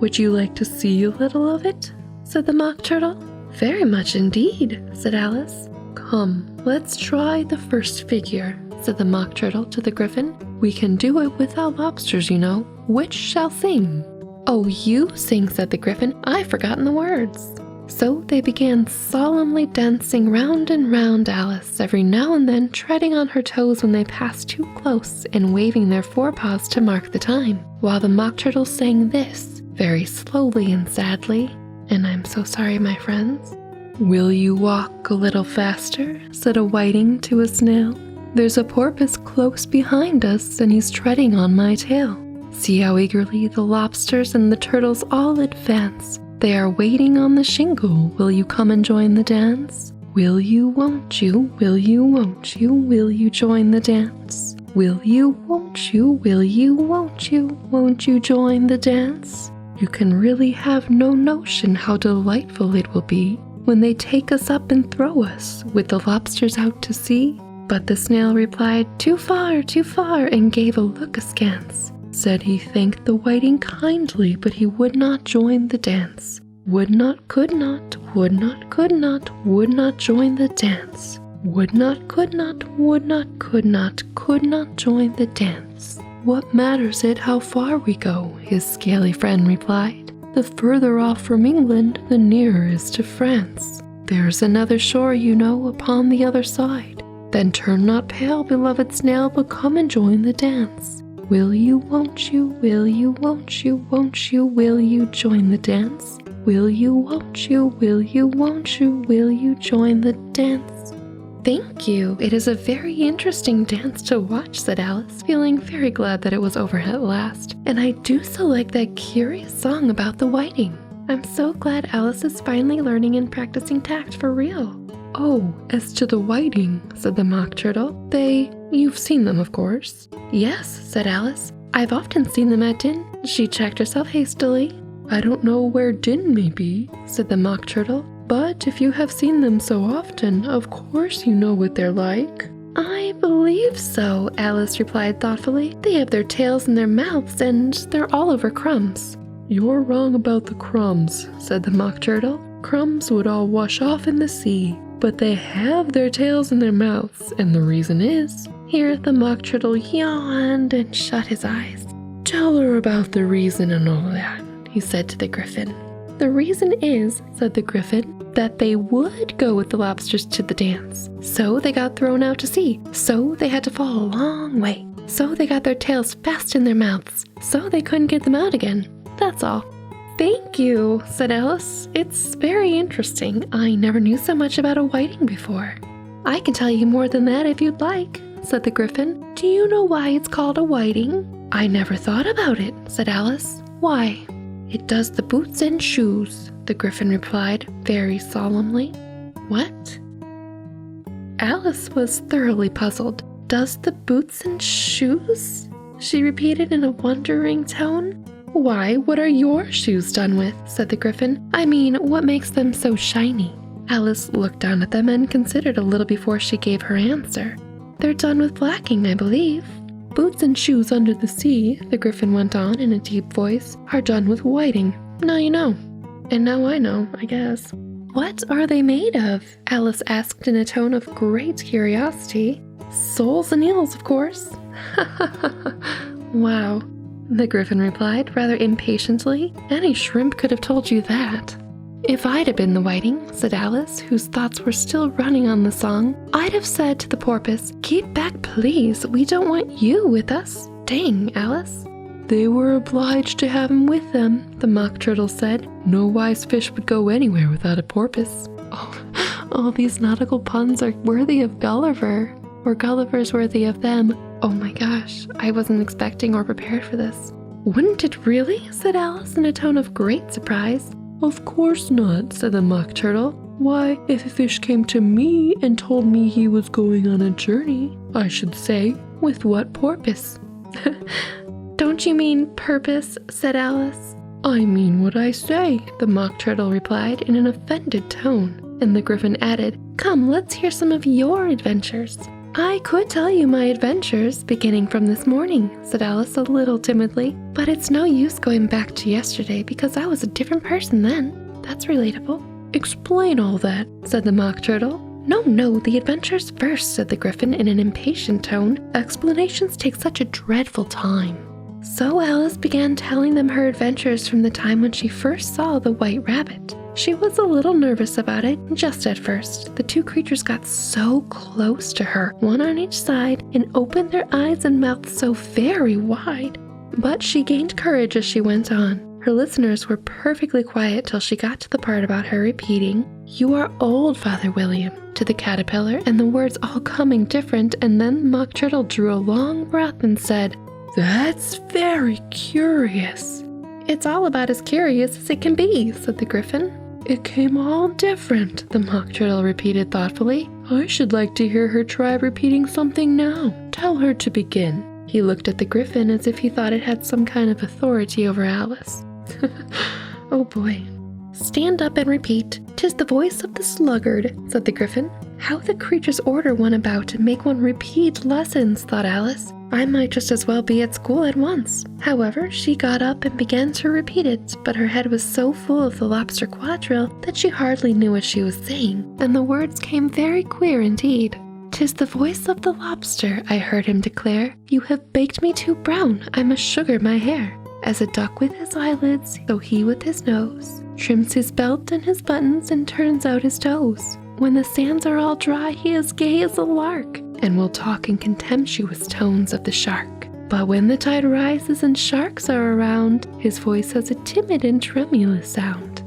Speaker 1: Would you like to see a little of it? Said the Mock Turtle. Very much indeed, said Alice. Come, let's try the first figure, said the Mock Turtle to the Griffin. We can do it without lobsters, you know. Which shall sing? Oh, you sing, said the Griffin. I've forgotten the words. So they began solemnly dancing round and round Alice, every now and then treading on her toes when they passed too close and waving their forepaws to mark the time, while the Mock Turtle sang this, very slowly and sadly. And I'm so sorry, my friends. Will you walk a little faster? Said a whiting to a snail. There's a porpoise close behind us, and he's treading on my tail. See how eagerly the lobsters and the turtles all advance. They are waiting on the shingle. Will you come and join the dance? Will you, won't you? Will you, won't you? Will you join the dance? Will you, won't you? Will you, won't you? Won't you join the dance? You can really have no notion how delightful it will be when they take us up and throw us with the lobsters out to sea. But the snail replied, too far, and gave a look askance. Said he thanked the whiting kindly, but he would not join the dance. Would not, could not, would not, could not, would not join the dance. Would not, could not, would not, could not join the dance. What matters it how far we go, his scaly friend replied. The further off from England, the nearer is to France. There's another shore, you know, upon the other side. Then turn not pale, beloved snail, but come and join the dance. Will you, won't you, will you, won't you, won't you, will you join the dance? Will you, won't you, will you, won't you, will you join the dance? Thank you. It is a very interesting dance to watch, said Alice, feeling very glad that it was over at last. And I do so like that curious song about the whiting. I'm so glad Alice is finally learning and practicing tact for real. Oh, as to the whiting, said the Mock Turtle, you've seen them, of course. Yes, said Alice. I've often seen them at Din. She checked herself hastily. I don't know where Din may be, said the Mock Turtle, but if you have seen them so often, of course you know what they're like. I believe so, Alice replied thoughtfully. They have their tails in their mouths, and they're all over crumbs. You're wrong about the crumbs, said the Mock Turtle. Crumbs would all wash off in the sea. But they have their tails in their mouths, and the reason is... Here the Mock Turtle yawned and shut his eyes. Tell her about the reason and all that, he said to the Griffin. The reason is, said the Griffin, that they would go with the lobsters to the dance. So they got thrown out to sea. So they had to fall a long way. So they got their tails fast in their mouths. So they couldn't get them out again. That's all. Thank you, said Alice. It's very interesting. I never knew so much about a whiting before. I can tell you more than that if you'd like, said the Griffin. Do you know why it's called a whiting? I never thought about it, said Alice. Why? It does the boots and shoes, the Griffin replied very solemnly. What? Alice was thoroughly puzzled. Does the boots and shoes? She repeated in a wondering tone. Why, what are your shoes done with? Said the Griffin. I mean, what makes them so shiny? Alice looked down at them and considered a little before she gave her answer. They're done with blacking, I believe. Boots and shoes under the sea, the Griffin went on in a deep voice, are done with whiting. Now you know. And now I know, I guess. What are they made of? Alice asked in a tone of great curiosity. Soles and eels, of course. Wow. The Griffin replied, rather impatiently. Any shrimp could have told you that. If I'd have been the whiting, said Alice, whose thoughts were still running on the song, I'd have said to the porpoise, keep back, please. We don't want you with us. Dang, Alice. They were obliged to have him with them, the Mock Turtle said. No wise fish would go anywhere without a porpoise. All these nautical puns are worthy of Gulliver, or Gulliver's worthy of them. Oh my gosh, I wasn't expecting or prepared for this. Wouldn't it really? Said Alice in a tone of great surprise. Of course not, said the Mock Turtle. Why, if a fish came to me and told me he was going on a journey, I should say, with what porpoise? Don't you mean purpose? Said Alice. I mean what I say, the Mock Turtle replied in an offended tone, and the Gryphon added, Come, let's hear some of your adventures. I could tell you my adventures, beginning from this morning, said Alice a little timidly, but it's no use going back to yesterday because I was a different person then. That's relatable. Explain all that, said the Mock Turtle. No, the adventures first, said the Gryphon in an impatient tone. Explanations take such a dreadful time. So Alice began telling them her adventures from the time when she first saw the White Rabbit. She was a little nervous about it, just at first. The two creatures got so close to her, one on each side, and opened their eyes and mouths so very wide. But she gained courage as she went on. Her listeners were perfectly quiet till she got to the part about her repeating, You are old, Father William, to the caterpillar, and the words all coming different, and then the Mock Turtle drew a long breath and said, That's very curious. It's all about as curious as it can be, said the Gryphon. It came all different, the Mock Turtle repeated thoughtfully. I should like to hear her try repeating something now. Tell her to begin. He looked at the Gryphon as if he thought it had some kind of authority over Alice. Oh boy. Stand up and repeat. 'Tis the voice of the sluggard, said the Gryphon. How the creatures order one about and make one repeat lessons, thought Alice. I might just as well be at school at once. However, she got up and began to repeat it, but her head was so full of the Lobster-Quadrille that she hardly knew what she was saying, and the words came very queer indeed. 'Tis the voice of the lobster, I heard him declare. You have baked me too brown, I must sugar my hair. As a duck with his eyelids, so he with his nose trims his belt and his buttons and turns out his toes. When the sands are all dry, he is gay as a lark, and will talk in contemptuous tones of the shark. But when the tide rises and sharks are around, his voice has a timid and tremulous sound.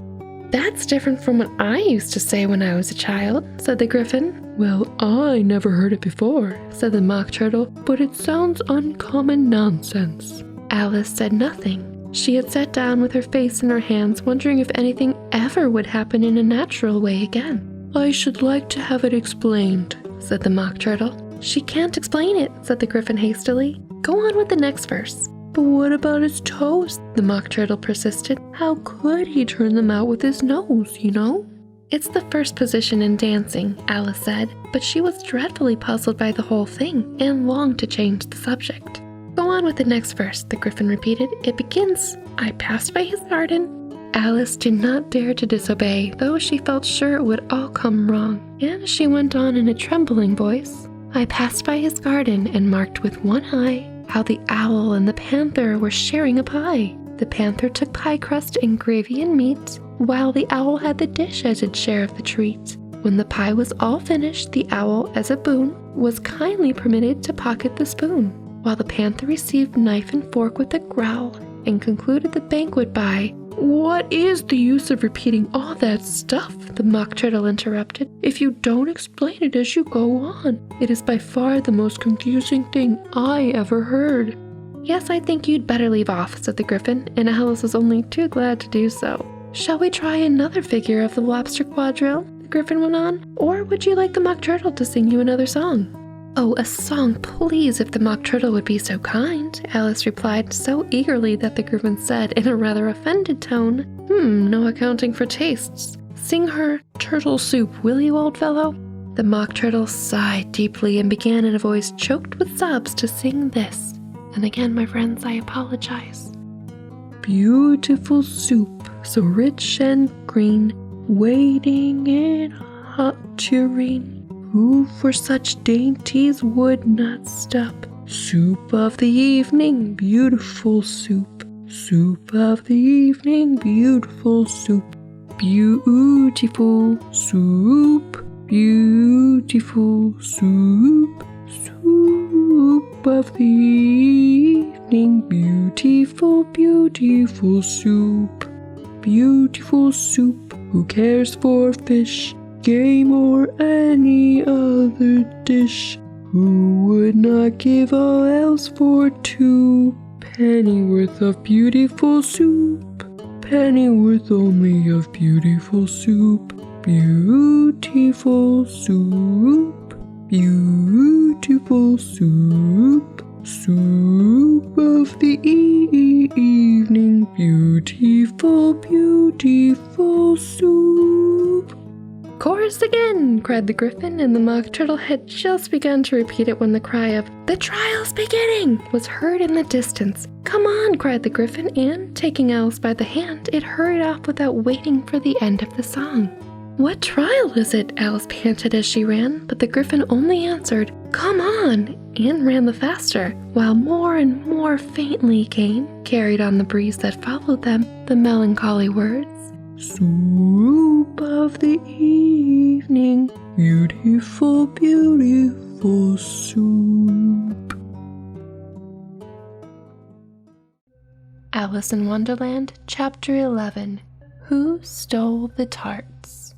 Speaker 1: That's different from what I used to say when I was a child, said the Gryphon. Well, I never heard it before, said the Mock Turtle, but it sounds uncommon nonsense. Alice said nothing. She had sat down with her face in her hands, wondering if anything ever would happen in a natural way again. I should like to have it explained, said the Mock Turtle. She can't explain it, said the Gryphon hastily. Go on with the next verse. But what about his toes? The Mock Turtle persisted. How could he turn them out with his nose, you know? It's the first position in dancing, Alice said, but she was dreadfully puzzled by the whole thing and longed to change the subject. Go on with the next verse, the Gryphon repeated. It begins, I passed by his garden. Alice did not dare to disobey, though she felt sure it would all come wrong, and she went on in a trembling voice. I passed by his garden and marked with one eye how the owl and the panther were sharing a pie. The panther took pie crust and gravy and meat, while the owl had the dish as its share of the treat. When the pie was all finished, the owl, as a boon, was kindly permitted to pocket the spoon, while the panther received knife and fork with a growl, and concluded the banquet by, What is the use of repeating all that stuff? The Mock Turtle interrupted. If you don't explain it as you go on, it is by far the most confusing thing I ever heard. Yes, I think you'd better leave off, said the Gryphon, and Alice was only too glad to do so. Shall we try another figure of the Lobster-Quadrille? The Gryphon went on. Or would you like the Mock Turtle to sing you another song? Oh, a song, please, if the Mock Turtle would be so kind, Alice replied so eagerly that the Gryphon said in a rather offended tone, no accounting for tastes. Sing her turtle soup, will you, old fellow? The Mock Turtle sighed deeply and began in a voice choked with sobs to sing this. And again, my friends, I apologize. Beautiful soup, so rich and green, waiting in a hot tureen. Who for such dainties would not stop? Soup of the evening, beautiful soup. Soup of the evening, beautiful soup. Beautiful soup, beautiful soup. Soup of the
Speaker 2: evening. Beautiful, beautiful soup. Beautiful soup. Who cares for fish, game, or any other dish? Who would not give all else for 2 pennyworth of beautiful soup? Pennyworth only of beautiful soup. Beautiful soup. Beautiful soup. Soup of the evening. Beautiful, beautiful soup.
Speaker 1: Chorus again, cried the Griffin, and the Mock Turtle had just begun to repeat it when the cry of, "The trial's beginning!" was heard in the distance. "Come on," cried the Griffin, and, taking Alice by the hand, it hurried off without waiting for the end of the song. "What trial is it?" Alice panted as she ran, but the Griffin only answered, "Come on," and ran the faster, while more and more faintly came, carried on the breeze that followed them, the melancholy words,
Speaker 2: "Soup of the evening, beautiful, beautiful soup."
Speaker 1: Alice in Wonderland, Chapter 11. Who Stole the Tarts?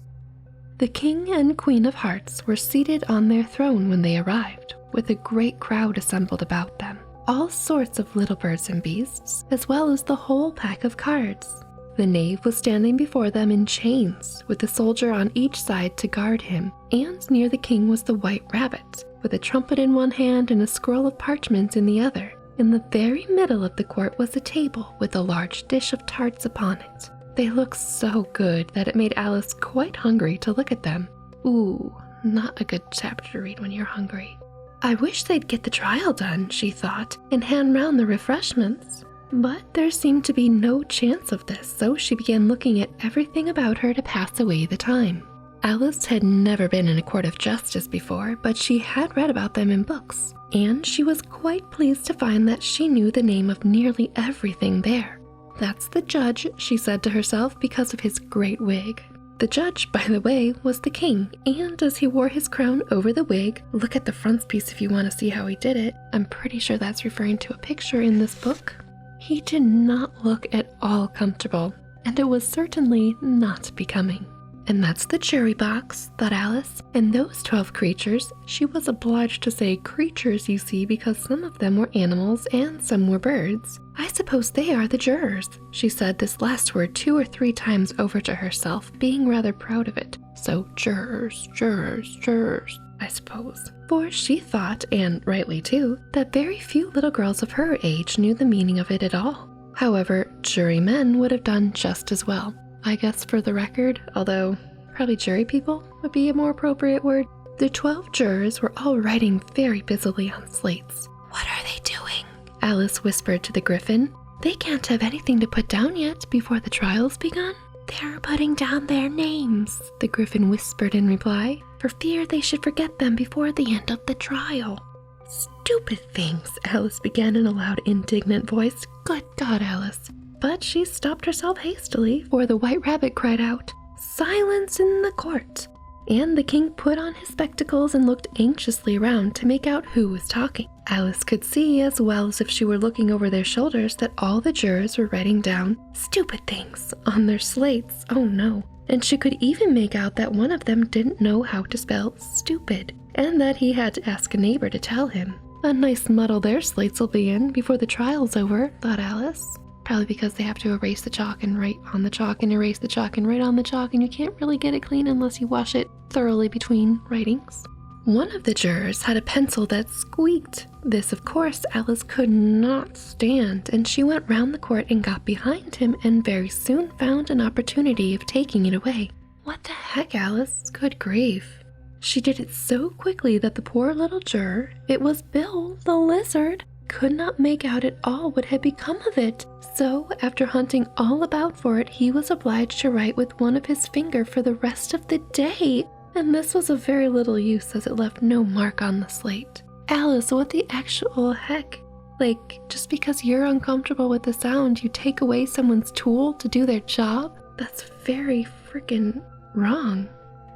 Speaker 1: The King and Queen of Hearts were seated on their throne when they arrived, with a great crowd assembled about them, all sorts of little birds and beasts, as well as the whole pack of cards. The knave was standing before them in chains, with a soldier on each side to guard him, and near the king was the White Rabbit, with a trumpet in one hand and a scroll of parchment in the other. In the very middle of the court was a table with a large dish of tarts upon it. They looked so good that it made Alice quite hungry to look at them. Ooh, not a good chapter to read when you're hungry. I wish they'd get the trial done, she thought, and hand round the refreshments. But there seemed to be no chance of this, so she began looking at everything about her to pass away the time. Alice had never been in a court of justice before, but she had read about them in books, and she was quite pleased to find that she knew the name of nearly everything there. "That's the judge," she said to herself, because of his great wig. The judge, by the way, was the king, and as he wore his crown over the wig, look at the frontispiece if you want to see how he did it. I'm pretty sure that's referring to a picture in this book. He did not look at all comfortable, and it was certainly not becoming. And that's the jury box, thought Alice, and those 12 creatures, she was obliged to say creatures, you see, because some of them were animals and some were birds. I suppose they are the jurors. She said this last word 2 or 3 times over to herself, being rather proud of it. So jurors, jurors, jurors, I suppose. For she thought, and rightly too, that very few little girls of her age knew the meaning of it at all. However, jurymen would have done just as well. I guess for the record, although probably jury people would be a more appropriate word. The 12 jurors were all writing very busily on slates. "What are they doing?" Alice whispered to the Griffin. "They can't have anything to put down yet before the trial's begun." "They're putting down their names," the Griffin whispered in reply, "for fear they should forget them before the end of the trial." "Stupid things," Alice began in a loud, indignant voice. "Good God, Alice." But she stopped herself hastily, for the White Rabbit cried out, "Silence in the court!" And the king put on his spectacles and looked anxiously around to make out who was talking. Alice could see, as well as if she were looking over their shoulders, that all the jurors were writing down "stupid things" on their slates. Oh no. And she could even make out that one of them didn't know how to spell stupid, and that he had to ask a neighbor to tell him. A nice muddle their slates will be in before the trial's over, thought Alice. Probably because they have to erase the chalk and write on the chalk and erase the chalk and write on the chalk, and you can't really get it clean unless you wash it thoroughly between writings. One of the jurors had a pencil that squeaked. This, of course, Alice could not stand, and she went round the court and got behind him and very soon found an opportunity of taking it away. What the heck, Alice? Good grief. She did it so quickly that the poor little juror, it was Bill the lizard, could not make out at all what had become of it. So, after hunting all about for it, he was obliged to write with one of his finger for the rest of the day. And this was of very little use, as it left no mark on the slate. Alice, what the actual heck? Like, just because you're uncomfortable with the sound, you take away someone's tool to do their job? That's very freaking wrong.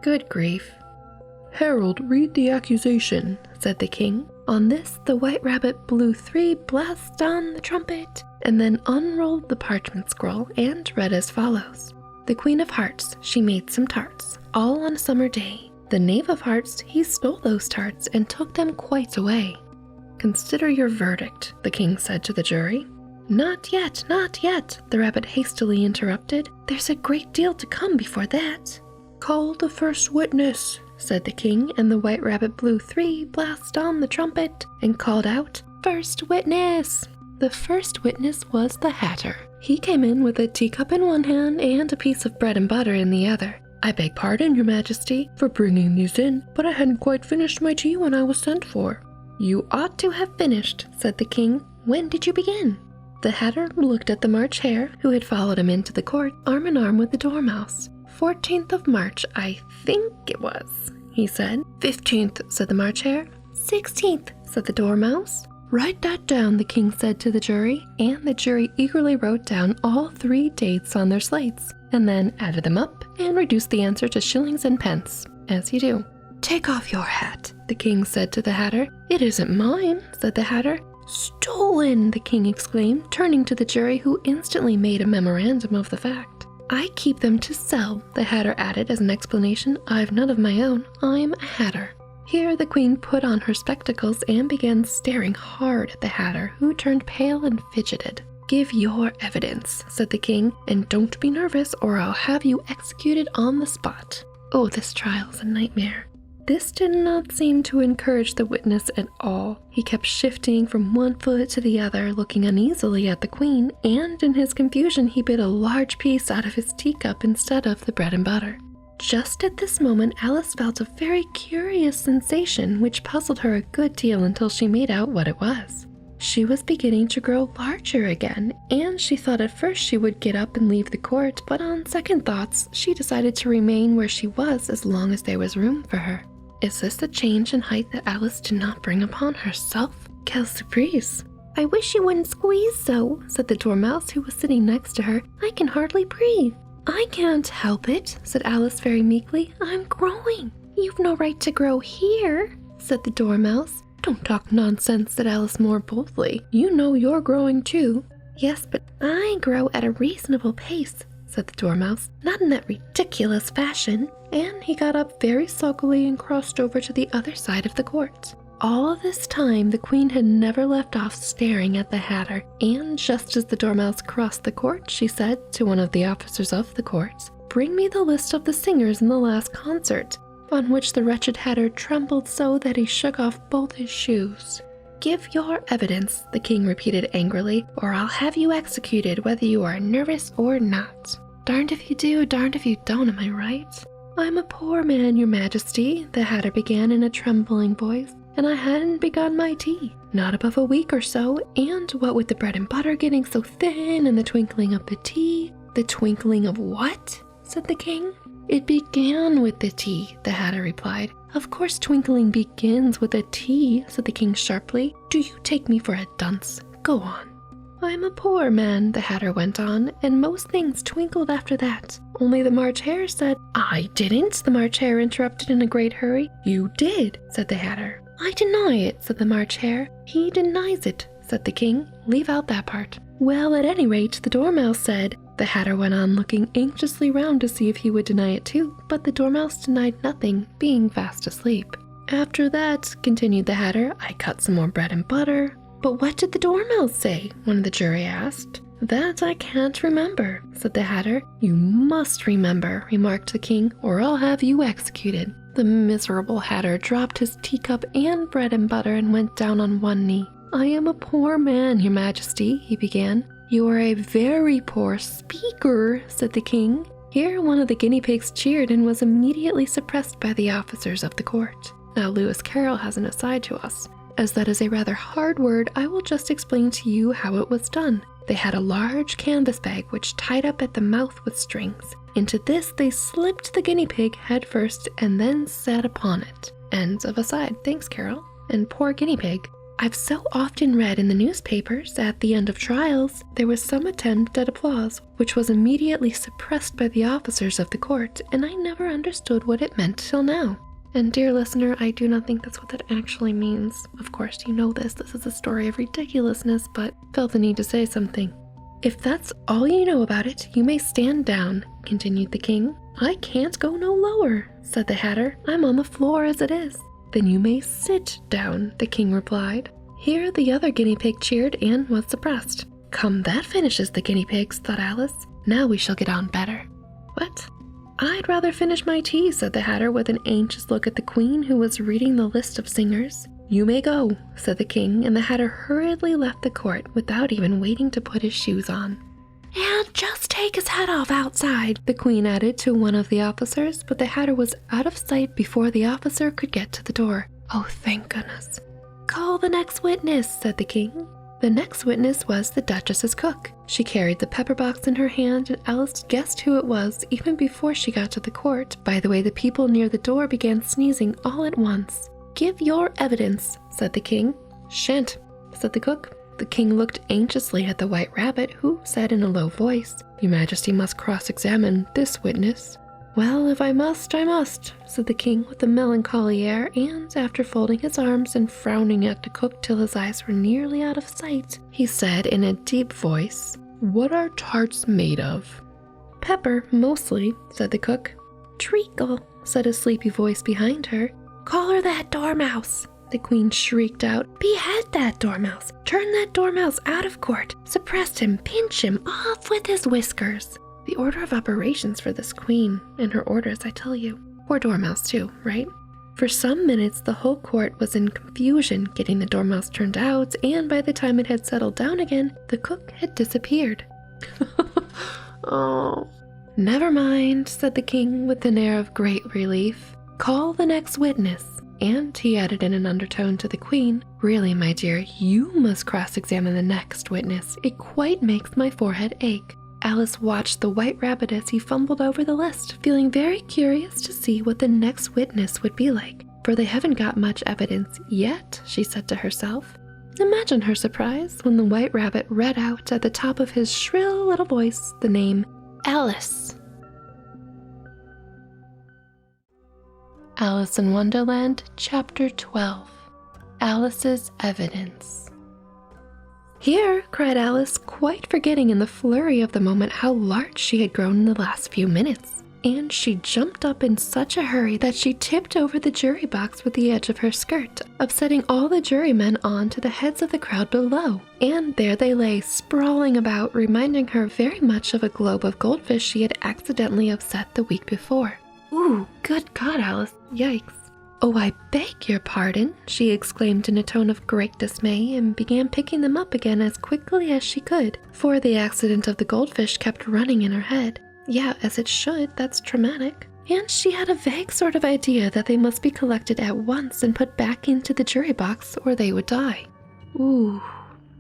Speaker 1: Good grief.
Speaker 2: "Harold, read the accusation," said the king.
Speaker 1: On this, the White Rabbit blew 3 blasts on the trumpet, and then unrolled the parchment scroll and read as follows. The Queen of Hearts, she made some tarts, all on a summer day. The Knave of Hearts, he stole those tarts and took them quite away. Consider your verdict, the king said to the jury. Not yet, the rabbit hastily interrupted. There's a great deal to come before that. Call the first witness, said the king, and the White Rabbit blew 3 blasts on the trumpet and called out, First witness! The first witness was the Hatter. He came in with a teacup in one hand and a piece of bread and butter in the other. I beg pardon, Your Majesty, for bringing these in, but I hadn't quite finished my tea when I was sent for. You ought to have finished, said the king. When did you begin? The Hatter looked at the March Hare, who had followed him into the court, arm in arm with the Dormouse. 14th of March, I think it was, he said. 15th, said the March Hare. 16th, said the Dormouse. Write that down, the king said to the jury, and the jury eagerly wrote down all 3 dates on their slates, and then added them up and reduced the answer to shillings and pence, as you do. Take off your hat, the king said to the Hatter. It isn't mine, said the Hatter. Stolen, the king exclaimed, turning to the jury, who instantly made a memorandum of the fact. I keep them to sell, the Hatter added as an explanation. I've none of my own. I'm a Hatter. Here the queen put on her spectacles and began staring hard at the Hatter, who turned pale and fidgeted. Give your evidence, said the king, and don't be nervous or I'll have you executed on the spot. Oh, this trial's a nightmare. This did not seem to encourage the witness at all. He kept shifting from one foot to the other, looking uneasily at the queen, and in his confusion he bit a large piece out of his teacup instead of the bread and butter. Just at this moment, Alice felt a very curious sensation which puzzled her a good deal until she made out what it was. She was beginning to grow larger again, and she thought at first she would get up and leave the court, but on second thoughts, she decided to remain where she was as long as there was room for her. Is this a change in height that Alice did not bring upon herself? Quelle surprise! I wish you wouldn't squeeze so, said the Dormouse, who was sitting next to her. I can hardly breathe. I can't help it, said Alice very meekly. I'm growing. You've no right to grow here, said the Dormouse. Don't talk nonsense, said Alice more boldly. You know you're growing too. Yes, but I grow at a reasonable pace, said the Dormouse. Not in that ridiculous fashion. And he got up very sulkily and crossed over to the other side of the court. All this time, the queen had never left off staring at the Hatter, and just as the Dormouse crossed the court, she said to one of the officers of the court, Bring me the list of the singers in the last concert, on which the wretched Hatter trembled so that he shook off both his shoes. Give your evidence, the king repeated angrily, or I'll have you executed whether you are nervous or not. Darned if you do, darned if you don't, am I right? I'm a poor man, Your Majesty, the Hatter began in a trembling voice, and I hadn't begun my tea. Not above a week or so, and what with the bread and butter getting so thin and the twinkling of the tea. The twinkling of what? Said the king. It began with the tea, the Hatter replied. Of course twinkling begins with a T, said the king sharply. Do you take me for a dunce? Go on. I'm a poor man, the Hatter went on, and most things twinkled after that. Only the March Hare said, I didn't, the March Hare interrupted in a great hurry. You did, said the Hatter. I deny it, said the March Hare. He denies it, said the king. Leave out that part. Well, at any rate, the Dormouse said. The Hatter went on looking anxiously round to see if he would deny it too, but the Dormouse denied nothing, being fast asleep. After that, continued the Hatter, I cut some more bread and butter. But what did the Dormouse say? One of the jury asked. That I can't remember, said the Hatter. You must remember, remarked the king, or I'll have you executed. The miserable Hatter dropped his teacup and bread and butter and went down on one knee. I am a poor man, Your Majesty, he began. You are a very poor speaker, said the king. Here one of the guinea pigs cheered and was immediately suppressed by the officers of the court. Now Lewis Carroll has an aside to us. As that is a rather hard word, I will just explain to you how it was done. They had a large canvas bag which tied up at the mouth with strings. Into this they slipped the guinea pig head first and then sat upon it. End of aside. Thanks, Carol. And poor guinea pig. I've so often read in the newspapers, at the end of trials, there was some attempt at applause, which was immediately suppressed by the officers of the court, and I never understood what it meant till now. And dear listener, I do not think that's what that actually means. Of course, you know this is a story of ridiculousness, but felt the need to say something. If that's all you know about it, you may stand down, continued the king. I can't go no lower, said the hatter. I'm on the floor as it is. Then you may sit down, the king replied. Here the other guinea pig cheered and was suppressed. Come, that finishes the guinea pigs, thought Alice. Now we shall get on better. What? I'd rather finish my tea, said the hatter with an anxious look at the queen who was reading the list of singers. You may go, said the king, and the hatter hurriedly left the court without even waiting to put his shoes on. And just take his head off outside, the queen added to one of the officers, but the hatter was out of sight before the officer could get to the door. Oh, thank goodness. Call the next witness, said the king. The next witness was the Duchess's cook. She carried the pepper box in her hand, and Alice guessed who it was even before she got to the court by the way the people near the door began sneezing all at once. Give your evidence, said the king. Shan't, said the cook. The king looked anxiously at the White Rabbit, who said in a low voice, Your Majesty must cross-examine this witness. Well, if I must, I must, said the king with a melancholy air, and after folding his arms and frowning at the cook till his eyes were nearly out of sight, he said in a deep voice, What are tarts made of? Pepper, mostly, said the cook. Treacle, said a sleepy voice behind her. Call her that dormouse, the queen shrieked out. Behead that dormouse, turn that dormouse out of court, suppress him, pinch him, off with his whiskers. The order of operations for this queen, and her orders, I tell you. Poor dormouse too, right? For some minutes, the whole court was in confusion getting the dormouse turned out, and by the time it had settled down again, the cook had disappeared. Oh. Never mind, said the king with an air of great relief. Call the next witness. And he added in an undertone to the queen, Really, my dear, you must cross-examine the next witness. It quite makes my forehead ache. Alice watched the White Rabbit as he fumbled over the list, feeling very curious to see what the next witness would be like, for they haven't got much evidence yet, she said to herself. Imagine her surprise when the White Rabbit read out at the top of his shrill little voice the name Alice. Alice in Wonderland, Chapter 12. Alice's Evidence. Here, cried Alice, quite forgetting in the flurry of the moment how large she had grown in the last few minutes. And she jumped up in such a hurry that she tipped over the jury box with the edge of her skirt, upsetting all the jurymen on to the heads of the crowd below. And there they lay, sprawling about, reminding her very much of a globe of goldfish she had accidentally upset the week before. Ooh, good God, Alice, yikes. Oh, I beg your pardon, she exclaimed in a tone of great dismay and began picking them up again as quickly as she could, for the accident of the goldfish kept running in her head. Yeah, as it should, that's traumatic. And she had a vague sort of idea that they must be collected at once and put back into the jury box or they would die. Ooh,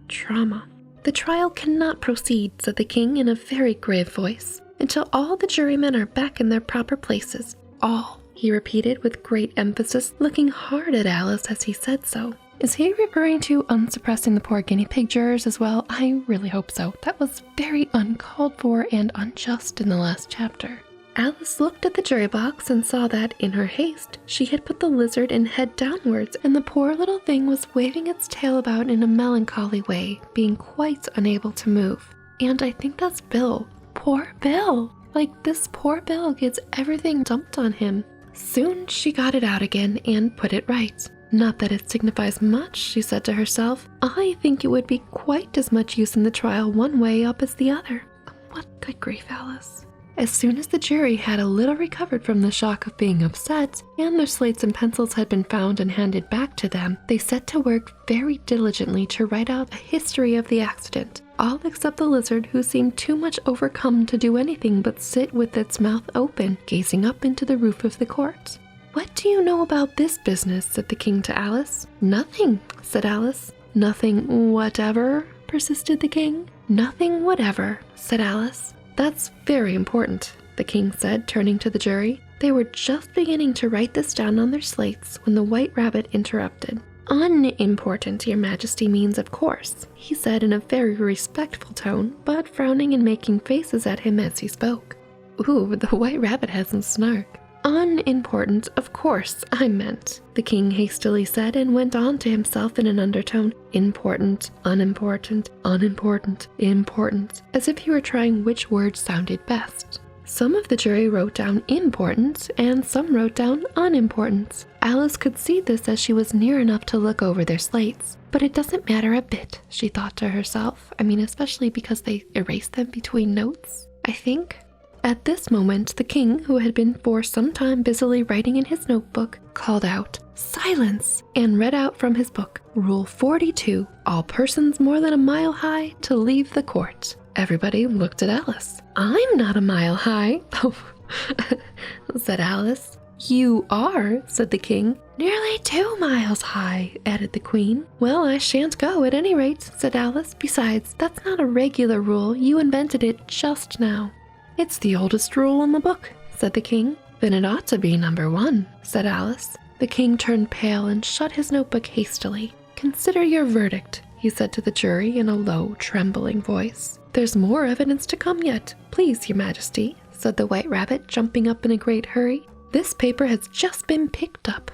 Speaker 1: trauma. The trial cannot proceed, said the king in a very grave voice, until all the jurymen are back in their proper places. All, he repeated with great emphasis, looking hard at Alice as he said so. Is he referring to unsuppressing the poor guinea pig jurors as well? I really hope so. That was very uncalled for and unjust in the last chapter. Alice looked at the jury box and saw that, in her haste, she had put the lizard in head downwards, and the poor little thing was waving its tail about in a melancholy way, being quite unable to move. And I think that's Bill. Poor Bill! Like, this poor Bill gets everything dumped on him. Soon she got it out again and put it right. Not that it signifies much, she said to herself. I think it would be quite as much use in the trial one way up as the other. What good grief, Alice. As soon as the jury had a little recovered from the shock of being upset, and their slates and pencils had been found and handed back to them, they set to work very diligently to write out a history of the accident, all except the lizard, who seemed too much overcome to do anything but sit with its mouth open, gazing up into the roof of the court. What do you know about this business? Said the king to Alice. Nothing, said Alice. Nothing whatever, persisted the king. Nothing whatever, said Alice. That's very important, the king said, turning to the jury. They were just beginning to write this down on their slates when the White Rabbit interrupted. Unimportant, your majesty means, of course, he said in a very respectful tone, but frowning and making faces at him as he spoke. Ooh, the White Rabbit has some snark. Unimportant, of course, I meant, the king hastily said, and went on to himself in an undertone. Important, unimportant, unimportant, important, as if he were trying which word sounded best. Some of the jury wrote down important, and some wrote down unimportant. Alice could see this as she was near enough to look over their slates. But it doesn't matter a bit, she thought to herself. I mean, especially because they erased them between notes, I think. At this moment, the king, who had been for some time busily writing in his notebook, called out, "Silence!" and read out from his book, Rule 42, all persons more than a mile high to leave the court. Everybody looked at Alice. "I'm not a mile high," said Alice. "You are," said the king. "Nearly 2 miles high," added the queen. "Well, I shan't go at any rate," said Alice. "Besides, that's not a regular rule. You invented it just now." "It's the oldest rule in the book," said the king. "Then it ought to be number 1, said Alice. The king turned pale and shut his notebook hastily. "Consider your verdict," he said to the jury in a low, trembling voice. "There's more evidence to come yet, please, your majesty," said the White Rabbit, jumping up in a great hurry. "This paper has just been picked up."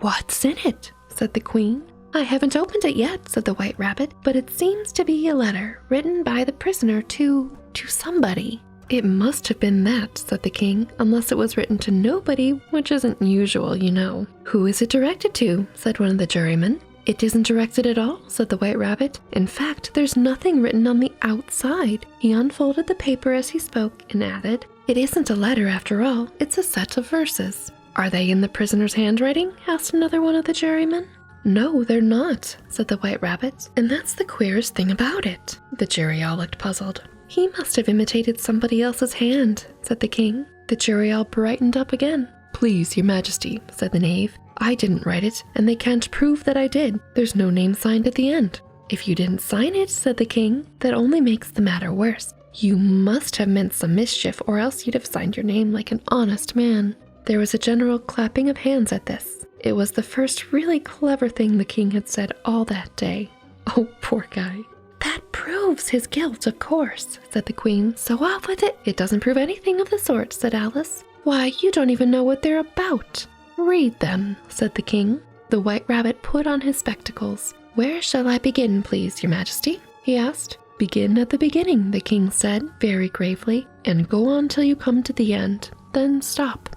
Speaker 1: "What's in it?" said the queen. "I haven't opened it yet," said the White Rabbit, "but it seems to be a letter written by the prisoner to somebody." "It must have been that," said the king, "unless it was written to nobody, which isn't usual, you know." "Who is it directed to?" said one of the jurymen. "It isn't directed at all," said the White Rabbit. "In fact, there's nothing written on the outside." He unfolded the paper as he spoke and added, "It isn't a letter after all, it's a set of verses." "Are they in the prisoner's handwriting?" asked another one of the jurymen. "No, they're not," said the White Rabbit, "and that's the queerest thing about it." The jury all looked puzzled. "He must have imitated somebody else's hand," said the king. The jury all brightened up again. "Please, your majesty," said the knave, "I didn't write it, and they can't prove that I did. There's no name signed at the end." "If you didn't sign it," said the king, "that only makes the matter worse. You must have meant some mischief, or else you'd have signed your name like an honest man." There was a general clapping of hands at this. It was the first really clever thing the king had said all that day. Oh, poor guy. "That proves his guilt, of course," said the queen, "so off with it." "It doesn't prove anything of the sort," said Alice. "Why, you don't even know what they're about." "Read them," said the king. The White Rabbit put on his spectacles. "Where shall I begin, please, your majesty?" he asked. "Begin at the beginning," the king said, very gravely, "and go on till you come to the end. Then stop."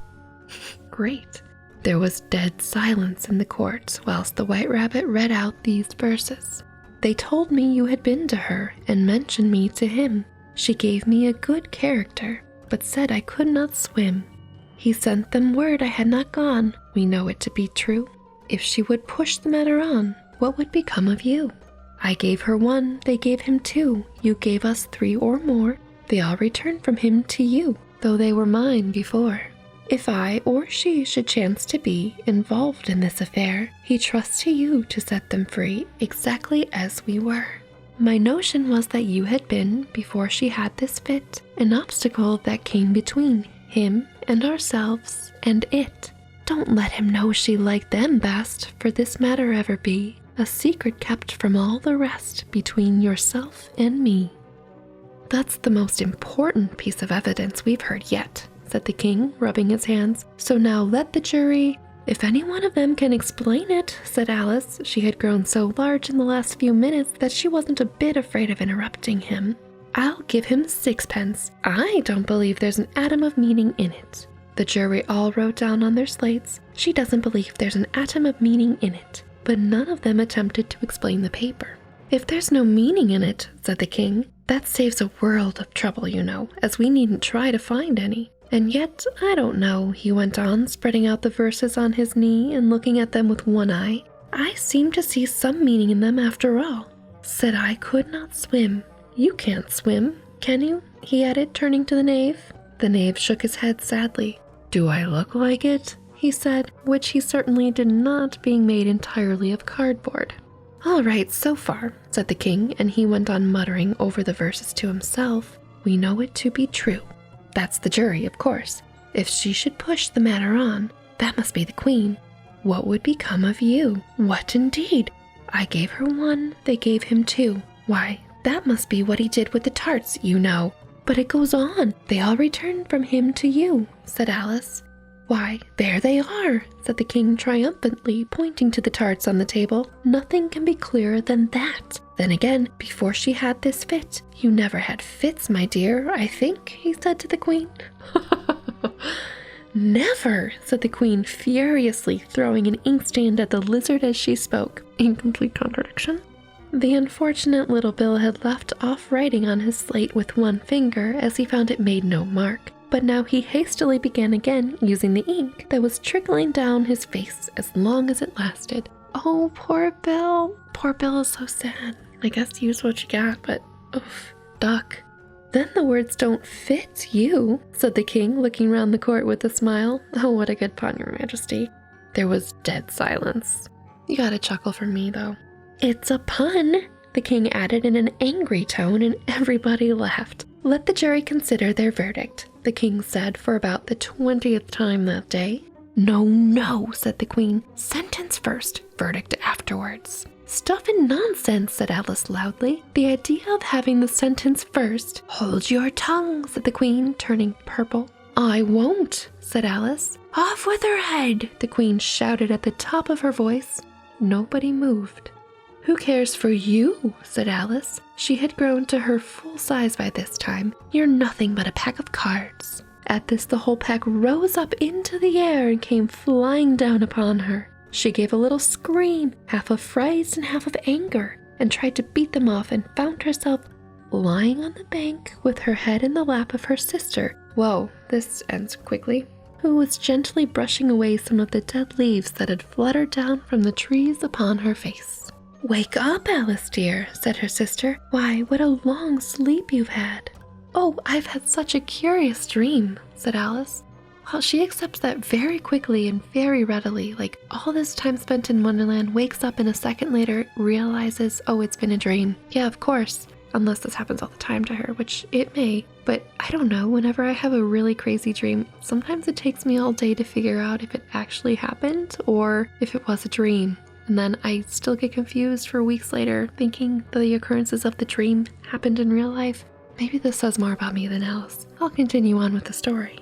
Speaker 1: Great. There was dead silence in the court whilst the White Rabbit read out these verses. "They told me you had been to her and mentioned me to him. She gave me a good character, but said I could not swim. He sent them word I had not gone. We know it to be true. If she would push the matter on, what would become of you? I gave her 1, they gave him 2. You gave us 3 or more. They all returned from him to you, though they were mine before. If I or she should chance to be involved in this affair, he trusts to you to set them free exactly as we were. My notion was that you had been, before she had this fit, an obstacle that came between him and ourselves and it. Don't let him know she liked them best, for this matter ever be a secret kept from all the rest between yourself and me." "That's the most important piece of evidence we've heard yet," said the king, rubbing his hands. "So now let the jury—" "If any one of them can explain it," said Alice. She had grown so large in the last few minutes that she wasn't a bit afraid of interrupting him. "I'll give him 6 pence. I don't believe there's an atom of meaning in it." The jury all wrote down on their slates, "She doesn't believe there's an atom of meaning in it." But none of them attempted to explain the paper. "If there's no meaning in it," said the king, "that saves a world of trouble, you know, as we needn't try to find any. And yet, I don't know," he went on, spreading out the verses on his knee and looking at them with one eye. "I seem to see some meaning in them after all. Said I could not swim. You can't swim, can you?" he added, turning to the knave. The knave shook his head sadly. "Do I look like it?" he said, which he certainly did not, being made entirely of cardboard. "All right, so far," said the king, and he went on muttering over the verses to himself. "We know it to be true. That's the jury, of course. If she should push the matter on, that must be the queen. What would become of you? What indeed? I gave her 1, they gave him 2. Why, that must be what he did with the tarts, you know. But it goes on. They all returned from him to you," said Alice. "Why, there they are," said the king triumphantly, pointing to the tarts on the table. "Nothing can be clearer than that. Then again, before she had this fit, you never had fits, my dear, I think," he said to the queen. "Never," said the queen, furiously throwing an inkstand at the lizard as she spoke. In complete contradiction. The unfortunate little Bill had left off writing on his slate with one finger as he found it made no mark. But now he hastily began again, using the ink that was trickling down his face as long as it lasted. Oh, poor Bill. Poor Bill is so sad. I guess use what you got, but oof, duck. "Then the words don't fit you," said the king, looking round the court with a smile. "Oh, what a good pun, your majesty." There was dead silence. "You got a chuckle from me, though." "It's a pun," the king added in an angry tone, and everybody laughed. "Let the jury consider their verdict," the king said for about the 20th time that day. "No, no," said the queen. "Sentence first, verdict afterwards." "Stuff and nonsense," said Alice loudly. "The idea of having the sentence first." "Hold your tongue," said the queen, turning purple. "I won't," said Alice. "Off with her head," the queen shouted at the top of her voice. Nobody moved. "Who cares for you?" said Alice. She had grown to her full size by this time. "You're nothing but a pack of cards." At this, the whole pack rose up into the air and came flying down upon her. She gave a little scream, half of fright and half of anger, and tried to beat them off, and found herself lying on the bank with her head in the lap of her sister. Whoa, this ends quickly. Who was gently brushing away some of the dead leaves that had fluttered down from the trees upon her face. "Wake up, Alice dear," said her sister. "Why, what a long sleep you've had." "Oh, I've had such a curious dream," said Alice. Well, she accepts that very quickly and very readily. Like, all this time spent in Wonderland, wakes up and a second later realizes, oh, it's been a dream. Yeah, of course. Unless this happens all the time to her, which it may. But I don't know, whenever I have a really crazy dream, sometimes it takes me all day to figure out if it actually happened or if it was a dream. And then I still get confused for weeks later, thinking the occurrences of the dream happened in real life. Maybe this says more about me than else. I'll continue on with the story.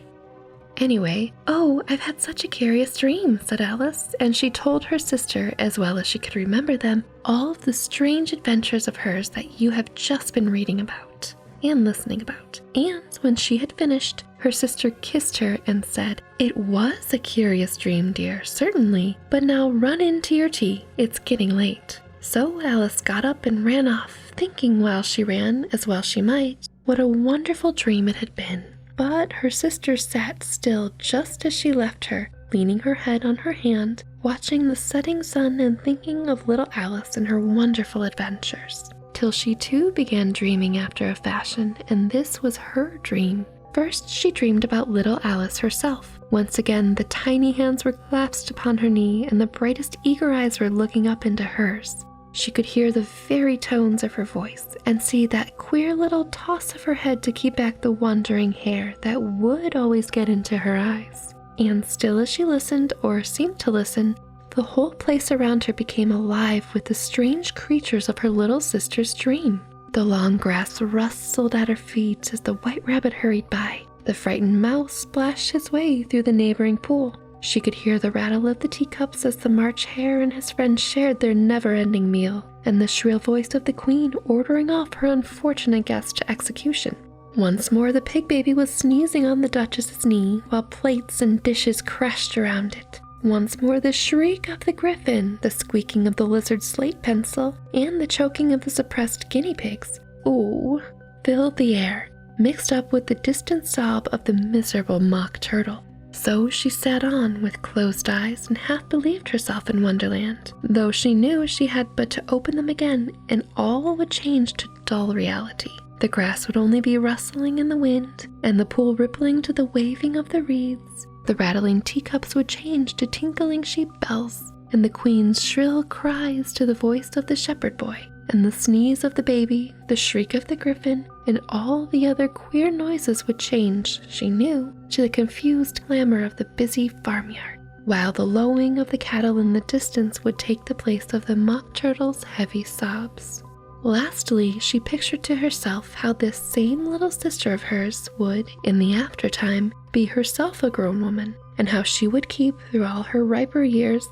Speaker 1: Anyway, "Oh, I've had such a curious dream," said Alice, and she told her sister, as well as she could remember them, all of the strange adventures of hers that you have just been reading about and listening about. And when she had finished, her sister kissed her and said, "It was a curious dream, dear, certainly, but now run in to your tea. It's getting late." So Alice got up and ran off, thinking while she ran, as well she might, what a wonderful dream it had been. But her sister sat still just as she left her, leaning her head on her hand, watching the setting sun and thinking of little Alice and her wonderful adventures. Till she too began dreaming after a fashion, and this was her dream. First, she dreamed about little Alice herself. Once again, the tiny hands were clasped upon her knee, and the brightest eager eyes were looking up into hers. She could hear the very tones of her voice and see that queer little toss of her head to keep back the wandering hair that would always get into her eyes. And still as she listened, or seemed to listen, the whole place around her became alive with the strange creatures of her little sister's dream. The long grass rustled at her feet as the white rabbit hurried by. The frightened mouse splashed his way through the neighboring pool. She could hear the rattle of the teacups as the March Hare and his friends shared their never-ending meal, and the shrill voice of the queen ordering off her unfortunate guest to execution. Once more the pig baby was sneezing on the Duchess's knee, while plates and dishes crashed around it. Once more the shriek of the griffin, the squeaking of the lizard's slate pencil, and the choking of the suppressed guinea pigs, filled the air, mixed up with the distant sob of the miserable mock turtle. So she sat on with closed eyes and half believed herself in Wonderland, though she knew she had but to open them again and all would change to dull reality. The grass would only be rustling in the wind, and the pool rippling to the waving of the reeds. The rattling teacups would change to tinkling sheep bells, and the queen's shrill cries to the voice of the shepherd boy, and the sneeze of the baby, the shriek of the griffin, and all the other queer noises would change, she knew, to the confused clamor of the busy farmyard, while the lowing of the cattle in the distance would take the place of the mock turtle's heavy sobs. Lastly, she pictured to herself how this same little sister of hers would, in the aftertime, be herself a grown woman, and how she would keep through all her riper years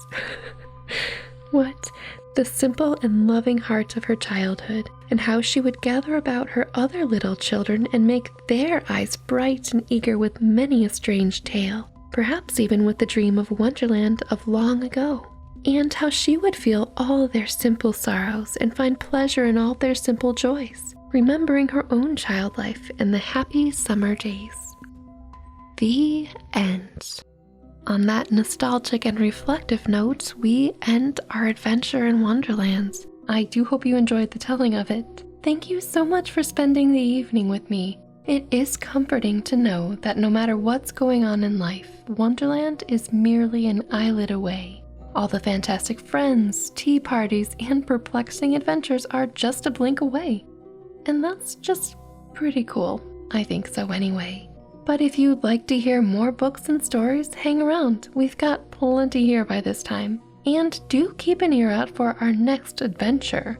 Speaker 1: the simple and loving heart of her childhood, and how she would gather about her other little children and make their eyes bright and eager with many a strange tale, perhaps even with the dream of Wonderland of long ago, and how she would feel all their simple sorrows and find pleasure in all their simple joys, remembering her own child life and the happy summer days. The end. On that nostalgic and reflective note, we end our adventure in Wonderland. I do hope you enjoyed the telling of it. Thank you so much for spending the evening with me. It is comforting to know that no matter what's going on in life, Wonderland is merely an eyelid away. All the fantastic friends, tea parties, and perplexing adventures are just a blink away. And that's just pretty cool. I think so anyway. But if you'd like to hear more books and stories, hang around. We've got plenty here by this time. And do keep an ear out for our next adventure.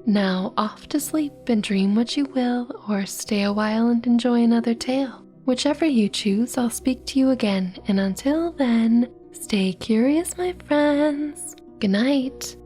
Speaker 1: Now off to sleep and dream what you will, or stay a while and enjoy another tale. Whichever you choose, I'll speak to you again. And until then, stay curious, my friends. Good night.